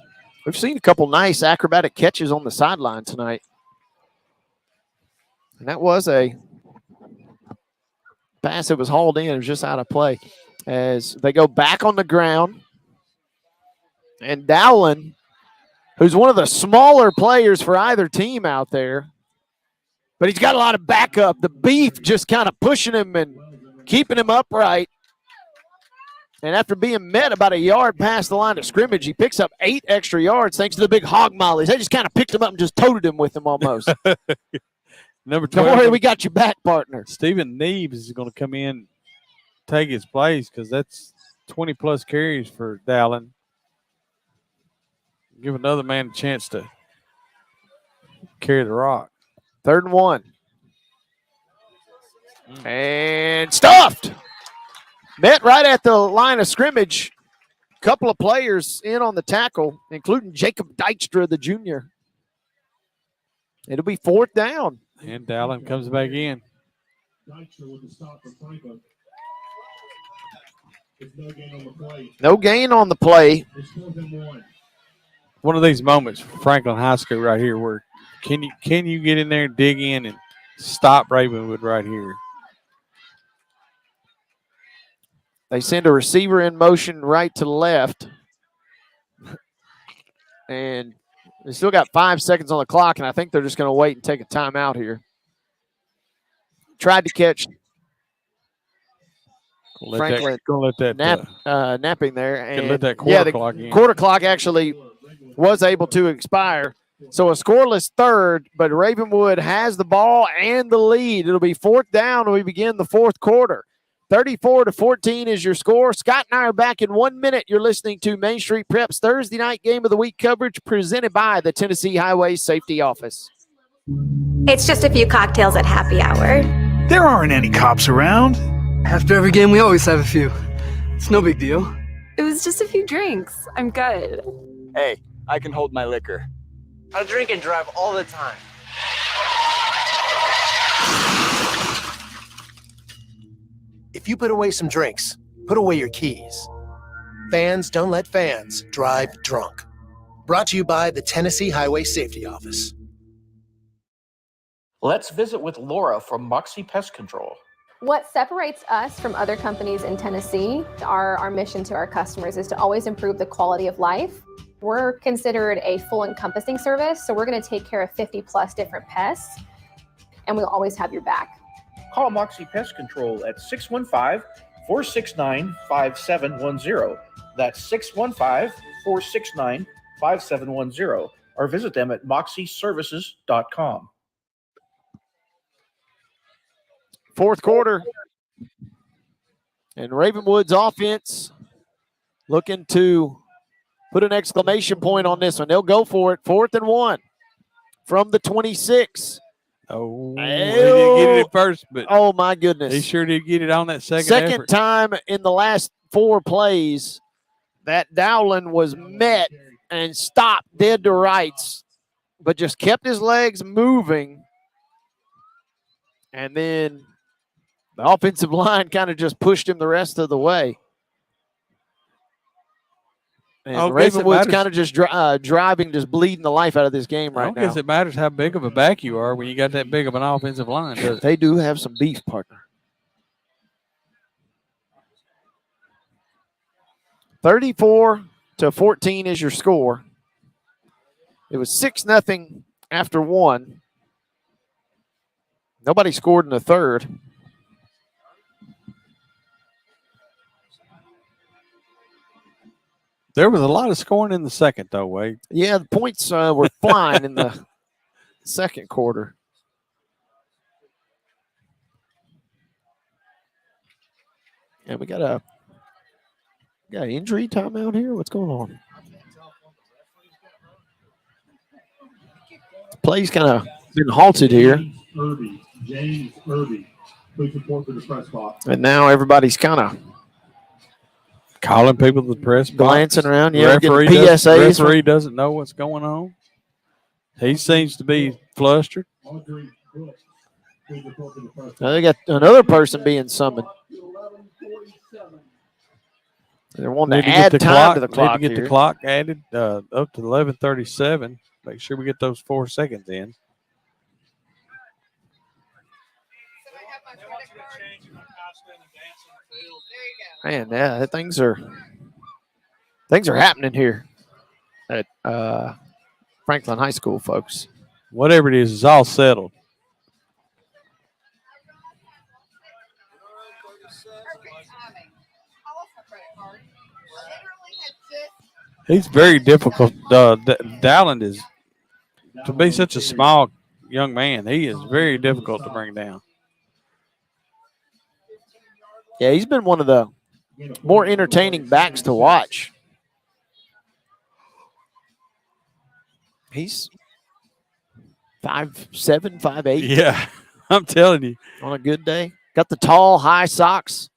We've seen a couple nice acrobatic catches on the sideline tonight. And that was a pass that was hauled in. It was just out of play. As they go back on the ground. And Dowland, who's one of the smaller players for either team out there, but he's got a lot of backup. The beef just kind of pushing him and keeping him upright. And after being met about a yard past the line of scrimmage, he picks up 8 extra yards thanks to the big hog mollies. They just kind of picked him up and just toted him with them almost. Number 12. Don't worry, we got you back, partner. Stephen Neebs is going to come in, take his place because that's 20-plus carries for Dowland. Give another man a chance to carry the rock. 3rd and 1. And stuffed. Met right at the line of scrimmage. Couple of players in on the tackle, including Jacob Dykstra, the junior. It'll be 4th down. And Dowland comes back in. No gain on the play. One of these moments for Franklin High School right here where can you get in there and dig in and stop Ravenwood right here? They send a receiver in motion right to left. And they still got 5 seconds on the clock, and I think they're just going to wait and take a timeout here. Tried to catch Franklin Gonna let that napping there. And let that quarter clock in. Quarter clock actually was able to expire. So a scoreless third, but Ravenwood has the ball and the lead. It'll be 4th down when we begin the 4th quarter. 34-14 is your score. Scott and I are back in 1 minute. You're listening to Main Street Prep's Thursday night game of the week coverage presented by the Tennessee Highway Safety Office. It's just a few cocktails at happy hour. There aren't any cops around. After every game, we always have a few. It's no big deal. It was just a few drinks. I'm good. Hey, I can hold my liquor. I drink and drive all the time. If you put away some drinks, put away your keys. Fans don't let fans drive drunk. Brought to you by the Tennessee Highway Safety Office. Let's visit with Laura from Moxie Pest Control. What separates us from other companies in Tennessee, our mission to our customers is to always improve the quality of life. We're considered a full encompassing service, so we're going to take care of 50 plus different pests, and we'll always have your back. Call Moxie Pest Control at 615-469-5710. That's 615-469-5710. Or visit them at moxieservices.com. 4th quarter. And Ravenwood's offense looking to put an exclamation point on this one. They'll go for it. 4th and 1 from the 26. Oh, he didn't get it at first, but oh my goodness, he sure did get it on that second effort. time in the last 4 plays that Dowland was met and stopped dead to rights, but just kept his legs moving, and then the offensive line kind of just pushed him the rest of the way. And Ravenwood's kind of just driving, just bleeding the life out of this game right now. I don't guess it matters how big of a back you are when you got that big of an offensive line, does it? They do have some beef, partner. 34-14 is your score. It was 6-0 after 1. Nobody scored in the third. There was a lot of scoring in the second, though, Wade. Yeah, the points were flying in the second quarter. And we got an injury timeout here. What's going on? The play's kind of been halted here. James Irby, please report to the press box. And now everybody's kind of calling people to the press box. Glancing around. Yeah, referee PSAs. Doesn't know what's going on. He seems to be flustered. Now they got another person being summoned. They're wanting to add time to the clock. Need to get the clock added up to 11:37. Make sure we get those 4 seconds in. Man, yeah, things are happening here at Franklin High School, folks. Whatever it is, it's all settled. He's very difficult. Dowland is, to be such a small young man, he is very difficult to bring down. Yeah, he's been one of the more entertaining backs to watch. He's 5'7", 5'8". Yeah, I'm telling you. On a good day. Got the tall, high socks.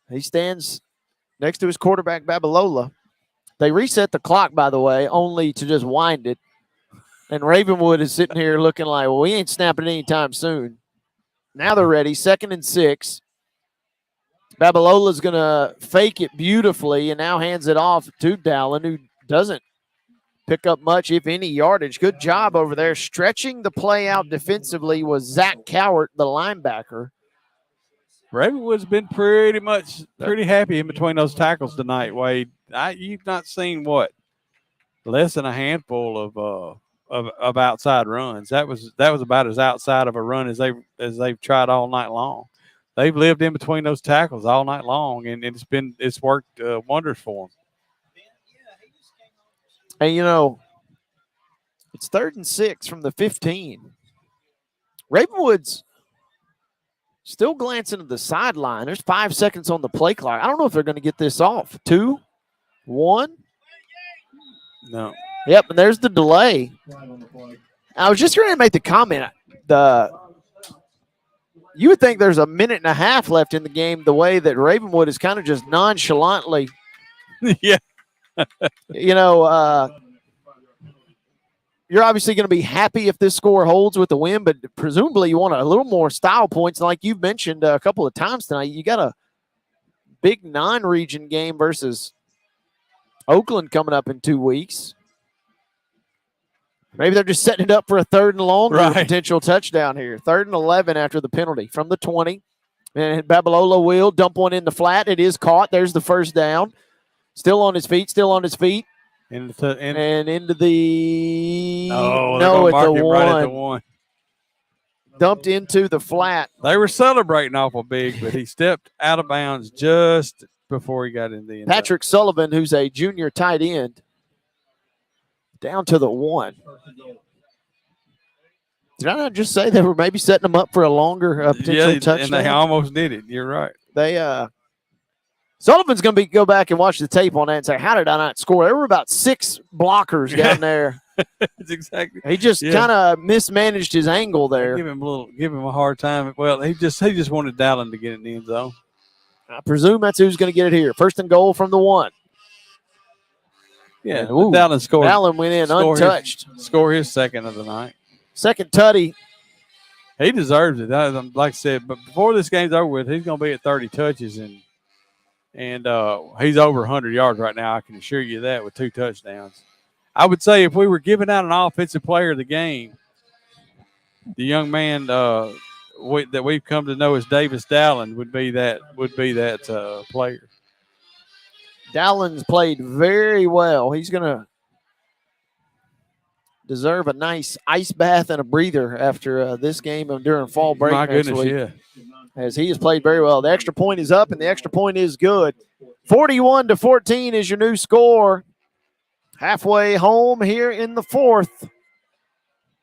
He stands next to his quarterback, Babalola. They reset the clock, by the way, only to just wind it. And Ravenwood is sitting here looking like, well, we ain't snapping anytime soon. Now they're ready. 2nd and 6. Babalola's going to fake it beautifully and now hands it off to Dowland, who doesn't pick up much, if any, yardage. Good job over there. Stretching the play out defensively was Zach Cowart, the linebacker. Ravenwood's been pretty happy in between those tackles tonight, Wade. You've not seen less than a handful of outside runs. That was about as outside of a run as they've tried all night long. they've lived in between those tackles all night long, and it's worked wonders for them. And, you know, it's 3rd and 6 from the 15. Ravenwood's still glancing to the sideline. There's 5 seconds on the play clock. I don't know if they're going to get this off. 2, 1. No. Yep, and there's the delay. I was just going to make the comment. You would think there's a minute and a half left in the game the way that Ravenwood is kind of just nonchalantly. Yeah. You know, you're obviously going to be happy if this score holds with the win, but presumably you want a little more style points. Like you've mentioned a couple of times tonight, you got a big non-region game versus Oakland coming up in 2 weeks. Maybe they're just setting it up for a 3rd and long potential touchdown here. 3rd and 11 after the penalty from the 20. And Babalola will dump one in the flat. It is caught. There's the first down. Still on his feet. And into the right at the one. Dumped into the flat. They were celebrating awful big, but he stepped out of bounds just before he got in the end. Patrick Sullivan, who's a junior tight end, down to the 1. Did I not just say they were maybe setting them up for a longer potential touchdown? And they almost did it. You're right. Sullivan's going to go back and watch the tape on that and say, how did I not score? There were about 6 blockers down there. That's exactly. He just kind of mismanaged his angle there. Give him a hard time. Well, he just wanted Dallin to get it in the end zone. I presume that's who's going to get it here. 1st and goal from the 1. Yeah, Dallin scored. Dallin went in untouched. Score his 2nd of the night. 2nd tutty. He deserves it. Like I said, but before this game's over with, he's going to be at 30 touches and he's over 100 yards right now. I can assure you that with 2 touchdowns. I would say if we were giving out an offensive player of the game, the young man that we've come to know as Davis Dallin would be that player. Dallin's played very well. He's going to deserve a nice ice bath and a breather after this game during fall break next week. Yeah. As he has played very well. The extra point is up, and the extra point is good. 41-14 is your new score. Halfway home here in the 4th.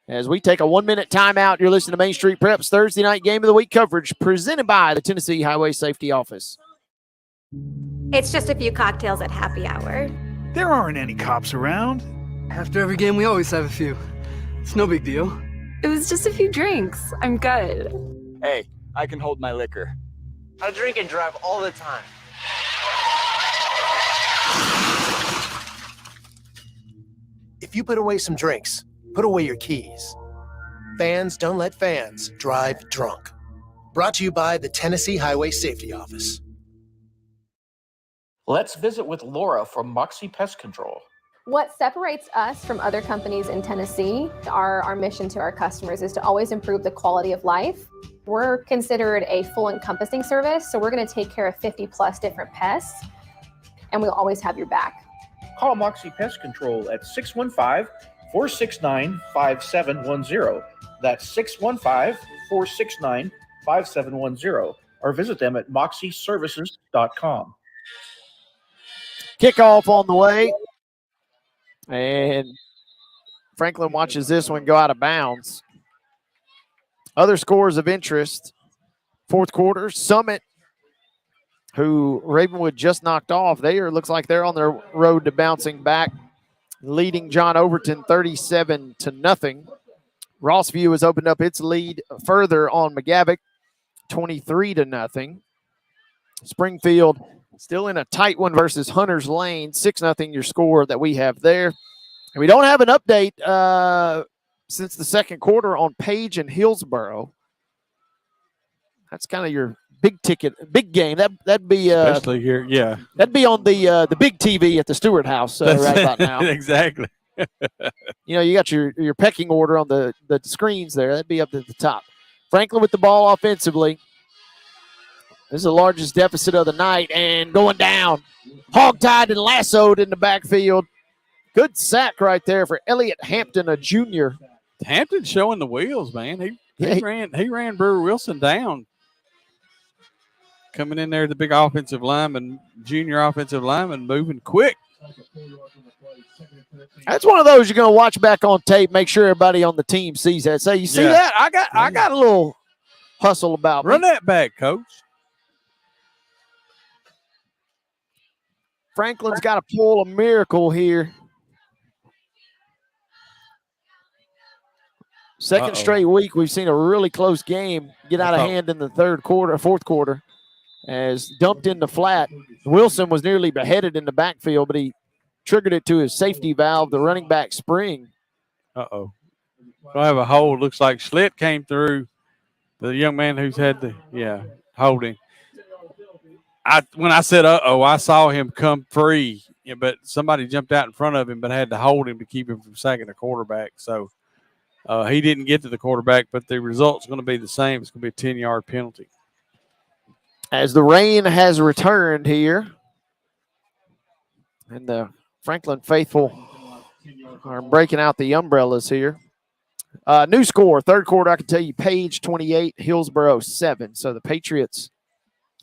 As we take a 1-minute timeout, you're listening to Main Street Prep's Thursday night game of the week coverage presented by the Tennessee Highway Safety Office. It's just a few cocktails at happy hour. There aren't any cops around. After every game, we always have a few. It's no big deal. It was just a few drinks. I'm good. Hey, I can hold my liquor. I drink and drive all the time. If you put away some drinks, put away your keys. Fans don't let fans drive drunk. Brought to you by the Tennessee Highway Safety Office. Let's visit with Laura from Moxie Pest Control. What separates us from other companies in Tennessee, our mission to our customers is to always improve the quality of life. We're considered a full encompassing service, so we're going to take care of 50 plus different pests, and we'll always have your back. Call Moxie Pest Control at 615-469-5710. That's 615-469-5710. Or visit them at moxieservices.com. Kickoff on the way. And Franklin watches this one go out of bounds. Other scores of interest. 4th quarter, Summit, who Ravenwood just knocked off. Looks like they're on their road to bouncing back, leading John Overton 37-0. Rossview has opened up its lead further on McGavock, 23-0. Springfield still in a tight one versus Hunters Lane, 6-0 your score that we have there. And we don't have an update since the 2nd quarter on Page and Hillsboro. That's kind of your big game. That'd be especially here, yeah. That'd be on the big TV at the Stewart House right about now. Exactly. You got your pecking order on the screens there. That'd be up at the top. Franklin with the ball offensively. This is the largest deficit of the night and going down. Hogtied and lassoed in the backfield. Good sack right there for Elliott Hampton, a junior. Hampton showing the wheels, man. He ran Brewer Wilson down. coming in there, the big offensive lineman, junior offensive lineman, moving quick. That's one of those you're going to watch back on tape. Make sure everybody on the team sees that. Say, you see that? I got a little hustle about me. Run that back, coach. Franklin's got to pull a miracle here. Second straight week, we've seen a really close game get out of hand in the fourth quarter, as dumped in the flat. Wilson was nearly beheaded in the backfield, but he triggered it to his safety valve, the running back spring. Uh-oh. I have a hold. Looks like Schlitt came through. The young man who's had the, holding. When I said uh-oh, I saw him come free, but somebody jumped out in front of him but had to hold him to keep him from sacking the quarterback. So he didn't get to the quarterback, but the result's going to be the same. It's going to be a 10-yard penalty. As the rain has returned here, and the Franklin faithful are breaking out the umbrellas here. New score, third quarter, I can tell you, Page 28, Hillsboro 7. So the Patriots,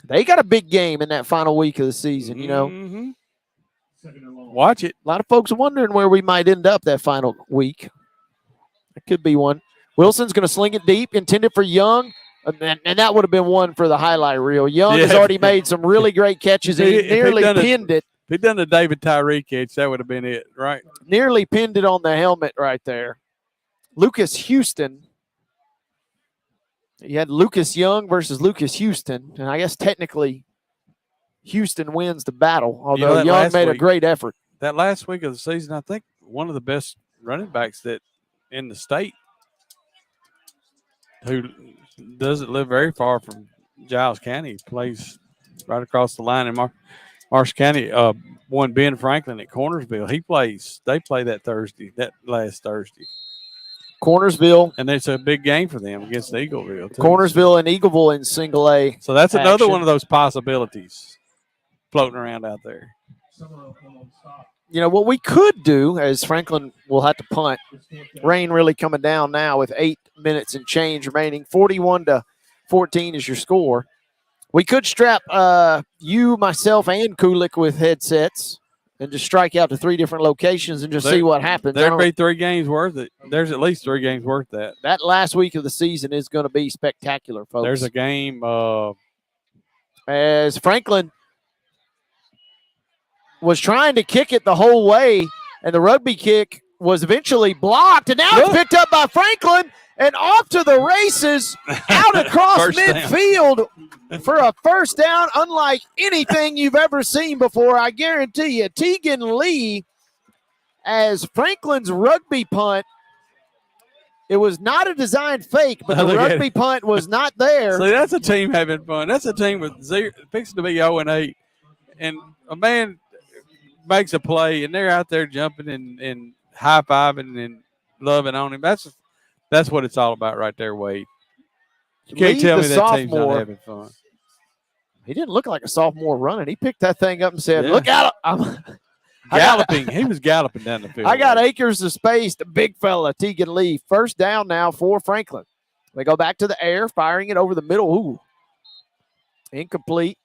they got a big game in that final week of the season, you know. Mm-hmm. Watch it. A lot of folks are wondering where we might end up that final week. That could be one. Wilson's going to sling it deep, intended for Young, and that would have been one for the highlight reel. Young has already made some really great catches, and he nearly pinned it. If he'd done the David Tyree catch, that would have been it, right? Nearly pinned it on the helmet right there. Lucas Houston. You had Lucas Young versus Lucas Houston, and I guess technically Houston wins the battle, although Young made a great effort. That last week of the season, I think one of the best running backs that in the state, who doesn't live very far from Giles County, plays right across the line in Marshall County, won Ben Franklin at Cornersville. They play that last Thursday. Cornersville. And it's a big game for them against Eagleville, too. Cornersville and Eagleville in single A. So that's another one of those possibilities floating around out there. You know, what we could do, as Franklin will have to punt, rain really coming down now with 8 minutes and change remaining, 41-14 is your score. We could strap you, myself, and Kulik with headsets and just strike out to 3 different locations and just see what happens. There'd be 3 games worth it. There's at least 3 games worth that. That last week of the season is going to be spectacular, folks. There's a game. As Franklin was trying to kick it the whole way, and the rugby kick was eventually blocked, and now it's picked up by Franklin and off to the races out across midfield for a first down, unlike anything you've ever seen before. I guarantee you, Tegan Lee, as Franklin's rugby punt, it was not a designed fake, but the rugby punt was not there. See, that's a team having fun. That's a team with fixing to be 0-8, and a man makes a play, and they're out there jumping and high-fiving and loving on him. That's what it's all about right there, Wade. You can't tell me that team's not having fun. He didn't look like a sophomore running. He picked that thing up and said, look out. Galloping. He was galloping down the field. I got acres of space. The big fella, Tegan Lee. First down now for Franklin. They go back to the air, firing it over the middle. Ooh. Incomplete.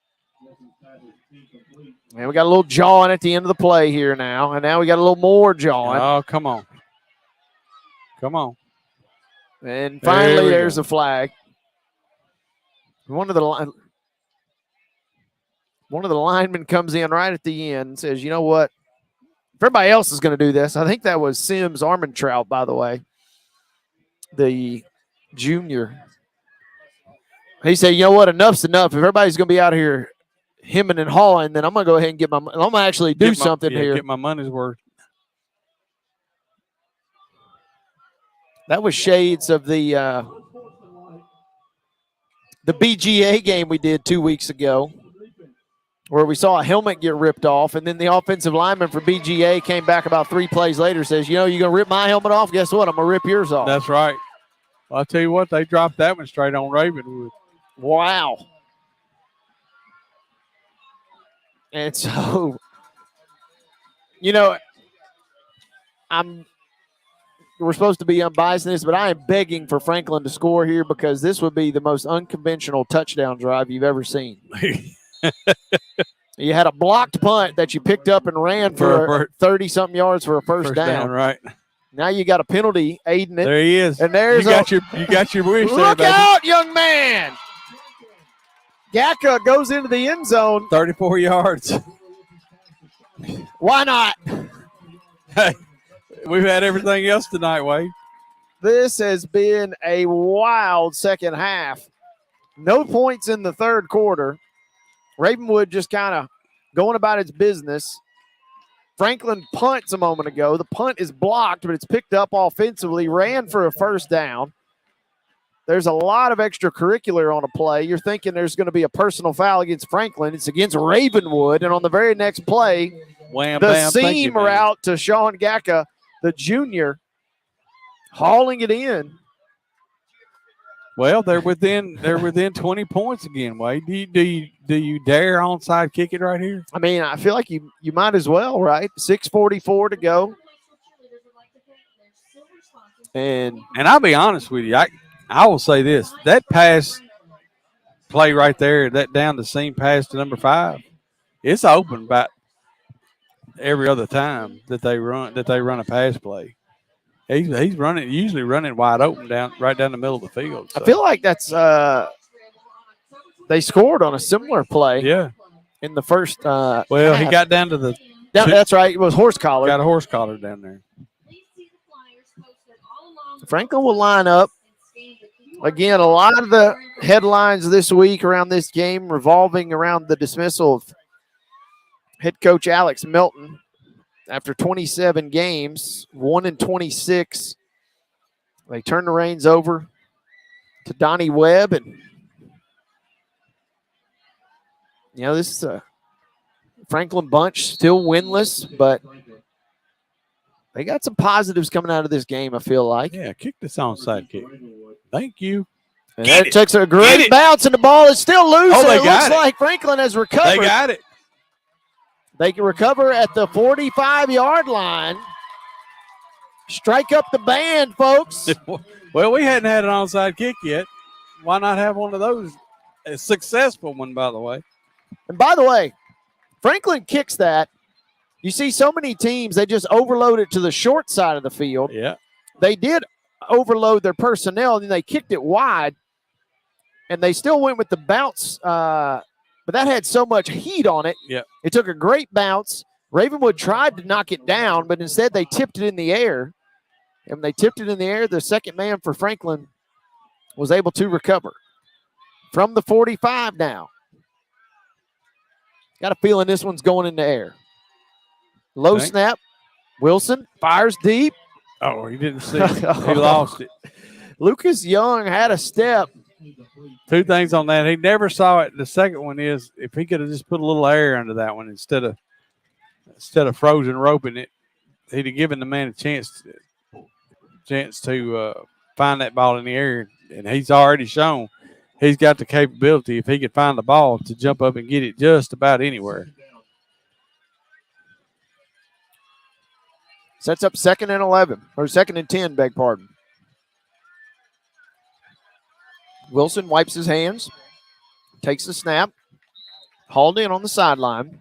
And we got a little jawing at the end of the play here now. And now we got a little more jawing. Oh, come on. Come on. And finally, there's a flag. One of the linemen comes in right at the end and says, you know what? If everybody else is going to do this, I think that was Sims Armentrout, by the way, the junior. He said, you know what? Enough's enough. If everybody's going to be out here hemming and hawing, then I'm going to go ahead and I'm going to actually do something here. Get my money's worth. That was shades of the BGA game we did 2 weeks ago, where we saw a helmet get ripped off, and then the offensive lineman for BGA came back about 3 plays later, says, you know, you're going to rip my helmet off? Guess what? I'm going to rip yours off. That's right. Well, I'll tell you what, they dropped that one straight on Ravenwood. Wow. And so, you know, we're supposed to be unbiased in this, but I am begging for Franklin to score here because this would be the most unconventional touchdown drive you've ever seen. You had a blocked punt that you picked up and ran for 30-something yards for a first down. Right. Now you got a penalty aiding it. There he is. And there's you got your wish there, look baby. out, young man. Gacka goes into the end zone. 34 yards. Why not? Hey, we've had everything else tonight, Wade. This has been a wild second half. No points in the third quarter. Ravenwood just kind of going about its business. Franklin punts a moment ago. The punt is blocked, but it's picked up offensively. Ran for a first down. There's a lot of extracurricular on a play. You're thinking there's going to be a personal foul against Franklin. It's against Ravenwood. And on the very next play, Wham, the bam, thank you, seam man. route to Sean Gacka, the junior, hauling it in. Well, they're within 20 points again, Wade. Do you dare onside kick it right here? I mean, I feel like you might as well, right? 6:44 to go. And I'll be honest with you, I will say this: that pass play right there, that down the seam pass to number 5, it's open about every other time that they run a pass play. He's usually running wide open right down the middle of the field. So. I feel like that's they scored on a similar play. Yeah. In the first. Well, half. he got down to the. That's right. It was horse collar. Got a horse collar down there. Franklin will line up. Again, a lot of the headlines this week around this game revolving around the dismissal of head coach Alex Milton after 27 games, 1-26. They turn the reins over to Donnie Webb. And, this is a Franklin bunch still winless, but they got some positives coming out of this game, I feel like. Yeah, kick this onside kick. Thank you. And that takes a great bounce, and the ball is still loose. Oh, they it got looks it. like Franklin has recovered. They got it. They can recover at the 45-yard line. Strike up the band, folks. Well, we hadn't had an onside kick yet. Why not have one of those? A successful one, by the way. And by the way, Franklin kicks that. You see so many teams, they just overload it to the short side of the field. Yeah. They did overload their personnel, and they kicked it wide, and they still went with the bounce, but that had so much heat on it. Yeah. It took a great bounce. Ravenwood tried to knock it down, but instead they tipped it in the air. And when they tipped it in the air, the second man for Franklin was able to recover. From the 45 now. Got a feeling this one's going in the air. Low snap. Wilson fires deep. Oh, he didn't see it. He lost it. Lucas Young had a step. 2 things on that. He never saw it. The second one is if he could have just put a little air under that one instead of frozen roping it, he'd have given the man a chance to find that ball in the air. And he's already shown he's got the capability, if he could find the ball, to jump up and get it just about anywhere. Sets up 2nd and 11, or 2nd and 10, beg pardon. Wilson wipes his hands, takes the snap, hauled in on the sideline.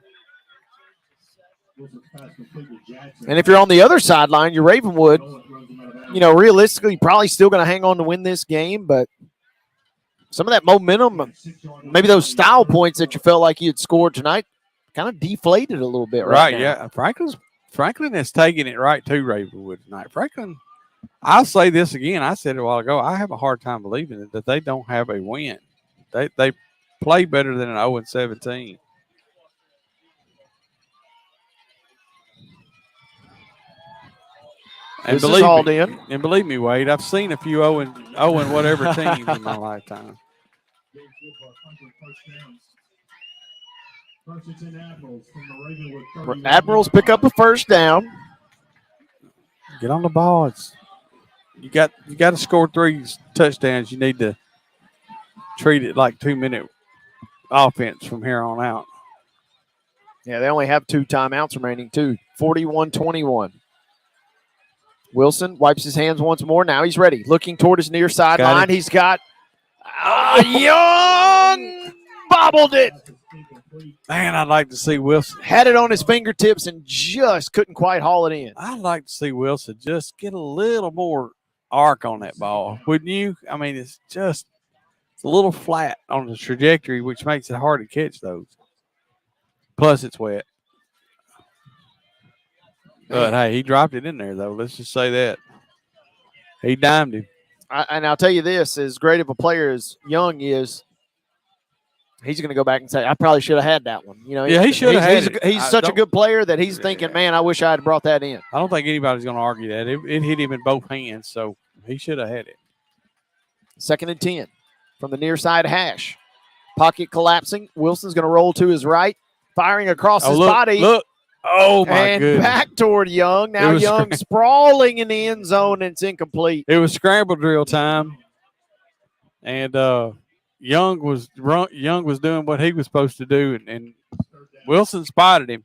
And if you're on the other sideline, you're Ravenwood, realistically probably still going to hang on to win this game, but some of that momentum, maybe those style points that you felt like you had scored tonight, kind of deflated a little bit right now. Yeah. Franklin has taken it right to Ravenwood tonight. Franklin, I'll say this again. I said it a while ago. I have a hard time believing it, that they don't have a win. They play better than an 0-17. And this is hauled in. And believe me, Wade, I've seen a few 0 whatever teams in my lifetime. Admirals pick up a first down. Get on the ball. You got to score 3 touchdowns. You need to treat it like 2-minute offense from here on out. Yeah, they only have 2 timeouts remaining, too. 41-21. Wilson wipes his hands once more. Now he's ready. Looking toward his near sideline. He's got Young bobbled it. Man, I'd like to see Wilson. Had it on his fingertips and just couldn't quite haul it in. I'd like to see Wilson just get a little more arc on that ball, wouldn't you? I mean, it's a little flat on the trajectory, which makes it hard to catch those. Plus, it's wet. But, hey, he dropped it in there, though. Let's just say that. He dimed him. And I'll tell you this, as great of a player as Young is, he's going to go back and say, I probably should have had that one. You know, yeah, he should have had it. He's such a good player that he's thinking, man, I wish I had brought that in. I don't think anybody's going to argue that. It hit him in both hands, so he should have had it. 2nd and 10 from the near side hash. Pocket collapsing. Wilson's going to roll to his right, firing across his body. Look. Oh, my goodness. And back toward Young. Now Young sprawling in the end zone, and it's incomplete. It was scramble drill time, and Young was doing what he was supposed to do, and Wilson spotted him,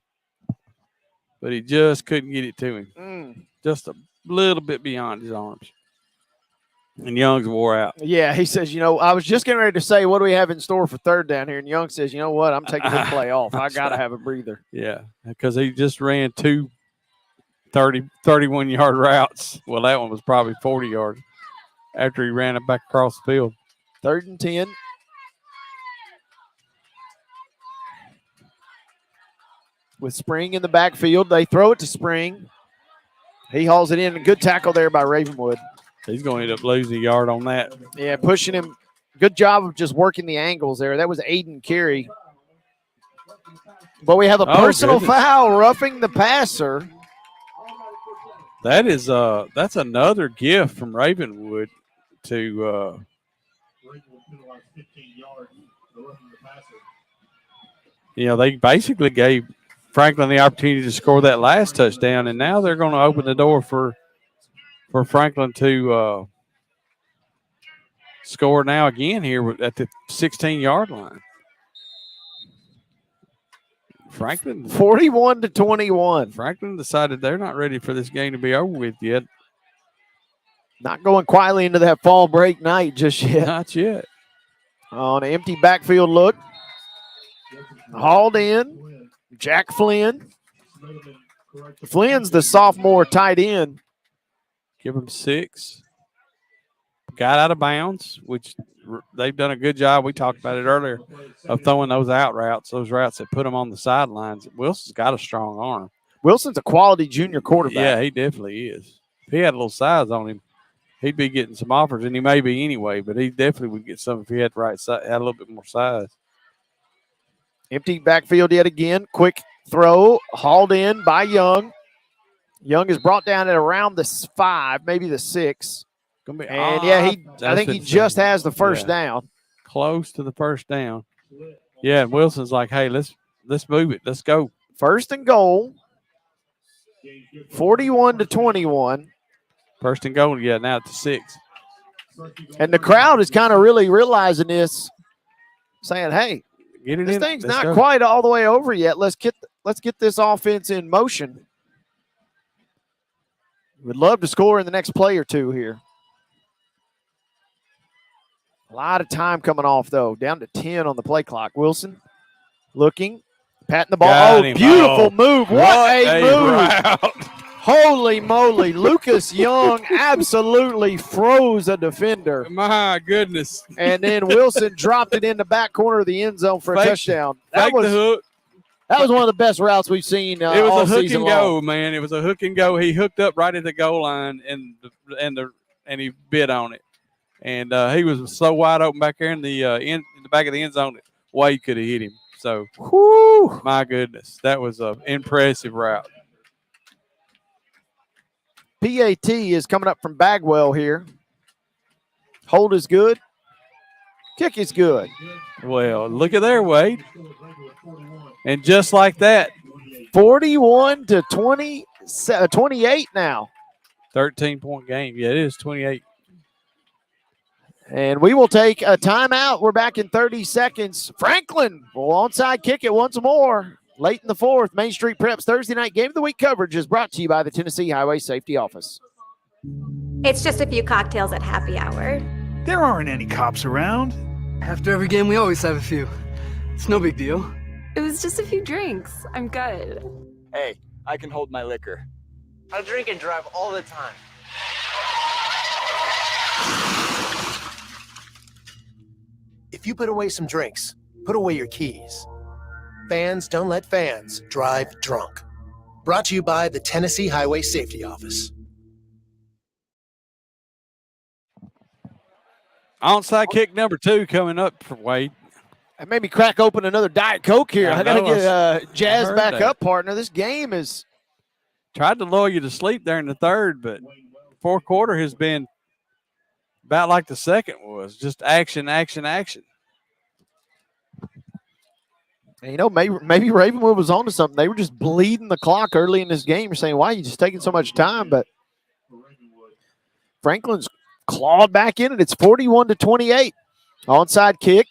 but he just couldn't get it to him. Just a little bit beyond his arms. And Young's wore out. Yeah, he says, I was just getting ready to say, what do we have in store for 3rd down here? And Young says, you know what? I'm taking this play off. I got to have a breather. Yeah, because he just ran 2 31-yard routes. Well, that one was probably 40 yards after he ran it back across the field. 3rd and 10. With Spring in the backfield, they throw it to Spring. He hauls it in. A good tackle there by Ravenwood. He's going to end up losing a yard on that. Yeah, pushing him. Good job of just working the angles there. That was Aiden Carey. But we have a personal foul, roughing the passer. That is that's another gift from Ravenwood to they basically gave Franklin the opportunity to score that last touchdown, and now they're going to open the door for Franklin to score now again here at the 16-yard line. Franklin 41-21. Franklin decided they're not ready for this game to be over with yet. Not going quietly into that fall break night just yet. Not yet. On an empty backfield look. Hauled in. Jack Flynn. Flynn's the sophomore tight end. Give him 6. Got out of bounds, which they've done a good job. We talked about it earlier of throwing those out routes, those routes that put them on the sidelines. Wilson's got a strong arm. Wilson's a quality junior quarterback. Yeah, he definitely is. If he had a little size on him, he'd be getting some offers, and he may be anyway, but he definitely would get some if he had the right size, had a little bit more size. Empty backfield yet again. Quick throw, hauled in by Young. Young is brought down at around the 5, maybe the 6. And I think he just has the first down. Close to the first down. Yeah, and Wilson's like, hey, let's move it. Let's go. 1st and goal. 41-21. 1st and goal, yeah, now it's 6. And the crowd is kind of really realizing this, saying, hey, this thing's not quite all the way over yet. Let's get this offense in motion. We'd love to score in the next play or two here. A lot of time coming off, though. Down to 10 on the play clock. Wilson looking, patting the ball. Beautiful move. What a move. Route. Holy moly. Lucas Young absolutely froze a defender. My goodness. And then Wilson dropped it in the back corner of the end zone for a touchdown. That was the hook. That was one of the best routes we've seen it was all a hook season and go, long. man. It was a hook and go. He hooked up right at the goal line and he bit on it. And he was so wide open back there in the back of the end zone that Wade could have hit him. So, my goodness, that was an impressive route. PAT is coming up from Bagwell here. Hold is good. Kick is good. Well, look at there, Wade. And just like that. 41-28 now. 13-point game. Yeah, it is 28. And we will take a timeout. We're back in 30 seconds. Franklin will onside kick it once more. Late in the 4th, Main Street Preps Thursday night game of the week coverage is brought to you by the Tennessee Highway Safety Office. It's just a few cocktails at happy hour. There aren't any cops around. After every game, we always have a few. It's no big deal. It was just a few drinks. I'm good. Hey, I can hold my liquor. I drink and drive all the time. If you put away some drinks, put away your keys. Fans don't let fans drive drunk. Brought to you by the Tennessee Highway Safety Office. Onside kick number 2 coming up for Wade. That made me crack open another Diet Coke here. I got to get Jazz back that. up, partner. This game is. Tried to lull you to sleep there in the third, but fourth quarter has been about like the second was. Just action, action, action. And, you know, maybe Ravenwood was onto something. They were just bleeding the clock early in this game. You're saying, why are you just taking so much time? But Franklin's clawed back in it. It's 41-28. Onside kick.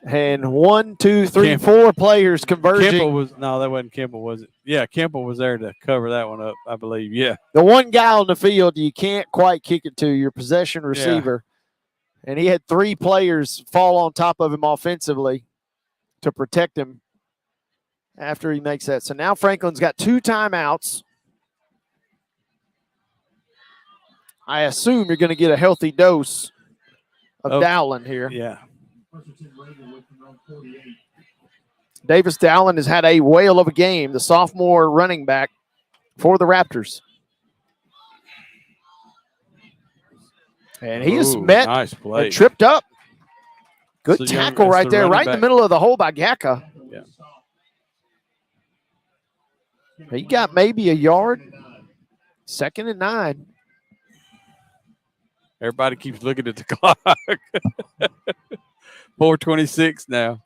And 1, 2, 3, 4 players converging. Kimple was that wasn't Kimple, was it? Yeah, Kimple was there to cover that one up, I believe. Yeah. The one guy on the field you can't quite kick it to, your possession receiver. Yeah. And he had 3 players fall on top of him offensively to protect him after he makes that. So now Franklin's got 2 timeouts. I assume you're going to get a healthy dose of Dowland here. Yeah. Davis Dowland has had a whale of a game, the sophomore running back for the Raptors. And he is met nice play. and tripped up. Good tackle right there, right in the middle of the hole by Gacka. Yeah. He got maybe a yard. 2nd and 9. Everybody keeps looking at the clock. 4:26 now.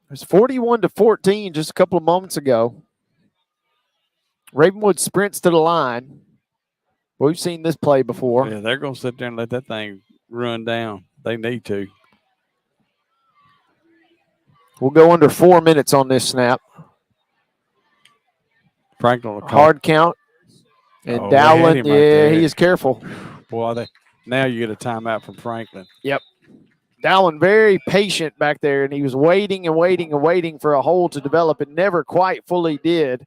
It's 41-14 just a couple of moments ago. Ravenwood sprints to the line. We've seen this play before. Yeah, they're going to sit there and let that thing run down. They need to. We'll go under 4 minutes on this snap. Franklin will hard count. And Dowland, he is careful. Boy, now you get a timeout from Franklin. Yep. Dowland very patient back there, and he was waiting and waiting and waiting for a hole to develop. It never quite fully did.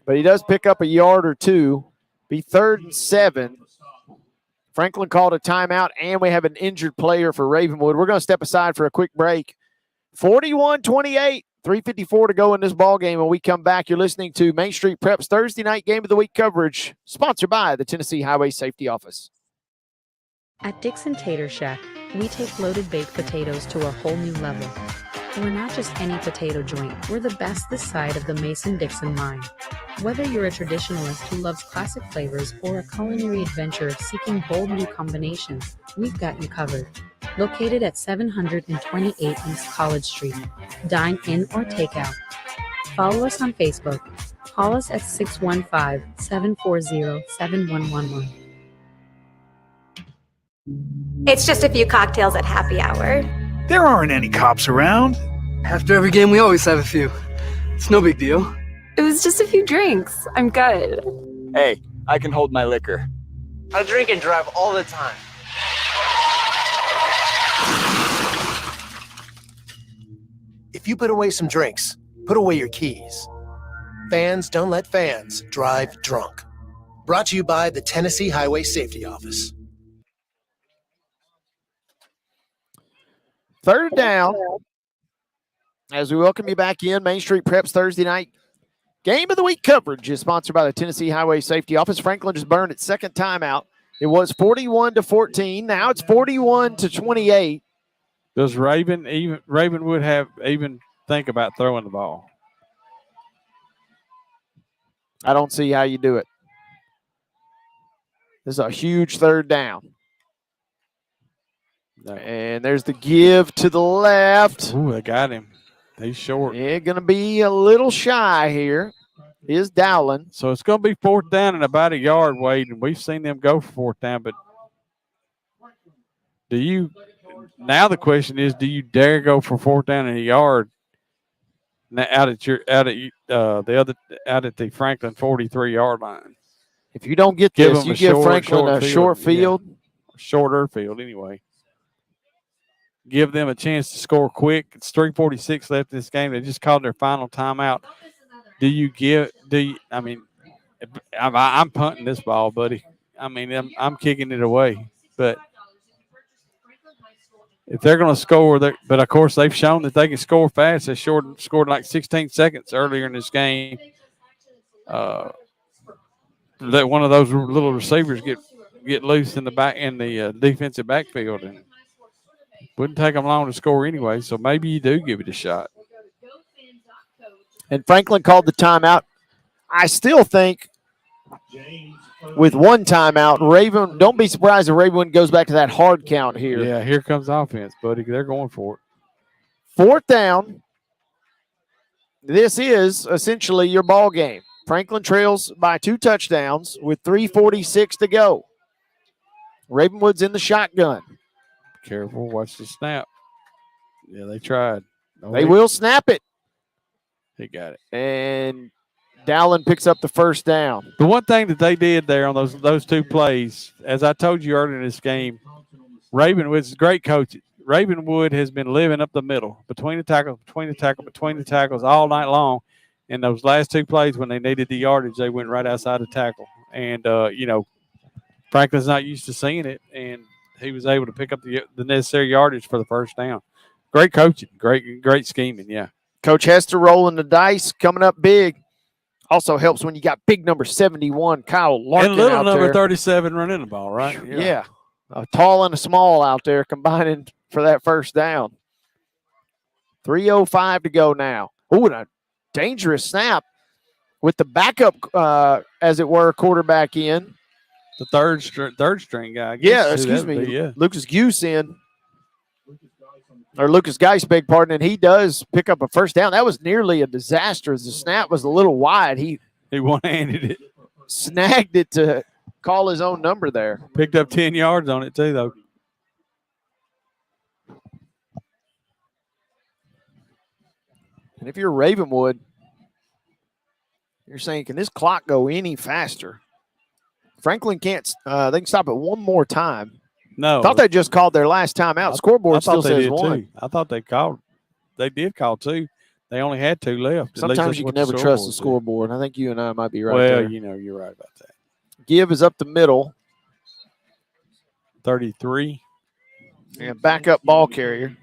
But he does pick up a yard or 2. Be 3rd and 7. Franklin called a timeout, and we have an injured player for Ravenwood. We're going to step aside for a quick break. 41-28, 3:54 to go in this ball game. When we come back, you're listening to Main Street Prep's Thursday night Game of the Week coverage, sponsored by the Tennessee Highway Safety Office. At Dixon Tater Shack, we take loaded baked potatoes to a whole new level. We're not just any potato joint, we're the best this side of the Mason-Dixon line. Whether you're a traditionalist who loves classic flavors or a culinary adventurer seeking bold new combinations, we've got you covered. Located at 728 East College Street. Dine in or take out. Follow us on Facebook. Call us at 615-740-7111. It's just a few cocktails at happy hour. There aren't any cops around. After every game, we always have a few. It's no big deal. It was just a few drinks. I'm good. Hey, I can hold my liquor. I drink and drive all the time. If you put away some drinks, put away your keys. Fans don't let fans drive drunk. Brought to you by the Tennessee Highway Safety Office. 3rd down. As we welcome you back in, Main Street Prep's Thursday night Game of the Week coverage is sponsored by the Tennessee Highway Safety Office. Franklin just burned its 2nd timeout. It was 41-14. Now it's 41-28. Does Ravenwood even think about throwing the ball? I don't see how you do it. This is a huge 3rd down. No. And there's the give to the left. Ooh, they got him. He's short. Yeah, going to be a little shy here. Is Dowland. So it's going to be 4th down and about a yard, Wade, and we've seen them go for 4th down. But now the question is, do you dare go for 4th down and a yard out at the Franklin 43-yard line? If you don't get Give this, them you a give short- Franklin short a field, short yeah. field. Shorter field anyway. Give them a chance to score quick. It's 3:46 left in this game. They just called their final timeout. I mean, I'm punting this ball, buddy. I mean, I'm kicking it away. But if they're going to score, but of course they've shown that they can score fast. They scored like 16 seconds earlier in this game. Let one of those little receivers get loose in the defensive backfield, and wouldn't take them long to score anyway. So maybe you do give it a shot. And Franklin called the timeout. I still think with one timeout, Raven, don't be surprised if Raven goes back to that hard count here. Yeah, here comes offense, buddy. They're going for it. Fourth down. This is essentially your ball game. Franklin trails by 2 touchdowns with 3:46 to go. Ravenwood's in the shotgun. Careful. Watch the snap. Yeah, they tried. They will snap it. He got it. And Dowling picks up the first down. The one thing that they did there on those 2 plays, as I told you earlier in this game, Ravenwood's great coaching. Ravenwood has been living up the middle, between the tackles all night long. And those last 2 plays when they needed the yardage, they went right outside the tackle. And, Franklin's not used to seeing it, and he was able to pick up the necessary yardage for the first down. Great coaching, great scheming, yeah. Coach Hester rolling the dice, coming up big. Also helps when you got big number 71, Kyle Larkin, and little out number there. 37 running the ball, right? Yeah. A tall and a small out there combining for that first down. 3:05 to go now. Ooh, and a dangerous snap with the backup, as it were, quarterback in. The third string guy. I guess, Yeah, excuse me. Yeah. Lucas Geis in. Or Lucas Geis, beg pardon, and he does pick up a first down. That was nearly a disaster. The snap was a little wide. He one-handed it. Snagged it to call his own number there. Picked up 10 yards on it too, though. And if you're Ravenwood, you're saying, can this clock go any faster? Franklin can't. They can stop it one more time. No. Thought they just called their last time out. Scoreboard still they says did 1. too. I thought they called. They did call 2. They only had 2 left. At least Sometimes that's you what can never trust the said. scoreboard. I think you and I might be right Well, there. you're right about that. Give is up the middle. 33. And backup ball carrier.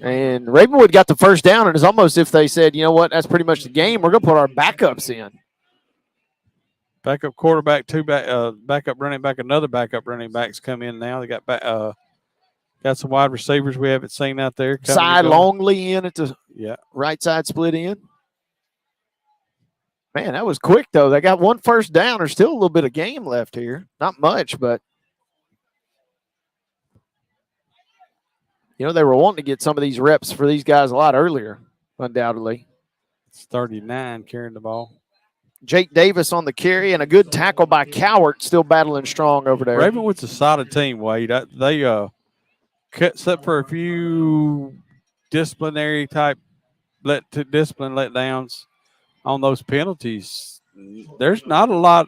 And Ravenwood got the first down, and it's almost if they said, you know what, that's pretty much the game. We're going to put our backups in. Backup quarterback, backup running back, another backup running back's come in now. They got got some wide receivers we haven't seen out there. Side Longley in at the right side split in. Man, that was quick, though. They got one first down. There's still a little bit of game left here. Not much, but they were wanting to get some of these reps for these guys a lot earlier, undoubtedly. It's 39 carrying the ball. Jake Davis on the carry and a good tackle by Cowart, still battling strong over there. Ravenwood's a solid team, Wade. They except for a few disciplinary type discipline letdowns on those penalties. There's not a lot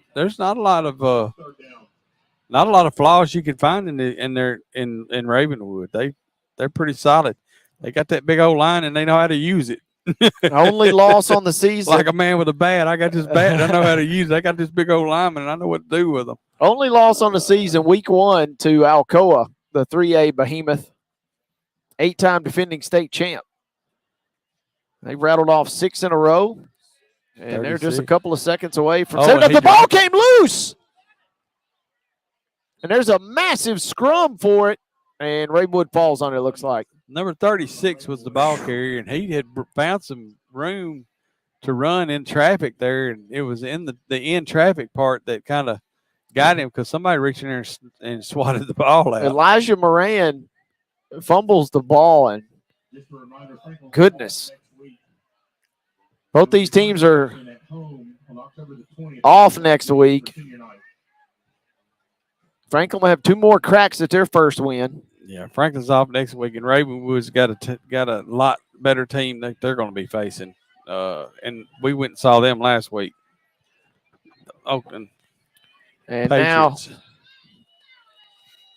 of flaws you can find in Ravenwood. They're pretty solid. They got that big old line and they know how to use it. Only loss on the season. Like a man with a bat. I got this bat. I know how to use it. I got this big old lineman, and I know what to do with them. Only loss on the season, week 1 to Alcoa, the 3A behemoth, 8-time defending state champ. They rattled off 6 in a row, and they're just a couple of seconds away from setting up. The ball came loose, and there's a massive scrum for it, and Ravenwood falls on it, looks like. Number 36 was the ball carrier, and he had found some room to run in traffic there, and it was in the in traffic part that kind of got him because somebody reached in there and swatted the ball out. Elijah Moran fumbles the ball, and goodness. Both these teams are off next week. Franklin will have 2 more cracks at their first win. Yeah, Franklin's off next week, and Ravenwood's got a lot better team that they're going to be facing. And we went and saw them last week. Oakland And Patriots. now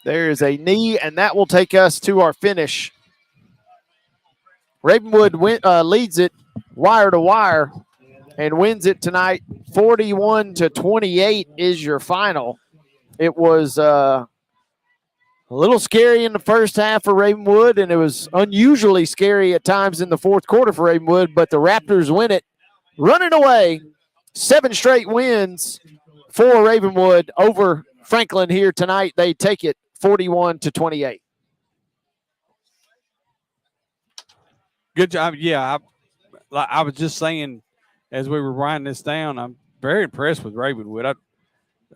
there is a knee, and that will take us to our finish. Ravenwood leads it wire to wire and wins it tonight. 41-28 is your final. It was a little scary in the first half for Ravenwood, and it was unusually scary at times in the fourth quarter for Ravenwood, but the Raptors win it, running away. 7 straight wins for Ravenwood over Franklin here tonight. They take it 41-28. Good job. Yeah, I was just saying as we were writing this down, I'm very impressed with Ravenwood.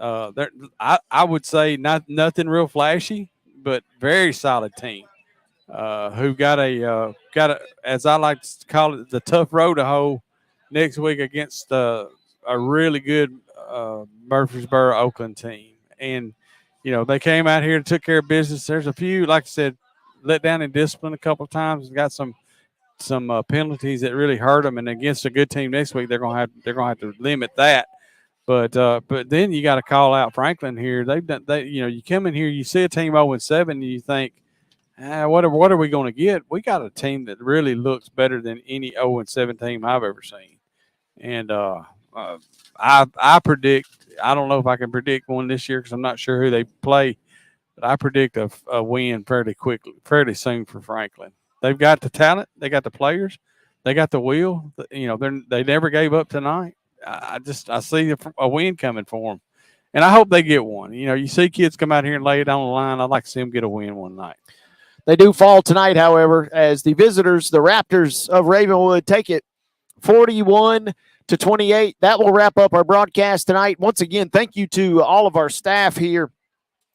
I would say nothing real flashy, but very solid team. Who got a as I like to call it, the tough road to hoe next week against a really good Murfreesboro Oakland team. And they came out here and took care of business. There's a few, like I said, let down in discipline a couple of times. Got some penalties that really hurt them, and against a good team next week, they're gonna have to limit that. But then you got to call out Franklin here. You come in here, you see a team 0-7, and you think, what are we going to get? We got a team that really looks better than any 0-7 team I've ever seen. And I predict. I don't know if I can predict one this year because I'm not sure who they play, but I predict a win fairly soon for Franklin. They've got the talent, they got the players, they got the will. They never gave up tonight. I see a win coming for them, and I hope they get one. You see kids come out here and lay it on the line. I'd like to see them get a win one night. They do fall tonight, however, as the visitors, the Raptors of Ravenwood, take it 41-28. That will wrap up our broadcast tonight. Once again, thank you to all of our staff here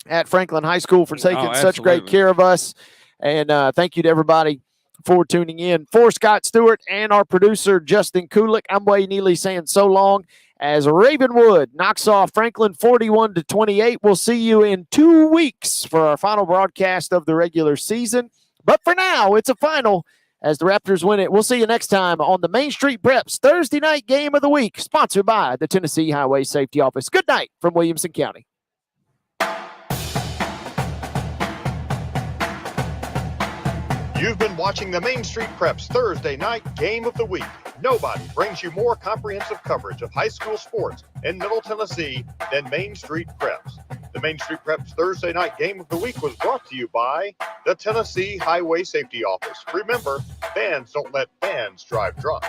at Franklin High School for taking such great care of us. And thank you to everybody for tuning in. For Scott Stewart and our producer, Justin Kulik, I'm Wade Neely saying so long as Ravenwood knocks off Franklin 41-28. We'll see you in 2 weeks for our final broadcast of the regular season. But for now, it's a final as the Raptors win it. We'll see you next time on the Main Street Preps Thursday night game of the week, sponsored by the Tennessee Highway Safety Office. Good night from Williamson County. You've been watching the Main Street Preps Thursday night game of the week. Nobody brings you more comprehensive coverage of high school sports in Middle Tennessee than Main Street Preps. The Main Street Preps Thursday night game of the week was brought to you by the Tennessee Highway Safety Office. Remember, fans don't let fans drive drunk.